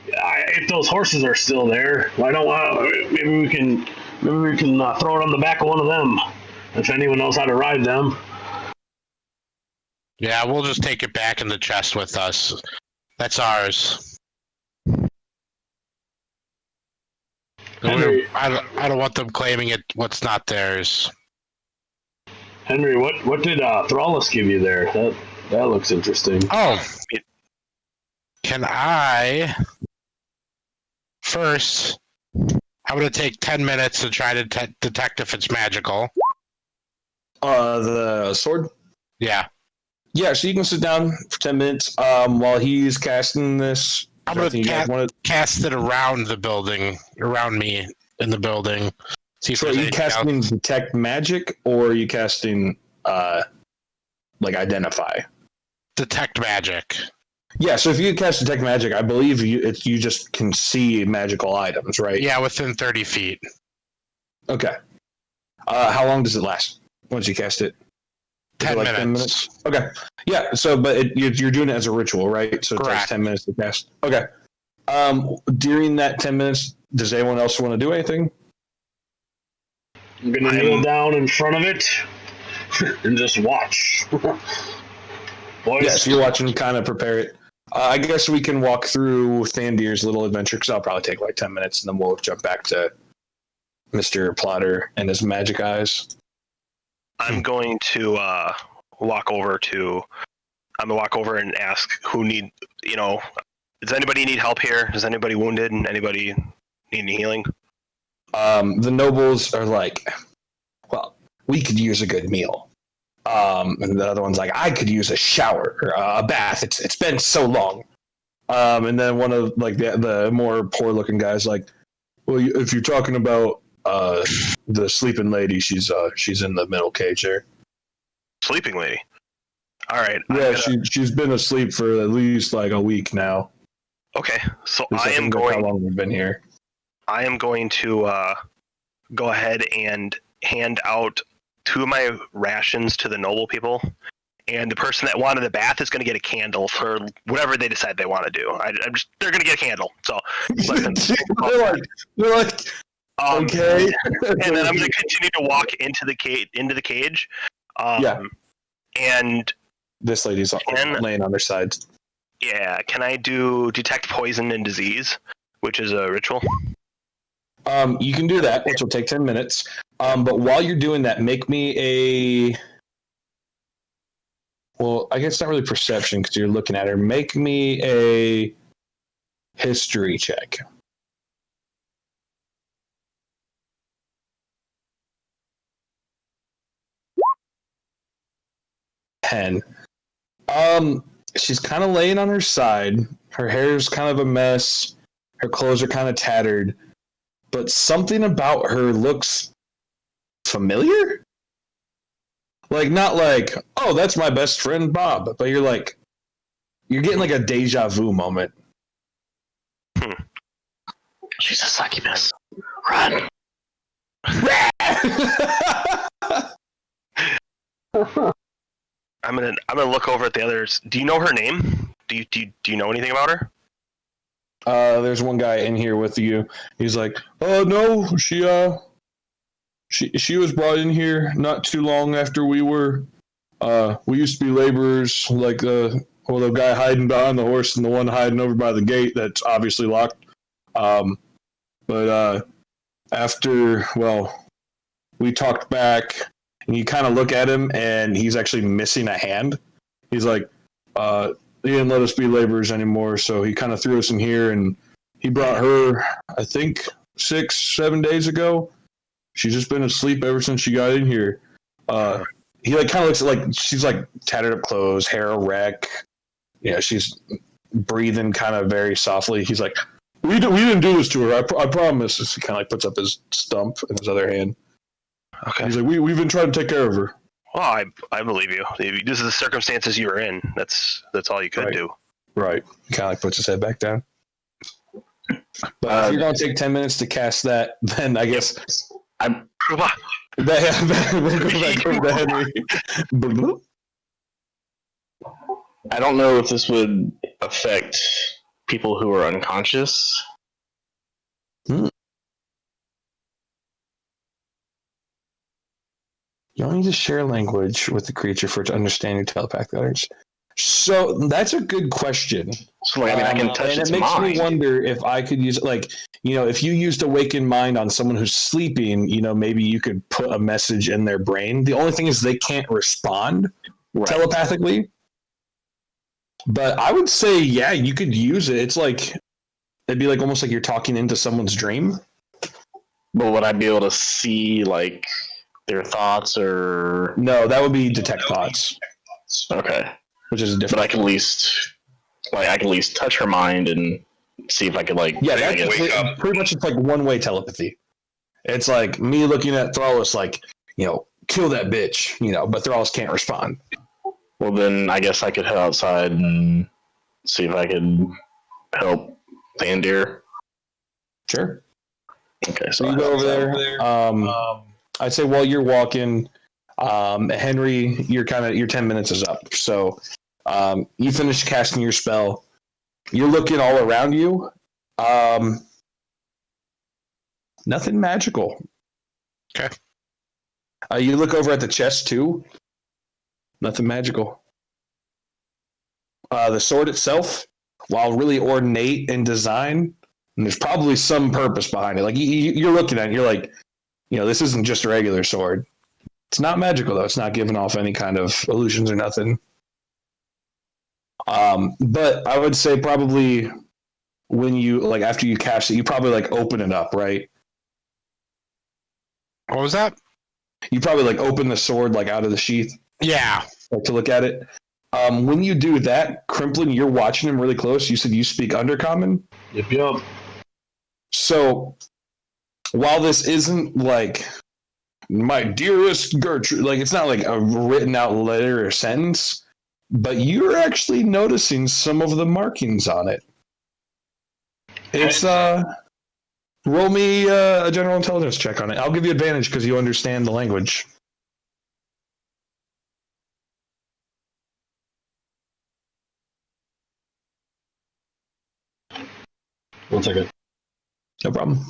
If those horses are still there, maybe we can throw it on the back of one of them. If anyone knows how to ride them. Yeah, we'll just take it back in the chest with us. That's ours. Henry, I don't want them claiming it. What's not theirs. Henry, what did Thrallus give you there? That looks interesting. Oh, can I first? I'm going to take 10 minutes to try to detect if it's magical. The sword? Yeah. Yeah, so you can sit down for 10 minutes while he's casting this. I'm going to cast it around the building, around me in the building. See if so are you casting detect magic, or are you casting identify? Detect magic. Yeah, so if you cast detect magic, I believe you just can see magical items, right? Yeah, within 30 feet. Okay. How long does it last once you cast it? 10 minutes. 10 minutes? Okay. Yeah, so but you're doing it as a ritual, right? So it takes 10 minutes to cast. Okay. During that 10 minutes, does anyone else want to do anything? I'm gonna kneel down in front of it and just watch. Boys. Yeah, so you're watching, kind of prepare it. I guess we can walk through Thandir's little adventure, because I'll probably take like 10 minutes, and then we'll jump back to Mr. Plotter and his magic eyes. I'm going to walk over and ask who does anybody need help here? Is anybody wounded? Anybody need any healing? The nobles are like, well, we could use a good meal. And the other one's like, I could use a shower or a bath. It's been so long. And then one of like the more poor looking guys like, well, if you're talking about the sleeping lady, she's in the middle cage there. Sleeping lady. All right. Yeah, she's been asleep for at least like a week now. Okay, so I am going. How long we've been here? I am going to go ahead and hand out 2 of my rations to the noble people, and the person that wanted the bath is going to get a candle for whatever they decide they want to do. They're going to get a candle. So they're like okay. And then I'm going to continue to walk into the cage. Yeah. And this lady's laying on her side. Yeah. Can I do detect poison and disease, which is a ritual? You can do that, which will take 10 minutes. But while you're doing that, make me I guess not really perception because you're looking at her. Make me a history check. She's kind of laying on her side. Her hair's kind of a mess. Her clothes are kind of tattered. But something about her looks familiar? Like, not like, oh, that's my best friend Bob. But you're getting like a deja vu moment. She's a succubus. Run. I'm gonna look over at the others. Do you know her name? Do you know anything about her? There's one guy in here with you. He's like, oh no, she was brought in here not too long after we used to be laborers, like the guy hiding behind the horse and the one hiding over by the gate that's obviously locked. But after, we talked back, and you kind of look at him, and he's actually missing a hand. He's like, he didn't let us be laborers anymore, so he kind of threw us in here, and he brought her, I think, 6-7 days ago. She's just been asleep ever since she got in here. He kind of looks like she's like tattered up clothes, hair a wreck. Yeah, she's breathing kind of very softly. He's like, we didn't do this to her. I promise. He kind of puts up his stump in his other hand. Okay. He's like, we've been trying to take care of her. Well, I believe you. This is the circumstances you were in. That's all you could do. Right. He kind of puts his head back down. But if you're going to take 10 minutes to cast that, then I guess we'll go back over to Henry. I don't know if this would affect people who are unconscious. You only need to share language with the creature for it to understand your telepathic utterance. So that's a good question. So I can touch its mind. And it makes me wonder if I could use if you used Awaken Mind on someone who's sleeping, maybe you could put a message in their brain. The only thing is they can't respond telepathically. But I would say, yeah, you could use it. It's like, it'd be like almost like you're talking into someone's dream. But would I be able to see like their thoughts or No, that would be detect thoughts, okay? which is a But different. I can at least touch her mind and see if I could like Yeah, I that's guess- wake up. pretty much it's like one-way telepathy. It's like me looking at Thrallus like, kill that bitch, but Thrallus can't respond. Well, then I guess I could head outside and see if I could help Thandir. Sure. Okay, So you go over there. I'd say while you're walking, Henry, your 10 minutes is up. So you finish casting your spell. You're looking all around you. Nothing magical. Okay. You look over at the chest too. Nothing magical. The sword itself, while really ornate in design, and there's probably some purpose behind it. Like you're looking at it, you're like, this isn't just a regular sword. It's not magical though. It's not giving off any kind of illusions or nothing. But I would say probably when you after you cast it, you probably open it up, right? What was that? You probably open the sword out of the sheath. Yeah. To look at it. When you do that, Crimplin, you're watching him really close. You said you speak Undercommon. Yep. So while this isn't my dearest Gertrude, it's not a written out letter or sentence, but you're actually noticing some of the markings on it. It's roll me a general intelligence check on it. I'll give you advantage because you understand the language. One second. No problem.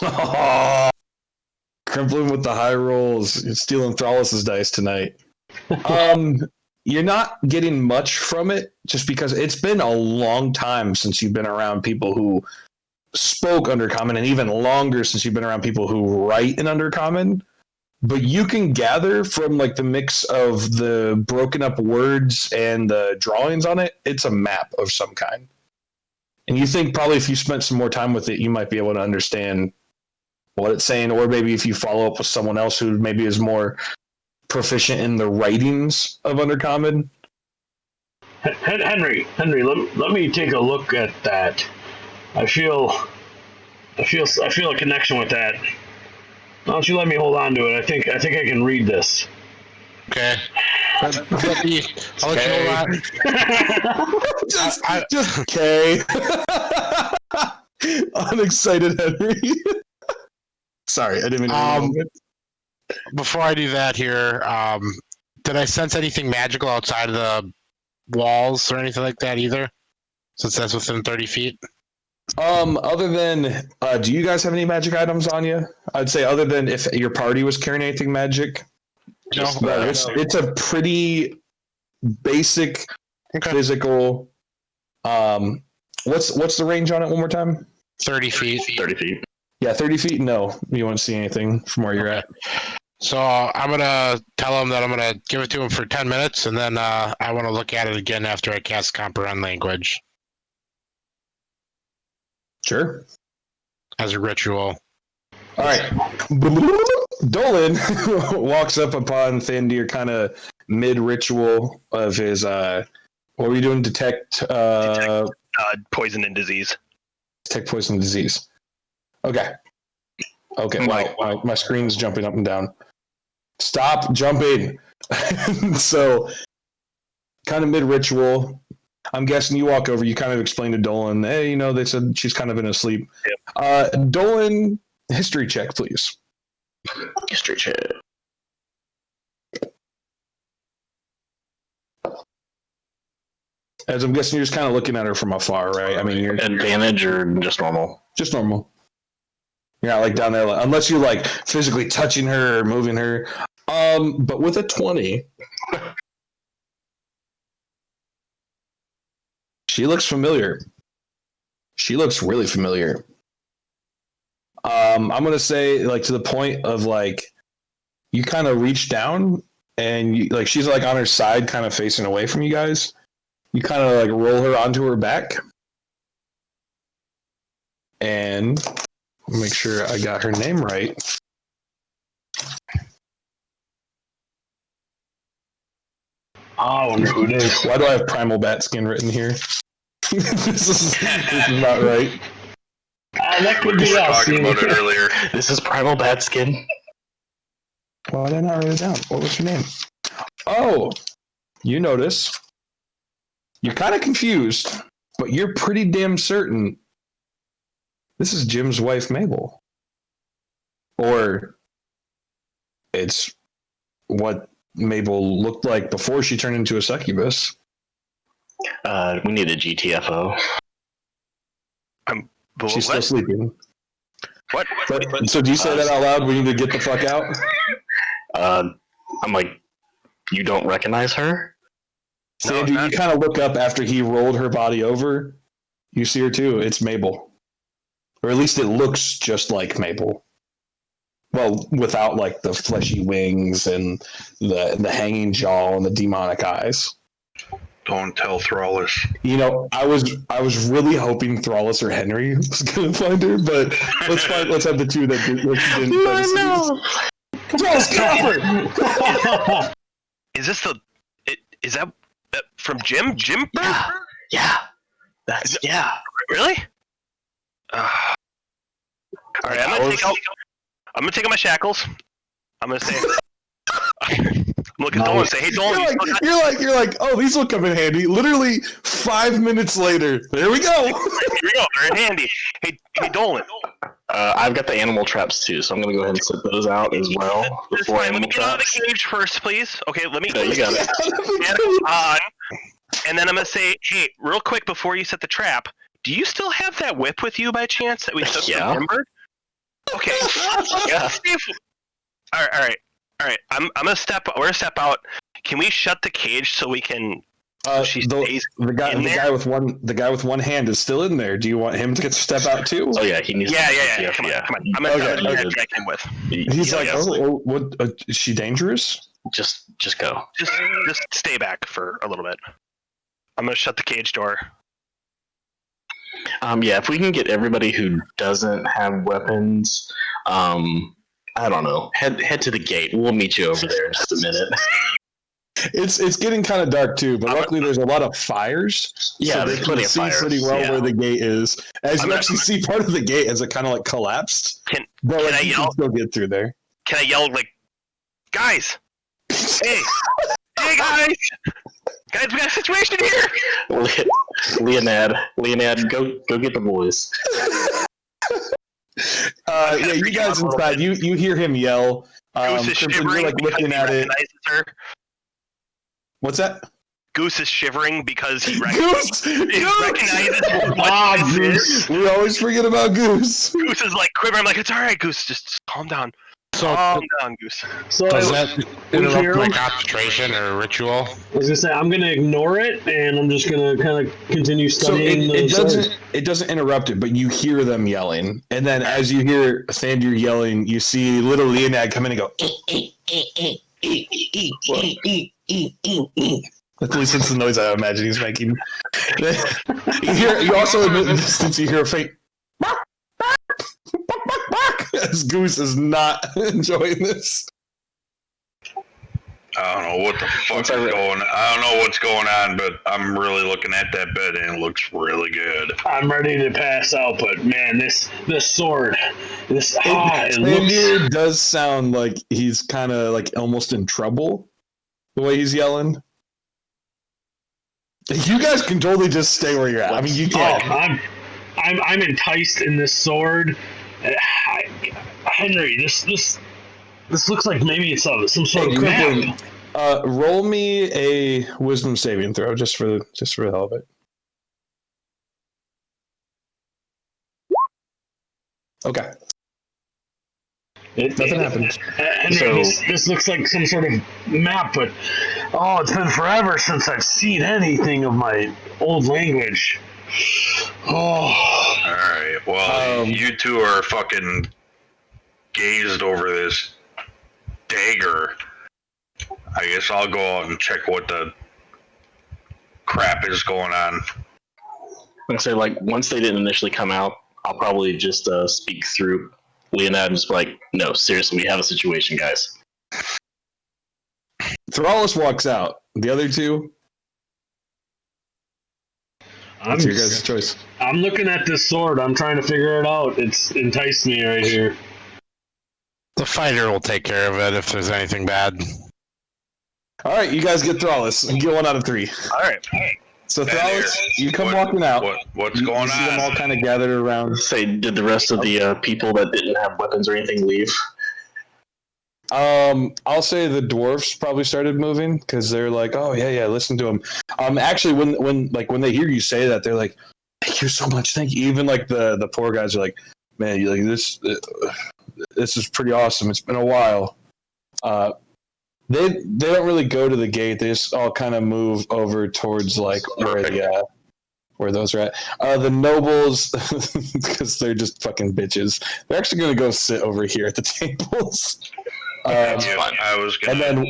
Oh, Crimplin with the high rolls. You're stealing Thrallus's dice tonight. You're not getting much from it just because it's been a long time since you've been around people who spoke Undercommon, and even longer since you've been around people who write in Undercommon. But you can gather from the mix of the broken up words and the drawings on it, it's a map of some kind. And you think probably if you spent some more time with it, you might be able to understand what it's saying, or maybe if you follow up with someone else who maybe is more proficient in the writings of Undercommon. Henry, let me take a look at that. I feel a connection with that. Why don't you let me hold on to it? I think I can read this. Okay. I'll let you hold on. just okay. Unexcited Henry. Sorry, I didn't mean to. Before I do that here, did I sense anything magical outside of the walls or anything like that either? Since that's within 30 feet? Other than, do you guys have any magic items on you? I'd say other than if your party was carrying anything magic. It's a pretty basic physical. What's the range on it one more time? 30 feet. 30 feet. Yeah, 30 feet. No, you won't see anything from where you're at. So I'm gonna tell him that I'm gonna give it to him for 10 minutes, and then I want to look at it again after I cast Comprehend Language. Sure. As a ritual. All right. Dolan walks up upon Thandir kind of mid-ritual of his, what were you doing? Detect Poison and disease. Detect poison and disease. Okay. Wow. My screen's jumping up and down. Stop jumping. So, kind of mid-ritual. I'm guessing you walk over, you kind of explain to Dolan, hey, they said she's kind of in a sleep. Yep. Dolan, history check, please. History check. As I'm guessing you're just kind of looking at her from afar, right? I mean, you're advantage or just normal? Just normal. You're not down there, unless you're physically touching her or moving her. But with a 20, she looks familiar. She looks really familiar. I'm gonna say to the point of you kind of reach down and you, she's on her side, kind of facing away from you guys, You kind of like roll her onto her back. And make sure I got her name right. Oh, I wonder who it is. Why do I have Primal Bat Skin written here? this is not right. That could We be were us. talking about it earlier. This is Primal Bat Skin. Why did I not write it down? What was her name? Oh, you notice. You're kind of confused, but you're pretty damn certain this is Jim's wife, Mabel. Or it's what Mabel looked like before she turned into a succubus. We need a GTFO. She's still sleeping. What? So do you say that out loud? We need to get the fuck out? I'm like, you don't recognize her? Sandy, you kind of look up after he rolled her body over. You see her too. It's Mabel. Or at least it looks just like Mabel. Well, without like the fleshy wings and the hanging jaw and the demonic eyes. Don't tell Thrallus. You know, I was really hoping Thrallus or Henry was gonna find her, but let's have the two that didn't. No. Thrallus, Crawford! Is this is that from Jim? Jim? Yeah. That's Really? All right, I'm gonna take out my shackles. I'm gonna say, I'm looking at Dolan and say, "Hey, Dolan, you're like, oh, these will come in handy." Literally 5 minutes later, there we go. Here we go. They're in handy. Hey, Dolan. I've got the animal traps too, so I'm gonna go ahead and set those out as well. That's fine. Let me get out of the cage first, please. Okay, let me. No, you got it. Get on, and then I'm gonna say, "Hey, real quick before you set the trap, do you still have that whip with you by chance that we took from Timber?" Okay. Yeah. All right. I'm gonna step. We're gonna step out. Can we shut the cage so we can? The guy with one hand is still in there. Do you want him to get to step out too? Oh yeah, he needs. Yeah. Come on. I'm gonna check him with. He's like, what? Is she dangerous? Just go. Just stay back for a little bit. I'm gonna shut the cage door. Yeah, if we can get everybody who doesn't have weapons, I don't know, head to the gate. We'll meet you over there in just a minute. It's getting kind of dark too, but luckily there's a lot of fires. Yeah, so there's plenty of fires. Pretty well where the gate is. As you actually see part of the gate as it kind of like collapsed. Can I yell? Can still get through there. Can I yell like, guys? Hey guys! Guys, we got a situation here. Leonad, go get the boys. Yeah, you guys inside. You hear him yell. Goose is shivering. You're like looking at it. Her. What's that? Goose is shivering because he recognizes Goose. We always forget about Goose. Goose is like quivering. I'm like, it's all right, Goose. Just calm down. Calm down, Goose. So does that interrupt my concentration or ritual? I was gonna say I'm gonna ignore it, and I'm just gonna kind of continue studying. So it doesn't interrupt it, but you hear them yelling, and then as you hear Thandir yelling, you see little Leonad come in and go. At least it's the noise I imagine he's making. You also in the distance you hear a faint. As Goose is not enjoying this. I don't know what the fuck's going on. I don't know what's going on, but I'm really looking at that bed and it looks really good. I'm ready to pass out, but man, this sword, it does sound like he's kind of like almost in trouble. The way he's yelling. You guys can totally just stay where you're at. I mean, you can. I'm enticed in this sword. Henry, this looks like maybe it's some sort of map. Roll me a wisdom saving throw just for the hell of it. Okay. Nothing happened. Henry, this looks like some sort of map, but it's been forever since I've seen anything of my old language. Alright, well, you two are fucking gazed over this dagger. I guess I'll go out and check what the crap is going on. I say, like, once they didn't initially come out, I'll probably just speak through Leonid and just be like, no, seriously, we have a situation, guys. Thrallus walks out. The other two, it's your guys' choice. I'm looking at this sword. I'm trying to figure it out. It's enticed me right here. The fighter will take care of it if there's anything bad. All right, you guys get Thrallus and get 1 out of 3. All right. So Thrallus, you come walking out. What's You going see them on? all kind of gathered around. Say, did the rest of the people that didn't have weapons or anything leave? I'll say the dwarfs probably started moving because they're like, oh yeah, listen to them. Actually, when they hear you say that, they're like, thank you so much, thank you. Even like the poor guys are like, man, you like this is pretty awesome. It's been a while. They don't really go to the gate. They just all kind of move over towards like where those are at. The nobles, because they're just fucking bitches. They're actually gonna go sit over here at the tables. I was gonna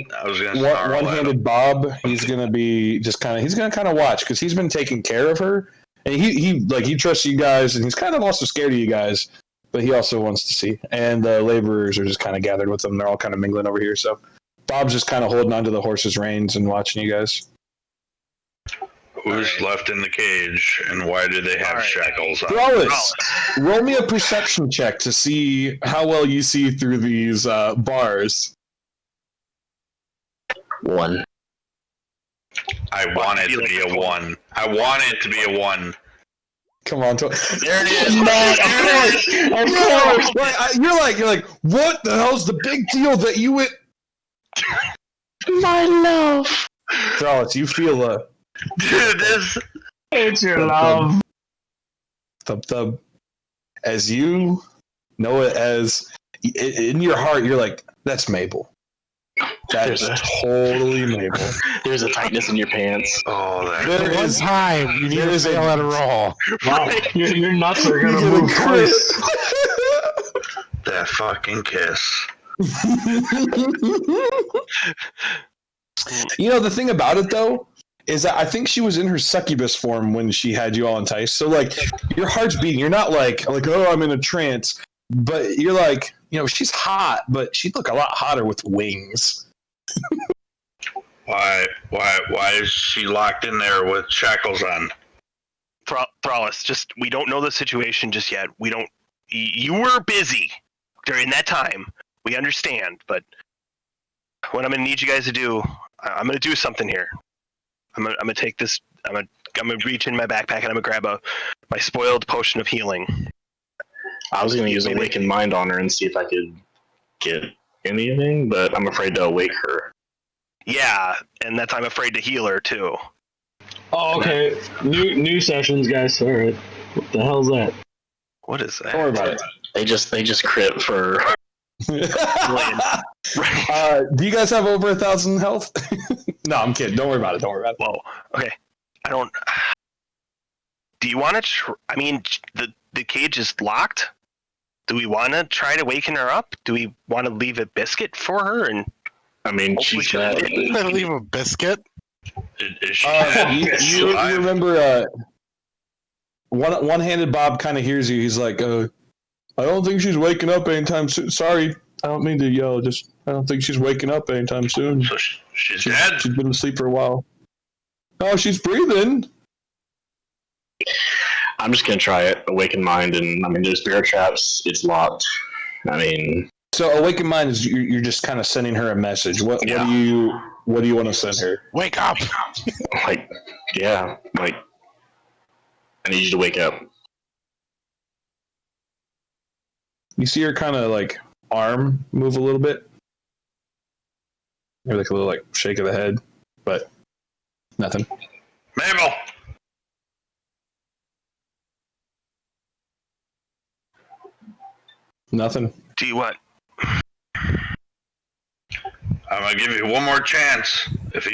One-handed Bob. He's gonna be he's gonna kind of watch because he's been taking care of her, and he trusts you guys, and he's kind of also scared of you guys, but he also wants to see. And the laborers are just kind of gathered with them. They're all kind of mingling over here. So Bob's just kind of holding onto the horse's reins and watching you guys. Who's left in the cage, and why do they have shackles on? Thrallus, roll me a perception check to see how well you see through these bars. 1. I want it to be a 1. I want it to be a 1. Come on, There it is. You're like, what the hell's the big deal that you went? My love. Thrallus, you feel a Dude, this. It's your love. thub. As you know it as in your heart, you're like, that's Mabel. That is totally Mabel. There's a tightness in your pants. Oh, There One is time, you need to fail at a roll. Wow, your nuts are gonna move twice. that fucking kiss. You know, the thing about it though is that I think she was in her succubus form when she had you all enticed. So like your heart's beating. You're not like oh, I'm in a trance, but you're like, you know, she's hot, but she'd look a lot hotter with wings. Why is she locked in there with shackles on? Thrallus, we don't know the situation just yet. You were busy during that time. We understand, but what I'm gonna need you guys to do, I'm gonna do something here. I'm gonna take this. I'm gonna reach in my backpack and I'm gonna grab my spoiled potion of healing. I was gonna use Awaken Mind on her and see if I could get anything, but I'm afraid to awake her. Yeah, and that's I'm afraid to heal her too. Oh, okay. New sessions, guys. All right. What the hell's that? What is that? Don't worry about it. They just crit for. Do you guys have over 1,000 health? No, I'm kidding. Don't worry about it. Whoa. Okay. I don't. Do you want to? I mean, the cage is locked. Do we want to try to waken her up? Do we want to leave a biscuit for her? And I mean, she's not. Leave a biscuit. Is she you remember one-handed Bob kind of hears you. He's like, I don't think she's waking up anytime soon. Sorry, I don't mean to yell. Just I don't think she's waking up anytime soon. So she's dead? She's been asleep for a while. Oh, she's breathing. I'm just gonna try it. Awaken Mind, and I mean, there's bear traps. It's locked. I mean, so Awaken Mind is you're just kind of sending her a message. What do you want to send her? Wake up! I need you to wake up. You see her kind of like arm move a little bit, maybe like a little like shake of the head, but nothing. Mabel! Nothing. do you want? I'm gonna give you one more chance. If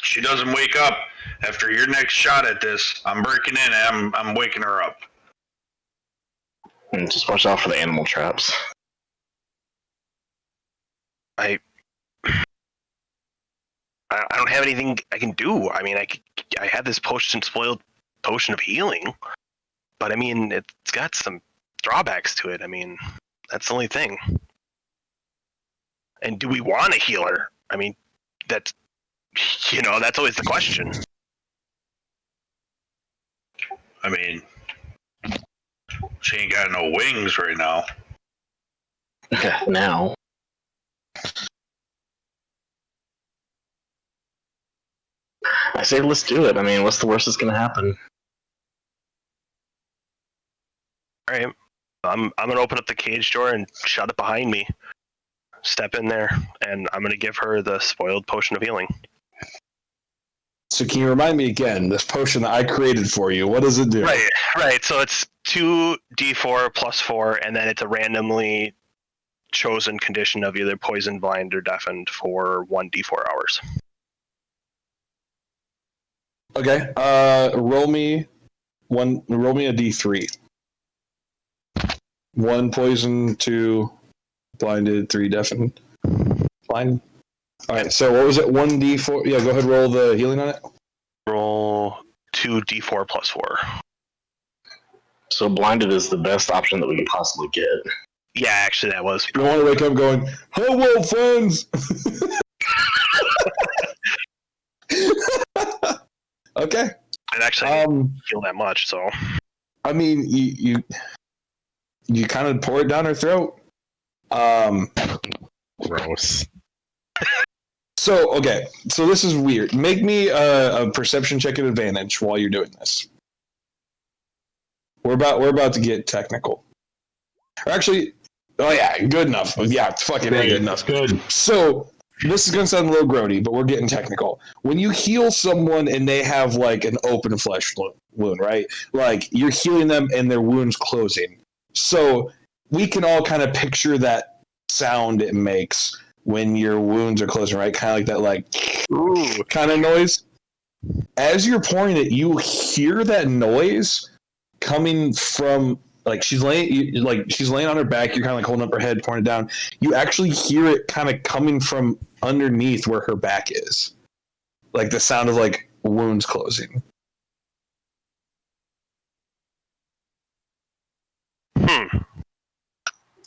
she doesn't wake up after your next shot at this, I'm breaking in and I'm waking her up. And just watch out for the animal traps. I don't have anything I can do. I mean, I I had this spoiled potion of healing, but I mean, it's got some drawbacks to it. I mean, that's the only thing. And do we want a healer? I mean, that's always the question. I mean, she ain't got no wings right now. Now. I say let's do it. I mean, what's the worst that's going to happen? All right. I'm going to open up the cage door and shut it behind me. Step in there, and I'm going to give her the spoiled potion of healing. So can you remind me again, this potion that I created for you, what does it do? Right. So it's 2d4 plus 4, and then it's a randomly chosen condition of either poisoned, blind, or deafened for 1d4 hours. Okay. Roll me a d3. 1 poison, 2 blinded, 3 deafened. Blind. All right. So what was it? 1d4. Yeah. Go ahead. Roll the healing on it. Roll 2d4 plus 4. So blinded is the best option that we could possibly get. Yeah, actually, that was. You want to wake up going, "Hello, friends." Okay. It actually didn't feel that much, so. I mean, you kind of pour it down her throat. Gross. So this is weird. Make me a perception check at advantage while you're doing this. We're about to get technical. Or actually, good enough. Yeah, fucking good enough. Good. So this is gonna sound a little grody, but we're getting technical. When you heal someone and they have like an open flesh wound, right? Like you're healing them and their wound's closing. So we can all kind of picture that sound it makes when your wounds are closing, right? Kind of like that, like kind of noise. As you're pouring it, you hear that noise coming from like she's laying on her back. You're kind of like holding up her head, pouring it down. You actually hear it kind of coming from underneath where her back is, like the sound of like wounds closing.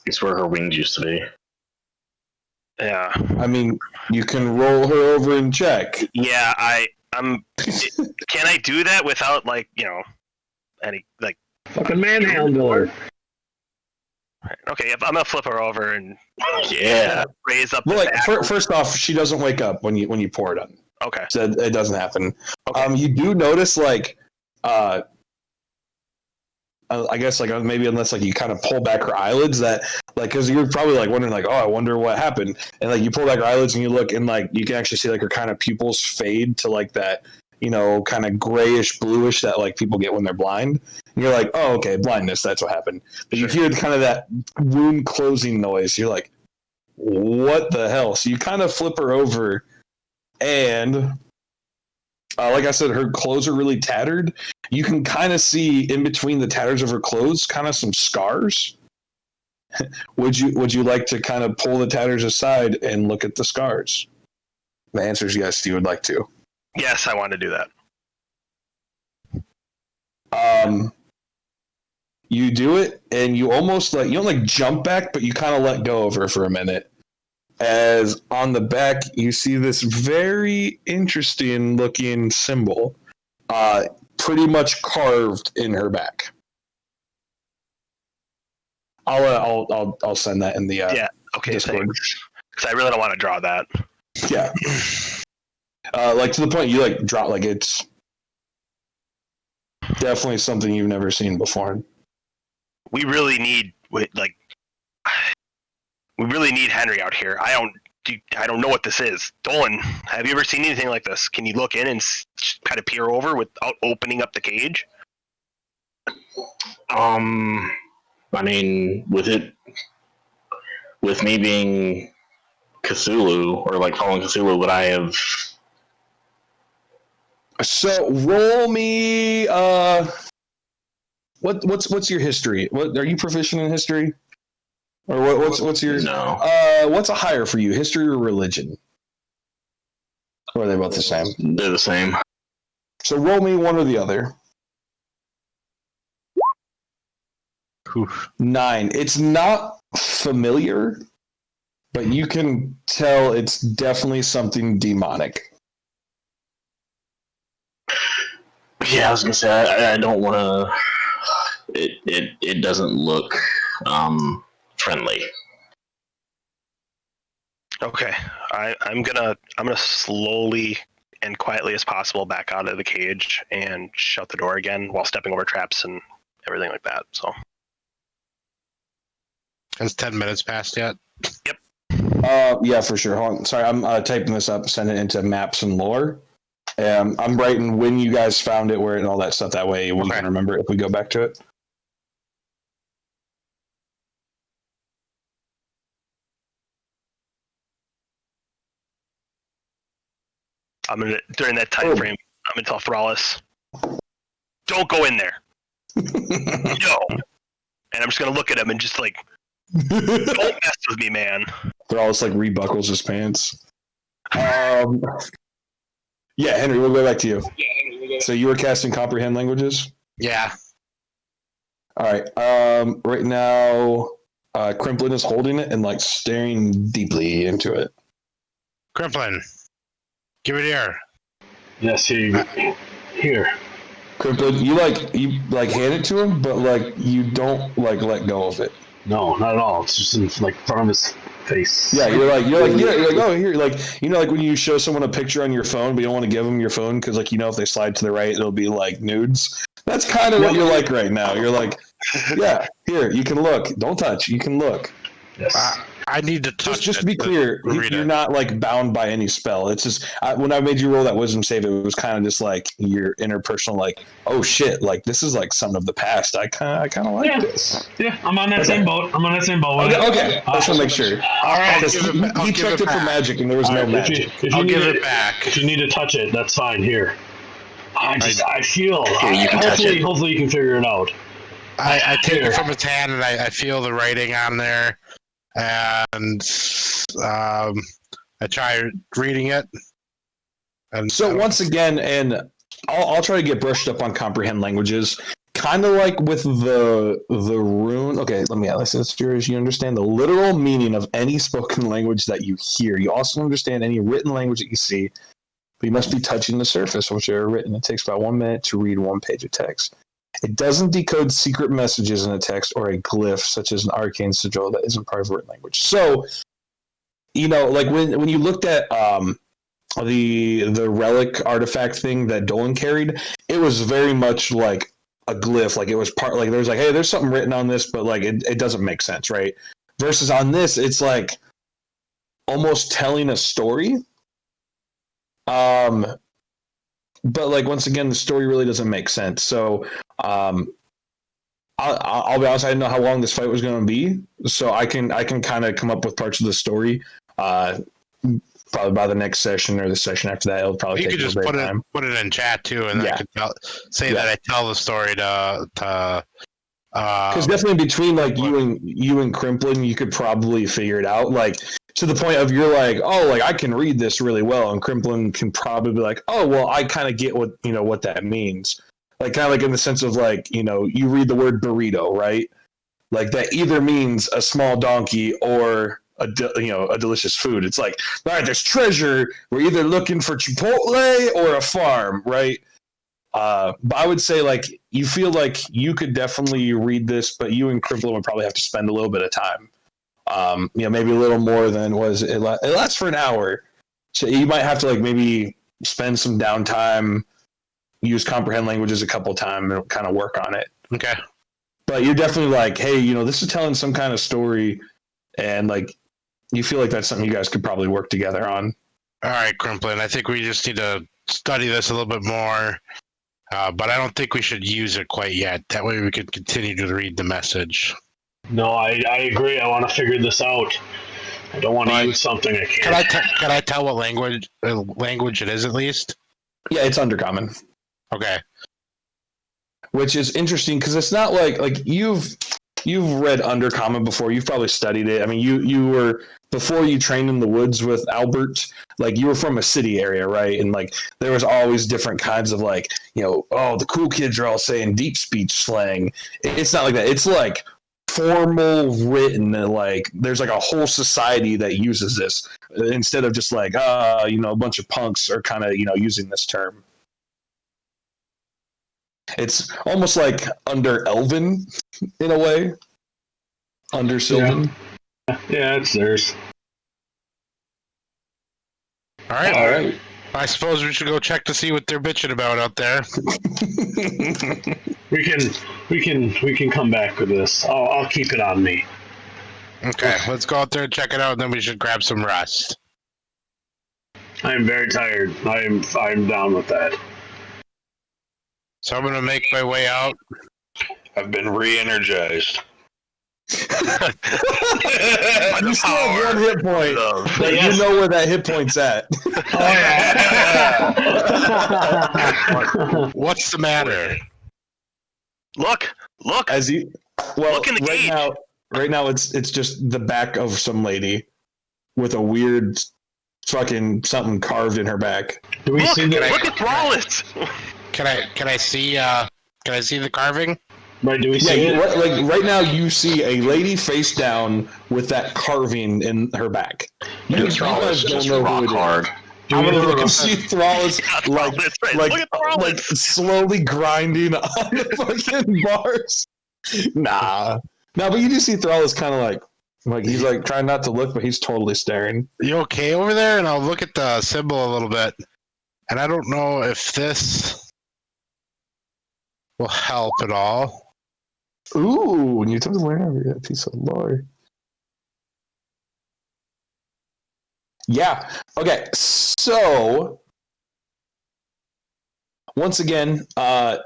It's where her wings used to be. Yeah. I mean, you can roll her over and check. Yeah, I'm. Can I do that without any like? Fucking manhandle her. Okay, I'm gonna flip her over and raise up. Well, first off, she doesn't wake up when you pour it on. Okay, so it doesn't happen. Okay. You do notice I guess maybe unless you kind of pull back her eyelids, that because you're probably wondering I wonder what happened, and you pull back her eyelids and you look and you can actually see her kind of pupils fade to that kind of grayish bluish that people get when they're blind. And you're like, oh, okay, blindness, that's what happened. But you hear kind of that wound closing noise. You're like, what the hell? So you kind of flip her over, and like I said, her clothes are really tattered. You can kind of see in between the tatters of her clothes kind of some scars. Would you like to kind of pull the tatters aside and look at the scars? The answer is yes, you would like to. Yes, I want to do that. You do it, and you almost you don't jump back, but you kind of let go of her for a minute. As on the back, you see this very interesting looking symbol, pretty much carved in her back. I'll send that in the Discord. Because I really don't want to draw that. Yeah. To the point you drop it's definitely something you've never seen before. We really need Henry out here. I don't know what this is. Dolan, have you ever seen anything like this? Can you look in and kind of peer over without opening up the cage? I mean, with me being Cthulhu or following Cthulhu, would I have? So roll me. What's your history? What are you proficient in history? Or what's your no? What's a higher for you, history or religion? Or are they both the same? They're the same. So roll me one or the other. Oof. 9. It's not familiar, but you can tell it's definitely something demonic. Yeah, I was gonna say I don't want to. It doesn't look friendly. Okay, I'm gonna slowly and quietly as possible back out of the cage and shut the door again while stepping over traps and everything like that. So Has 10 minutes passed yet? Yeah, for sure. Hold on. Sorry, I'm typing this up, send it into maps and lore. I'm writing when you guys found it, where, and all that stuff. That way we can remember it if we go back to it. during that time frame, I'm gonna tell Thrallus, don't go in there. No. And I'm just gonna look at him and just like, don't mess with me, man. Thrallus like rebuckles his pants. Yeah, Henry, we'll go back to you. So you were casting comprehend languages? Yeah. All right. Right now, Crimplin is holding it and like staring deeply into it. Crimplin, give it here. Yes, here. Crimplin, you hand it to him, but like you don't like let go of it. No, not at all. It's just in like front of his face. Yeah, you're like oh here, like like when you show someone a picture on your phone, but you don't want to give them your phone because like if they slide to the right, it'll be like nudes. That's kind of what you're like right now. You're like, yeah, here you can look. Don't touch. You can look. Yes. I need to touch Just to be clear, you're not like bound by any spell. It's just when I made you roll that wisdom save, it was kind of just like your interpersonal, like, oh shit, like this is like something of the past. I kind of like this. Yeah, I'm on that same boat. Okay. I just want to make sure. All right. He checked it for magic, and there was no magic. I'll give it back. If you need to touch it, that's fine. Here. I feel. Hopefully you can figure it out. I take it from his hand and I feel the writing on there, and I try reading it. And so once again, and I'll try to get brushed up on comprehend languages, kind of like with the rune. Okay, let me ask this: you understand the literal meaning of any spoken language that you hear. You also understand any written language that you see, but you must be touching the surface, which are written. It takes about 1 minute to read 1 page of text. It doesn't decode secret messages in a text or a glyph, such as an arcane sigil that isn't part of written language. So, like when you looked at the relic artifact thing that Dolan carried, it was very much like a glyph. Like it was part, like there's like, hey, there's something written on this, but like it doesn't make sense, right? Versus on this, it's like almost telling a story. But like once again, the story really doesn't make sense. So I'll be honest, I didn't know how long this fight was going to be, so I can kind of come up with parts of the story. Probably by the next session or the session after that, it'll probably take a little bit of time. Put it in chat too, and I can that I tell the story to. Because definitely between like you and Crimplin, you could probably figure it out. Like to the point of you're like, oh, like I can read this really well, and Crimplin can probably be like, oh, well, I kind of get what that means. Like kind of like in the sense of like you read the word burrito, right? Like that either means a small donkey or a delicious food. It's like, all right, there's treasure. We're either looking for Chipotle or a farm, right? But I would say like you feel like you could definitely read this, but you and Crimplin would probably have to spend a little bit of time. Maybe a little more than it lasts for an hour. So you might have to like maybe spend some downtime, use comprehend languages a couple times and kind of work on it. Okay. But you're definitely like, hey, this is telling some kind of story, and like you feel like that's something you guys could probably work together on. All right, Crimplin, I think we just need to study this a little bit more, but I don't think we should use it quite yet. That way we could continue to read the message. No, I agree. I want to figure this out. I don't want to use something I can't. Can I tell what language it is at least? Yeah, it's Undercommon. Okay. Which is interesting because it's not like you've you've read Undercommon before. You've probably studied it. I mean, you were before you trained in the woods with Albert. Like you were from a city area, right? And like there was always different kinds of like the cool kids are all saying deep speech slang. It's not like that. It's like formal written, like there's like a whole society that uses this instead of just like a bunch of punks are kind of using this term. It's almost like under Elven in a way. Under Sylvan. Yeah, it's theirs. All right. I suppose we should go check to see what they're bitching about out there. we can come back with this. I'll keep it on me. Okay, let's go out there and check it out, and then we should grab some rest. I am very tired. I'm down with that. So I'm gonna make my way out. I've been re-energized. You still have one hit point, but you know where that hit point's at. What's the matter? Look! As you Look in the cage. Right now, it's just the back of some lady with a weird fucking something carved in her back. Do we see the? Look at Thrallus! Can I see the carving? Right, do we see it? Like right now, you see a lady face down with that carving in her back. You guys don't know who it is. I'm gonna look and see Thrallus like slowly grinding on the fucking bars. Nah, but you do see Thrallus kind of like he's like trying not to look, but he's totally staring. You okay over there? And I'll look at the symbol a little bit, and I don't know if this will help at all. Ooh, when you took the learn a piece of lore. Yeah. Okay. So once again, I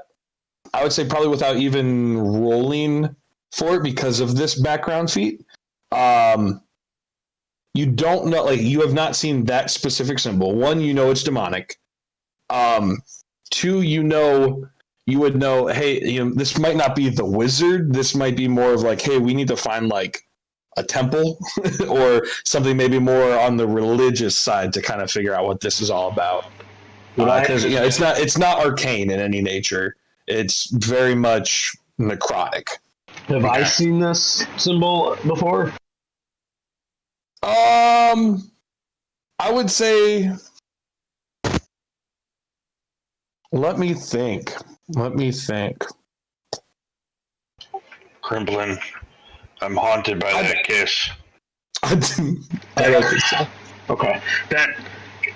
would say probably without even rolling for it because of this background feat, you don't know, like you have not seen that specific symbol. One, it's demonic. Two, you would know, hey, this might not be the wizard. This might be more of like, hey, we need to find like a temple or something maybe more on the religious side to kind of figure out what this is all about. Because it's not arcane in any nature. It's very much necrotic. Have I seen this symbol before? I would say. Let me think. Crimplin, I'm haunted by that kiss. I don't think so. Okay.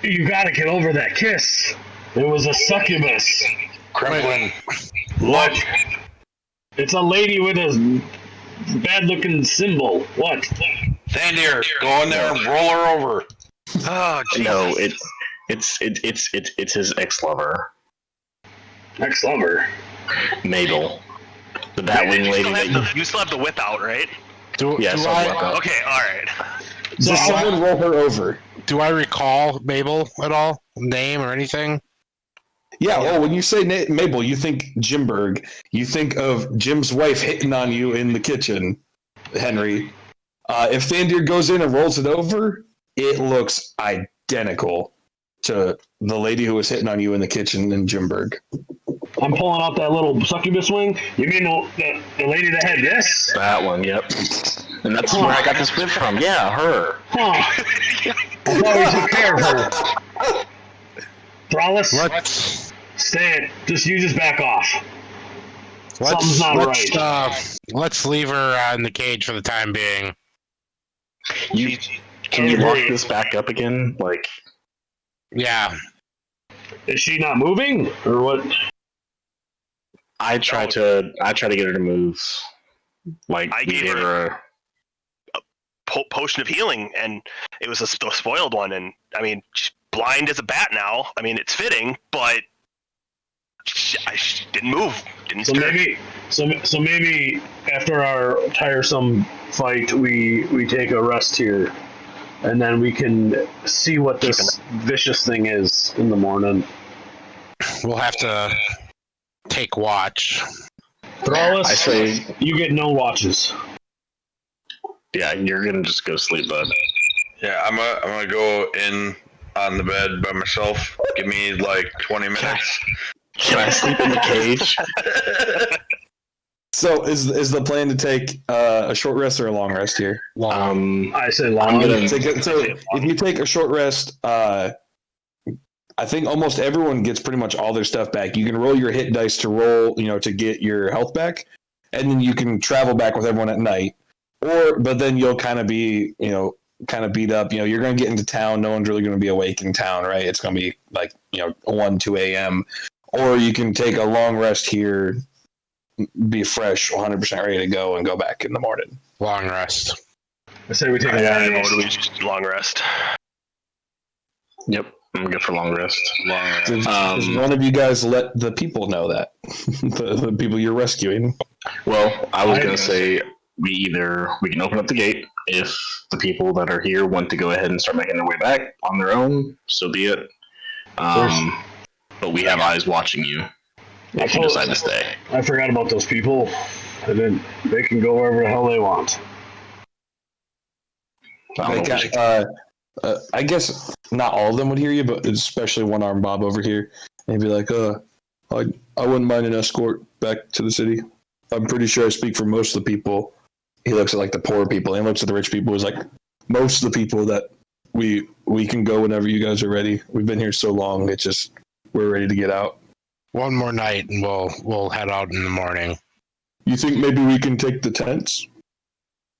You gotta get over that kiss. It was a succubus. Crimplin, Look. It's a lady with a bad-looking symbol. What? stand here. Go in there and roll her over. Oh, Jesus. No, it's his ex-lover, Ex-lover. Mabel, the Batwing lady. You still have the whip out, right? Yes, I'll walk up. Okay, all right. Does someone roll her over? Do I recall Mabel at all? Name or anything? Yeah, well, when you say Mabel, you think Jimberg. You think of Jim's wife hitting on you in the kitchen, Henry. If Thandir goes in and rolls it over, it looks identical to the lady who was hitting on you in the kitchen in Jimberg. I'm pulling out that little succubus wing. You mean the lady that had this? That one, yep. And that's where I got this whip from. Yeah, her. Huh. I thought we took care of her. Thrallus, stay. You just back off. Something's not right. Let's leave her in the cage for the time being. Can you lock this back up again? Yeah. Is she not moving, or what? I try to get her to move. I gave her a potion of healing, and it was a spoiled one. And I mean, she's blind as a bat now. I mean, it's fitting, but she didn't move. Didn't stir. So maybe after our tiresome fight, we take a rest here, and then we can see what this vicious thing is in the morning. We'll have to take watch. Thrallus, I say, you get no watches. yeah, you're gonna just go to sleep, bud. Yeah, I'm gonna go in on the bed by myself. Give me like 20 minutes. Can I sleep in the cage? So is the plan to take a short rest or a long rest here? I say long. I'm gonna. So if you take a short rest, I think almost everyone gets pretty much all their stuff back. You can roll your hit dice to roll, to get your health back, and then you can travel back with everyone at night. But then you'll kind of be, kind of beat up. You're going to get into town. No one's really going to be awake in town, right? It's going to be like 1, 2 a.m. Or you can take a long rest here, be fresh, 100% ready to go, and go back in the morning. Long rest. I say we take a long rest. We just long rest. Yep, I'm good for long rest. Does one of you guys let the people know that? the people you're rescuing? Well, I was gonna say we can open up the gate if the people that are here want to go ahead and start making their way back on their own. So be it. But we have eyes watching you if you decide to stay. I forgot about those people. And then they can go wherever the hell they want. I guess not all of them would hear you, but especially one-armed Bob over here. And he'd be like, I wouldn't mind an escort back to the city. I'm pretty sure I speak for most of the people. He looks at like the poor people, and he looks at the rich people. He's like, most of the people that we can go whenever you guys are ready. We've been here so long, it's just we're ready to get out. One more night, and we'll head out in the morning. You think maybe we can take the tents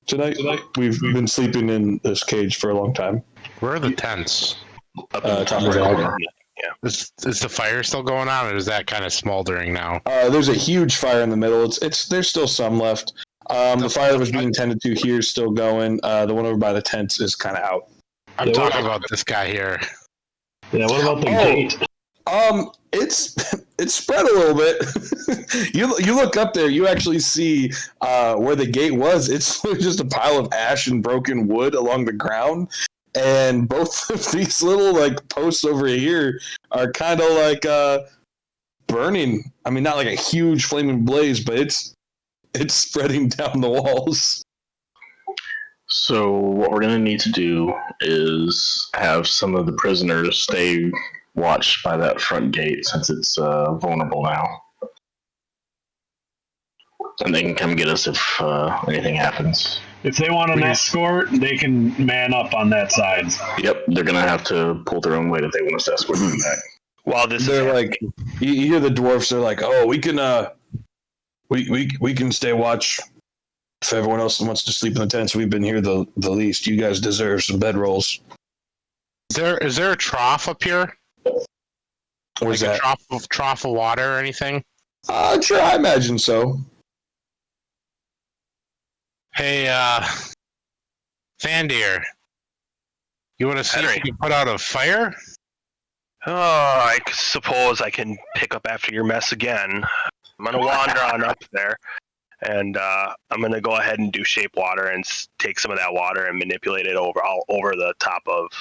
tonight? We've been sleeping in this cage for a long time. Where are the tents? Up in the top top of the corner. corner. Is the fire still going on, or is that kind of smoldering now? There's a huge fire in the middle. There's still some left. The fire that was being tended to here is still going. The one over by the tents is kind of out. I'm talking about this guy here. Yeah, what about the gate? It's spread a little bit. You look up there, you actually see where the gate was. It's just a pile of ash and broken wood along the ground, and both of these little like posts over here are kind of like burning. I mean, not like a huge flaming blaze, but it's spreading down the walls. So what we're gonna need to do is have some of the prisoners stay watched by that front gate since it's vulnerable now, and they can come get us if anything happens. If they want an escort, they can man up on that side. Yep, they're gonna have to pull their own weight if they want us to escort them back. While They're like, you hear the dwarfs are like, oh, we can we can stay watch if everyone else wants to sleep in the tents. We've been here the least. You guys deserve some bedrolls. Is there a trough up here? Where's like that? A trough of water or anything? Sure, I imagine so. Hey, Fandir, you want to see if you can put out a fire? Oh, I suppose I can pick up after your mess again. I'm gonna wander on up there, and I'm gonna go ahead and do shape water and take some of that water and manipulate it over the top of,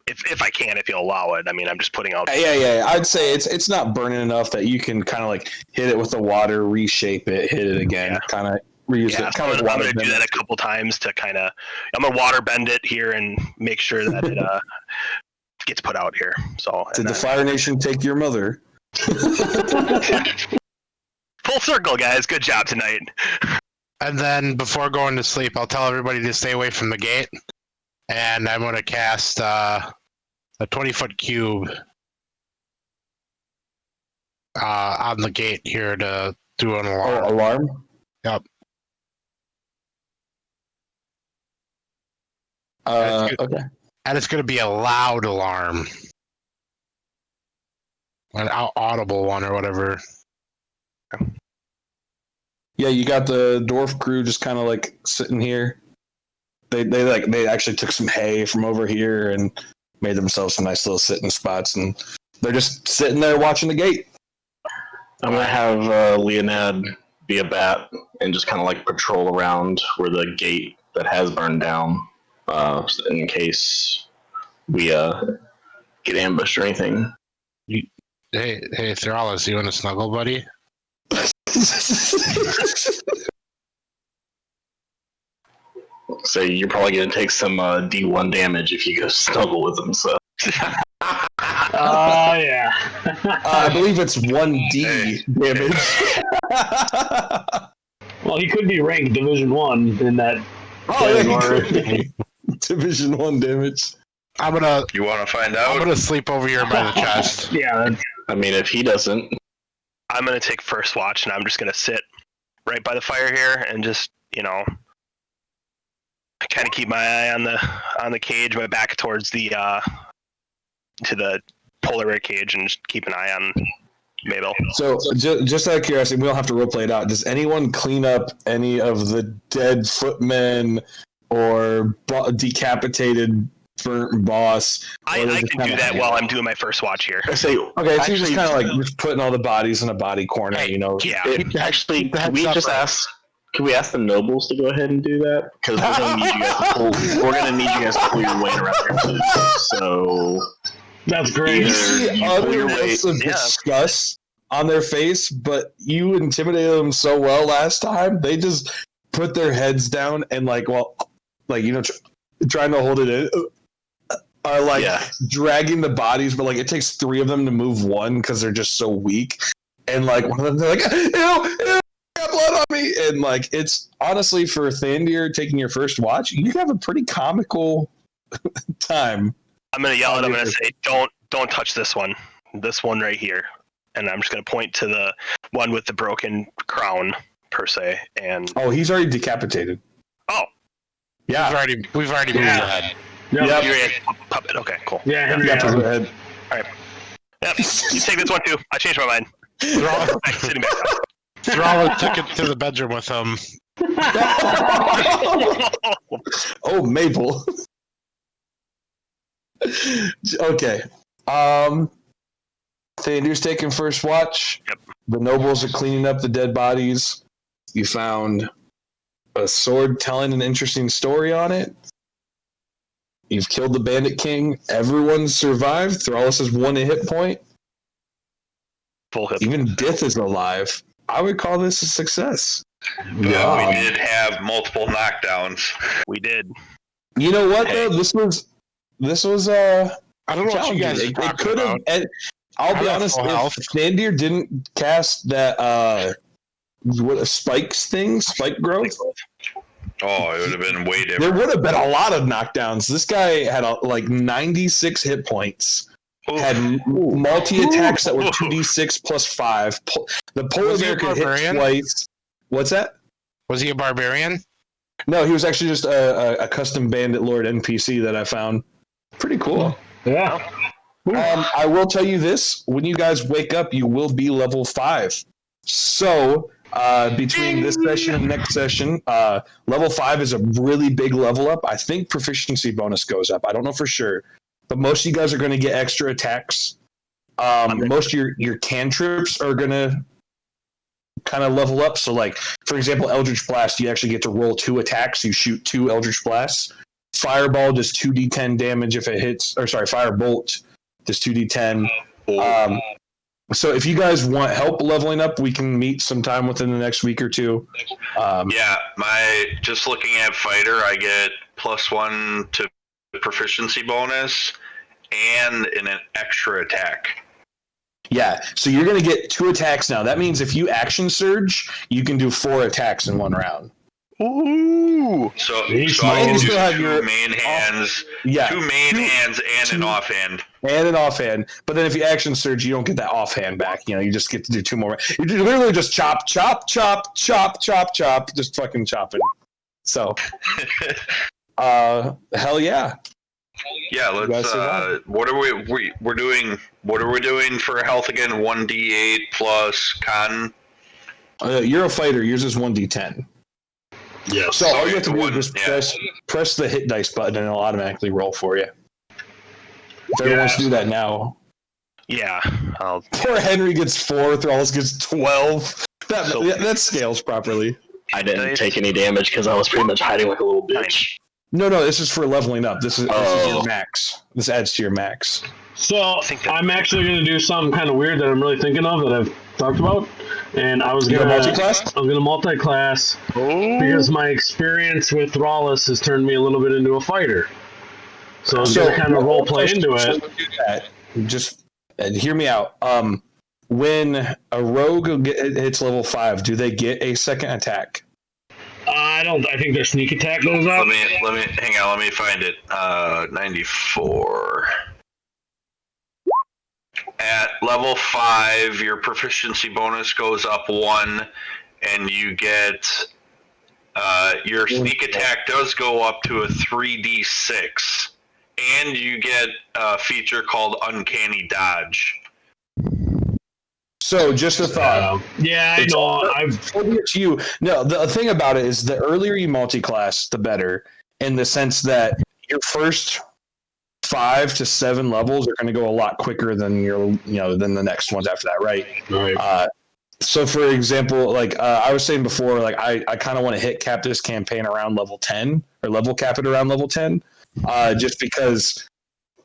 if I can, if you'll allow it. I mean, I'm just putting out. Yeah. I'd say it's not burning enough that you can kind of like hit it with the water, reshape it, hit it again, kind of reuse it. So I'm gonna do that a couple times to kind of. I'm gonna water bend it here and make sure that it gets put out here. So did the Fire Nation take your mother? Full circle, guys. Good job tonight. And then before going to sleep, I'll tell everybody to stay away from the gate. And I'm going to cast a 20-foot cube on the gate here to do an alarm. Oh, alarm? Yep. Okay. And it's going to be a loud alarm. An audible one or whatever. Yeah, you got the dwarf crew just kind of like sitting here. They actually took some hay from over here and made themselves some nice little sitting spots, and they're just sitting there watching the gate. I'm gonna have Leonid be a bat and just kind of like patrol around where the gate that has burned down, in case we get ambushed or anything. Hey, Thrallus, you want to snuggle, buddy? So you're probably going to take some D1 damage if you go snuggle with him. So. Yeah. I believe it's 1D damage. Well, he could be ranked Division 1 in that. Division 1 damage. You want to find out? I'm gonna sleep over here by the chest. Yeah. I mean, if he doesn't, I'm gonna take first watch, and I'm just gonna sit right by the fire here, and just kind of keep my eye on the cage, my back towards the to the polar bear cage, and just keep an eye on Mabel. So, just out of curiosity, we don't have to roleplay it out. Does anyone clean up any of the dead footmen or decapitated burnt boss? I can do that while I'm doing my first watch here. Okay, so you're just kind of like just putting all the bodies in a body corner, Yeah. Actually, can we just ask? Can we ask the nobles to go ahead and do that? Because we're gonna need you guys to pull. We're gonna need you guys to pull your weight around here too. So That's great. you see other looks of disgust on their face, but you intimidated them so well last time. They just put their heads down and trying to hold it in. Are dragging the bodies, but it takes 3 of them to move one because they're just so weak. And one of them, they're like, ew, got blood on me. And it's honestly, for Thandir taking your first watch, you have a pretty comical time. I'm gonna yell at him and say, "Don't touch this one right here." And I'm just gonna point to the one with the broken crown per se. And he's already decapitated. Oh, yeah, we've already moved ahead. Yep. You're a puppet. Okay, cool. Yeah, Henry. Go ahead. All right. Yep. You take this one too. I changed my mind. Sitting back. Thrall took it to the bedroom with him. Oh, Mabel. Okay. Thandir's taking first watch. Yep. The nobles are cleaning up the dead bodies. You found a sword telling an interesting story on it. You've killed the Bandit King. Everyone survived. Thrallus has 1 hit point. Full hit. Even Dith is alive. I would call this a success. We did have multiple knockdowns. We did. You know what though? This was I don't know what you guys are It talking could have. about. I'll be honest. If Thandir didn't cast that spike growth. Oh, it would have been way different. There would have been a lot of knockdowns. This guy had 96 hit points. Oof. Had multi-attacks that were 2d6 plus 5. The polar bear could hit twice. What's that? Was he a barbarian? No, he was actually just a custom Bandit Lord NPC that I found. Pretty cool. Yeah. I will tell you this. When you guys wake up, you will be level 5. So... between this session and next session, level 5 is a really big level up. I think proficiency bonus goes up. I don't know for sure, but most of you guys are going to get extra attacks. Most of your cantrips are going to kind of level up. So, for example, Eldritch Blast, you actually get to roll 2 attacks. You shoot 2 Eldritch Blasts. Fireball does 2d10 damage if it hits, or sorry, Firebolt does 2d10. So if you guys want help leveling up, we can meet sometime within the next week or two. Just looking at fighter, I get +1 to proficiency bonus and an extra attack. Yeah, so you're going to get 2 attacks now. That means if you action surge, you can do 4 attacks in 1 round. Ooh! So I can do 2 main hands, 2 main hands, and an offhand. And an offhand. But then if you action surge, you don't get that offhand back. You just get to do 2 more. You're literally just chop, chop, chop, chop, chop, chop, just fucking chopping. So, hell yeah. Yeah, let's. What are we're doing? What are we doing for health again? 1d8 plus con. You're a fighter. Yours is 1d10. Yeah. So all you have to do is just press the hit dice button, and it'll automatically roll for you. If everyone wants to do that now. Yeah. Poor Henry gets 4. Thrallus gets 12. That scales properly. I didn't take any damage because I was pretty much hiding like a little bitch. No, this is for leveling up. This is your max. This adds to your max. So I'm actually going to do something kind of weird that I'm really thinking of that I've talked about. And I was You gonna go multi-class? I'm gonna multi-class because my experience with Thrallus has turned me a little bit into a fighter. So I was gonna kind of role play into it. Just hear me out. When a rogue hits level 5, do they get a second attack? I think their sneak attack goes up. Let me hang on. Let me find it. 94. At level 5, your proficiency bonus goes up 1, and you get your sneak attack does go up to a 3d6, and you get a feature called Uncanny Dodge. So, just a thought. Yeah, I know. I've told it to you. No, the thing about it is the earlier you multi-class, the better, in the sense that your first 5 to 7 levels are going to go a lot quicker than than the next ones after that, right? Right. So, for example, like I was saying before, like I kind of want to hit cap this campaign around level 10 or level cap it around level 10, just because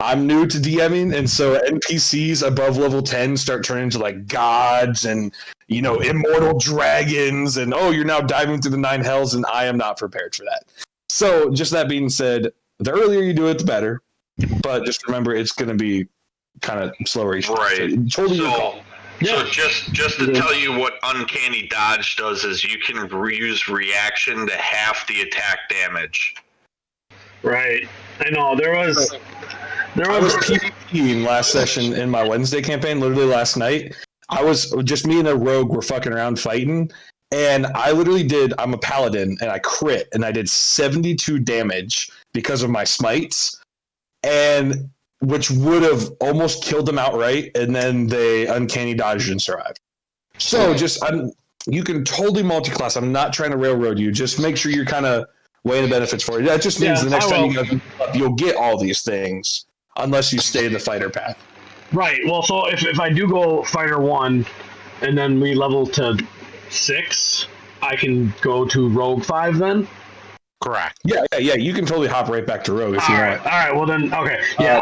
I'm new to DMing, and so NPCs above level 10 start turning into like gods and immortal dragons, and you're now diving through the 9 hells, and I am not prepared for that. So, just that being said, the earlier you do it, the better. But just remember, it's going to be kind of slower. Right. So, totally your call. So just to tell you what Uncanny Dodge does is you can use reaction to half the attack damage. Right. I know there was PvPing last session in my Wednesday campaign. Literally last night, I was just me and a rogue were fucking around fighting, and I literally did. I'm a paladin, and I crit, and I did 72 damage because of my smites, and which would have almost killed them outright, and then they uncanny dodged and survived. So you can totally multi-class. I'm not trying to railroad you. Just make sure you're kind of weighing the benefits for it. That just means the next time you go, you'll get all these things, unless you stay the fighter path. Right. Well, so if I do go fighter 1, and then we level to 6, I can go to rogue 5 then? Correct. Yeah. You can totally hop right back to rogue if you want. All right. Well then, okay. Yeah,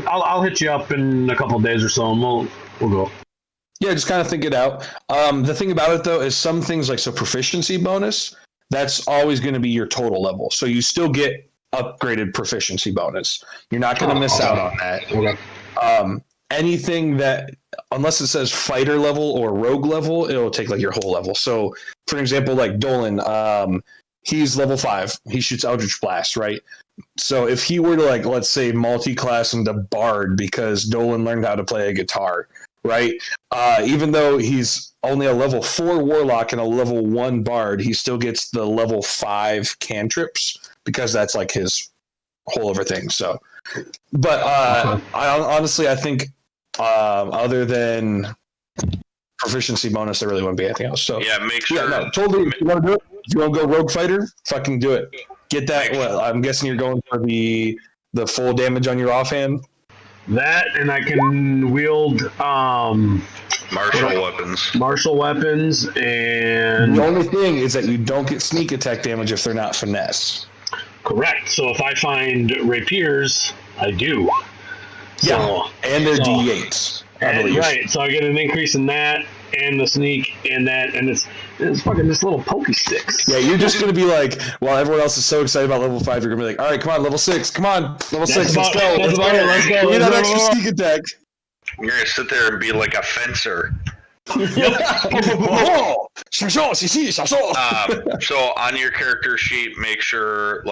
I'll hit you up in a couple of days or so, and we'll go. Yeah, just kind of think it out. The thing about it though is some things like proficiency bonus. That's always going to be your total level, so you still get upgraded proficiency bonus. You're not going to miss out on that. Okay. Anything that, unless it says fighter level or rogue level, it'll take like your whole level. So, for example, like Dolan, he's level 5. He shoots Eldritch Blast, right? So if he were to let's say multi-class into Bard because Dolan learned how to play a guitar, right? Even though he's only a level 4 Warlock and a level 1 Bard, he still gets the level 5 cantrips because that's like his whole other thing. So, but I think other than proficiency bonus, there really wouldn't be anything else. So yeah, make sure. Yeah, no, totally. If you want to do it, if you want to go rogue fighter, fucking do it. Get that. Well, I'm guessing you're going for the full damage on your offhand. That, and I can wield martial weapons, and the only thing is that you don't get sneak attack damage if they're not finesse. Correct. So if I find rapiers, I do. Yeah, and they're D8s. Right, so I get an increase in that, and the sneak, and that, and it's fucking this little pokey sticks. Yeah, you're just gonna be like, while everyone else is so excited about level 5, you're gonna be like, all right, come on, level 6, come on, level 6, let's go. Let's go. Give me that extra sneak attack. You're gonna sit there and be like a fencer. So on your character sheet, make sure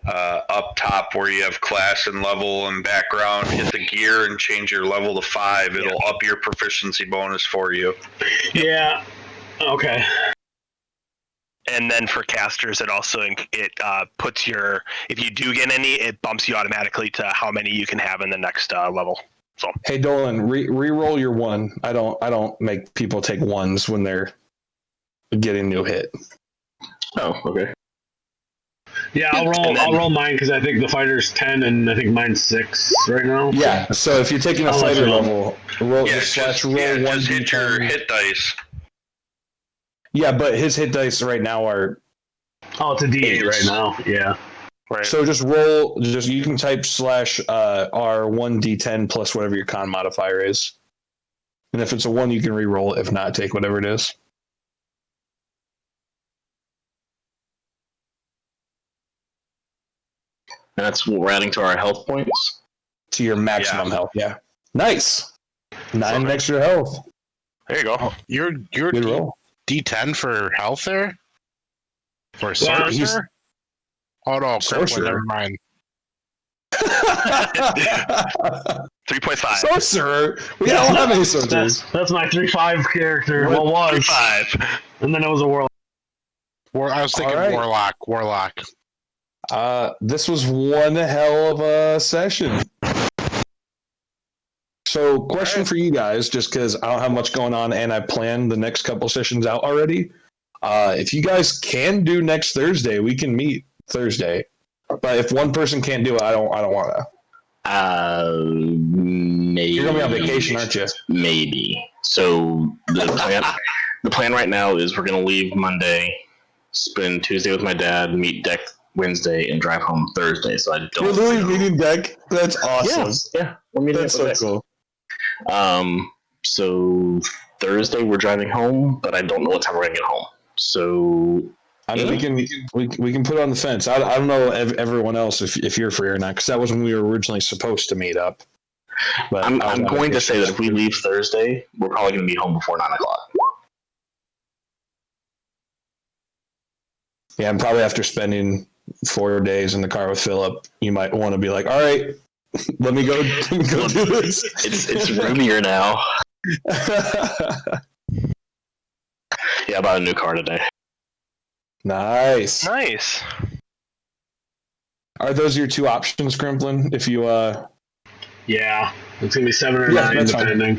up top where you have class and level and background, hit the gear and change your level to 5. It'll up your proficiency bonus for you. Yeah. Okay. And then for casters, it also puts your, if you do get any, it bumps you automatically to how many you can have in the next level. So hey Dolan, re-roll your 1. I don't make people take 1s when they're getting new hit. Oh, okay. Yeah, I'll roll mine because I think the fighter's 10 and I think mine's 6 right now. Yeah, so if you're taking a fighter level, roll just roll 1 just hit your hit dice. Yeah, but his hit dice right now are it's a D8 right now. Yeah. right. So just roll. You can type /R1d10 plus whatever your con modifier is. And if it's a 1, you can re-roll it. If not, take whatever it is. That's what we're adding to our health points. To your maximum health, yeah. Nice. 9 extra health. There you go. Oh, you're Good roll. D10 for health there? For Well, sorcerer? Oh no, Sorcerer. never mind. 3.5. Sorcerer? We don't have any sorcerers. That's my 3/5 character. Well, was 3.5. and then it was a warlock. I was thinking All right. warlock. This was one hell of a session. So, question for you guys, just because I don't have much going on and I planned the next couple sessions out already. If you guys can do next Thursday, we can meet Thursday. But if one person can't do it, I don't want to. Maybe. You're gonna be on vacation, aren't you? Maybe. So the plan right now is we're gonna leave Monday, spend Tuesday with my dad, meet Deck Wednesday, and drive home Thursday. So I don't. You're literally meeting Deck. That's awesome. Yeah, we're meeting. That's so cool. So Thursday we're driving home, but I don't know what time we're gonna get home. So I mean, we can put it on the fence. I don't know everyone else if you're free or not, because that was when we were originally supposed to meet up. But I'm going to say that if we leave Thursday, we're probably going to be home before 9 o'clock. Yeah, and probably after spending 4 days in the car with Philip, you might want to be like, all right, let me go do this. It's roomier now. Yeah, I bought a new car today. Nice. Are those your 2 options, Grimplin? If you Yeah, it's gonna be 7 or 9 depending.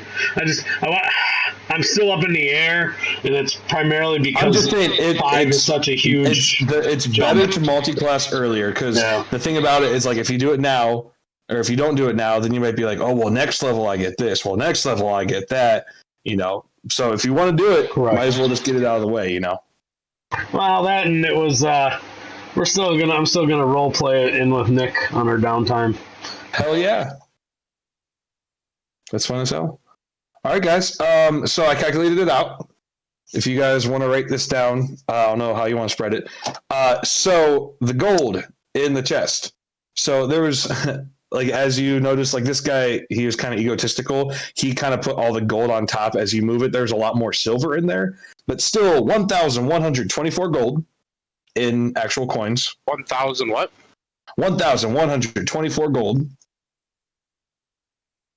I'm still up in the air, and it's primarily because I'm just saying 5 is such a huge. It's better to multi-class earlier, because the thing about it is, like, if you do it now, or if you don't do it now, then you might be like, oh well, next level I get this, well next level I get that, So if you want to do it, might as well just get it out of the way, Well, that and it was. I'm still gonna role play it in with Nick on our downtime. Hell yeah. That's fun as hell. All right, guys. So I calculated it out. If you guys want to write this down, I don't know how you want to spread it. So the gold in the chest. So there was, like, as you notice, like, this guy, he was kind of egotistical. He kind of put all the gold on top. As you move it, there's a lot more silver in there, but still 1,124 gold in actual coins. 1,000 what? 1,124 gold.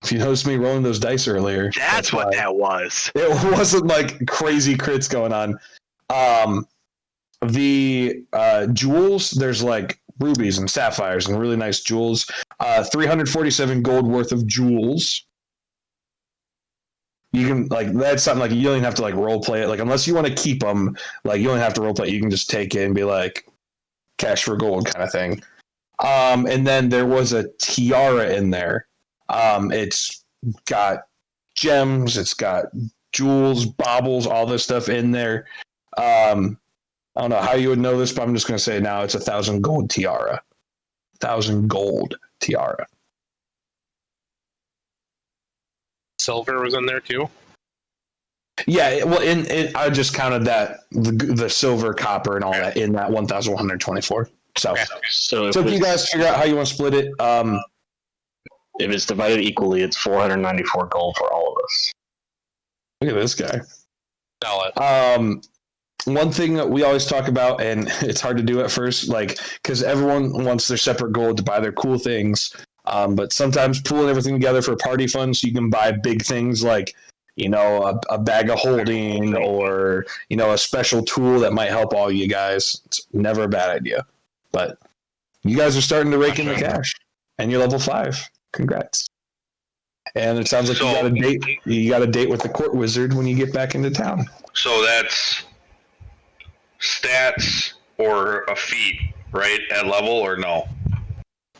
If you noticed me rolling those dice earlier, That's what that was. It wasn't like crazy crits going on. The jewels, there's like rubies and sapphires and really nice jewels. 347 gold worth of jewels. You can, like, that's something, like, you don't even have to, like, role play it. Like, unless you want to keep them, like, you don't have to role play it. You can just take it and be like, cash for gold kind of thing. And then there was a tiara in there. It's got gems, it's got jewels, baubles, all this stuff in there. I don't know how you would know this, but I'm just going to say now it's 1,000 gold tiara. 1,000 gold tiara. Silver was in there too? Yeah, well, I just counted that, the silver, copper, and all that in that 1,124. So, Okay. So if you guys figure out how you want to split it, if it's divided equally, it's 494 gold for all of us. look at this guy. Sell it. One thing that we always talk about, and it's hard to do at first, like, because everyone wants their separate gold to buy their cool things. But sometimes pooling everything together for party fun, so you can buy big things like, a bag of holding, or, a special tool that might help all you guys. It's never a bad idea. But you guys are starting to rake in the cash, and you're level 5. Congrats. And it sounds like you got a date with the court wizard when you get back into town. So that's stats or a feat, right? At level or no? I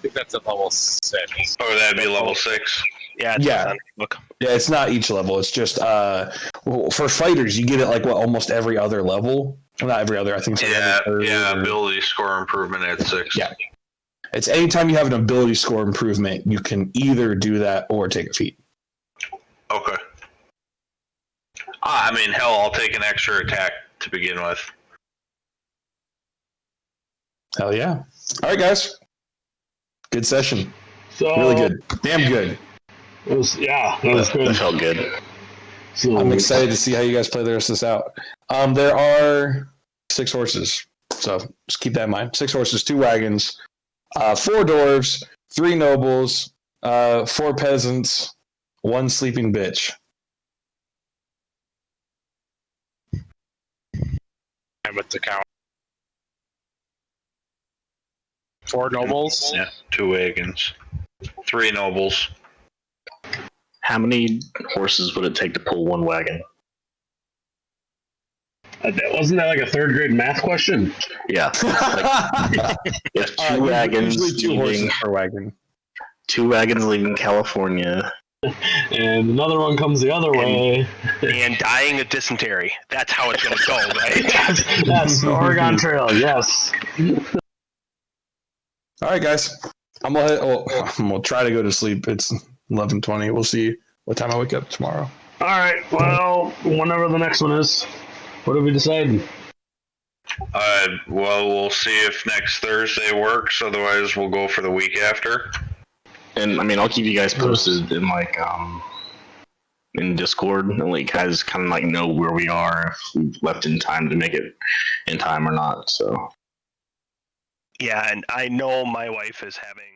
think that's at level 6. Or that'd be level 6? Yeah. Look. Yeah, it's not each level. It's just for fighters, you get it like almost every other level. Well, not every other. I think. It's like every third, ability score improvement at 6. Yeah, it's anytime you have an ability score improvement, you can either do that or take a feat. Okay. I mean, hell, I'll take an extra attack to begin with. Hell yeah. All right, guys. Good session. So Really good. Damn good. It was good. That felt good. So I'm excited to see how you guys play the rest of this out. There are 6 horses. So just keep that in mind. 6 horses, 2 wagons, 4 dwarves, 3 nobles, 4 peasants, 1 sleeping bitch. And with the count. 4 nobles. Yeah, 2 wagons, 3 nobles. How many horses would it take to pull 1 wagon? wasn't that like a 3rd grade math question? Yeah. If 2 wagons Usually 2 horses leaving, per wagon. 2 wagons leaving California. And another one comes the other way. And dying of dysentery. That's how it's going to go, right? That's the Oregon Trail, yes. All right, guys. I'm gonna try to go to sleep. It's 11:20. We'll see what time I wake up tomorrow. All right, well, whenever the next one is. What have we decided? Well, we'll see if next Thursday works. Otherwise, we'll go for the week after. And I mean, I'll keep you guys posted in in Discord and let you guys kind of know where we are, if we've left in time to make it in time or not. So Yeah, and I know my wife is having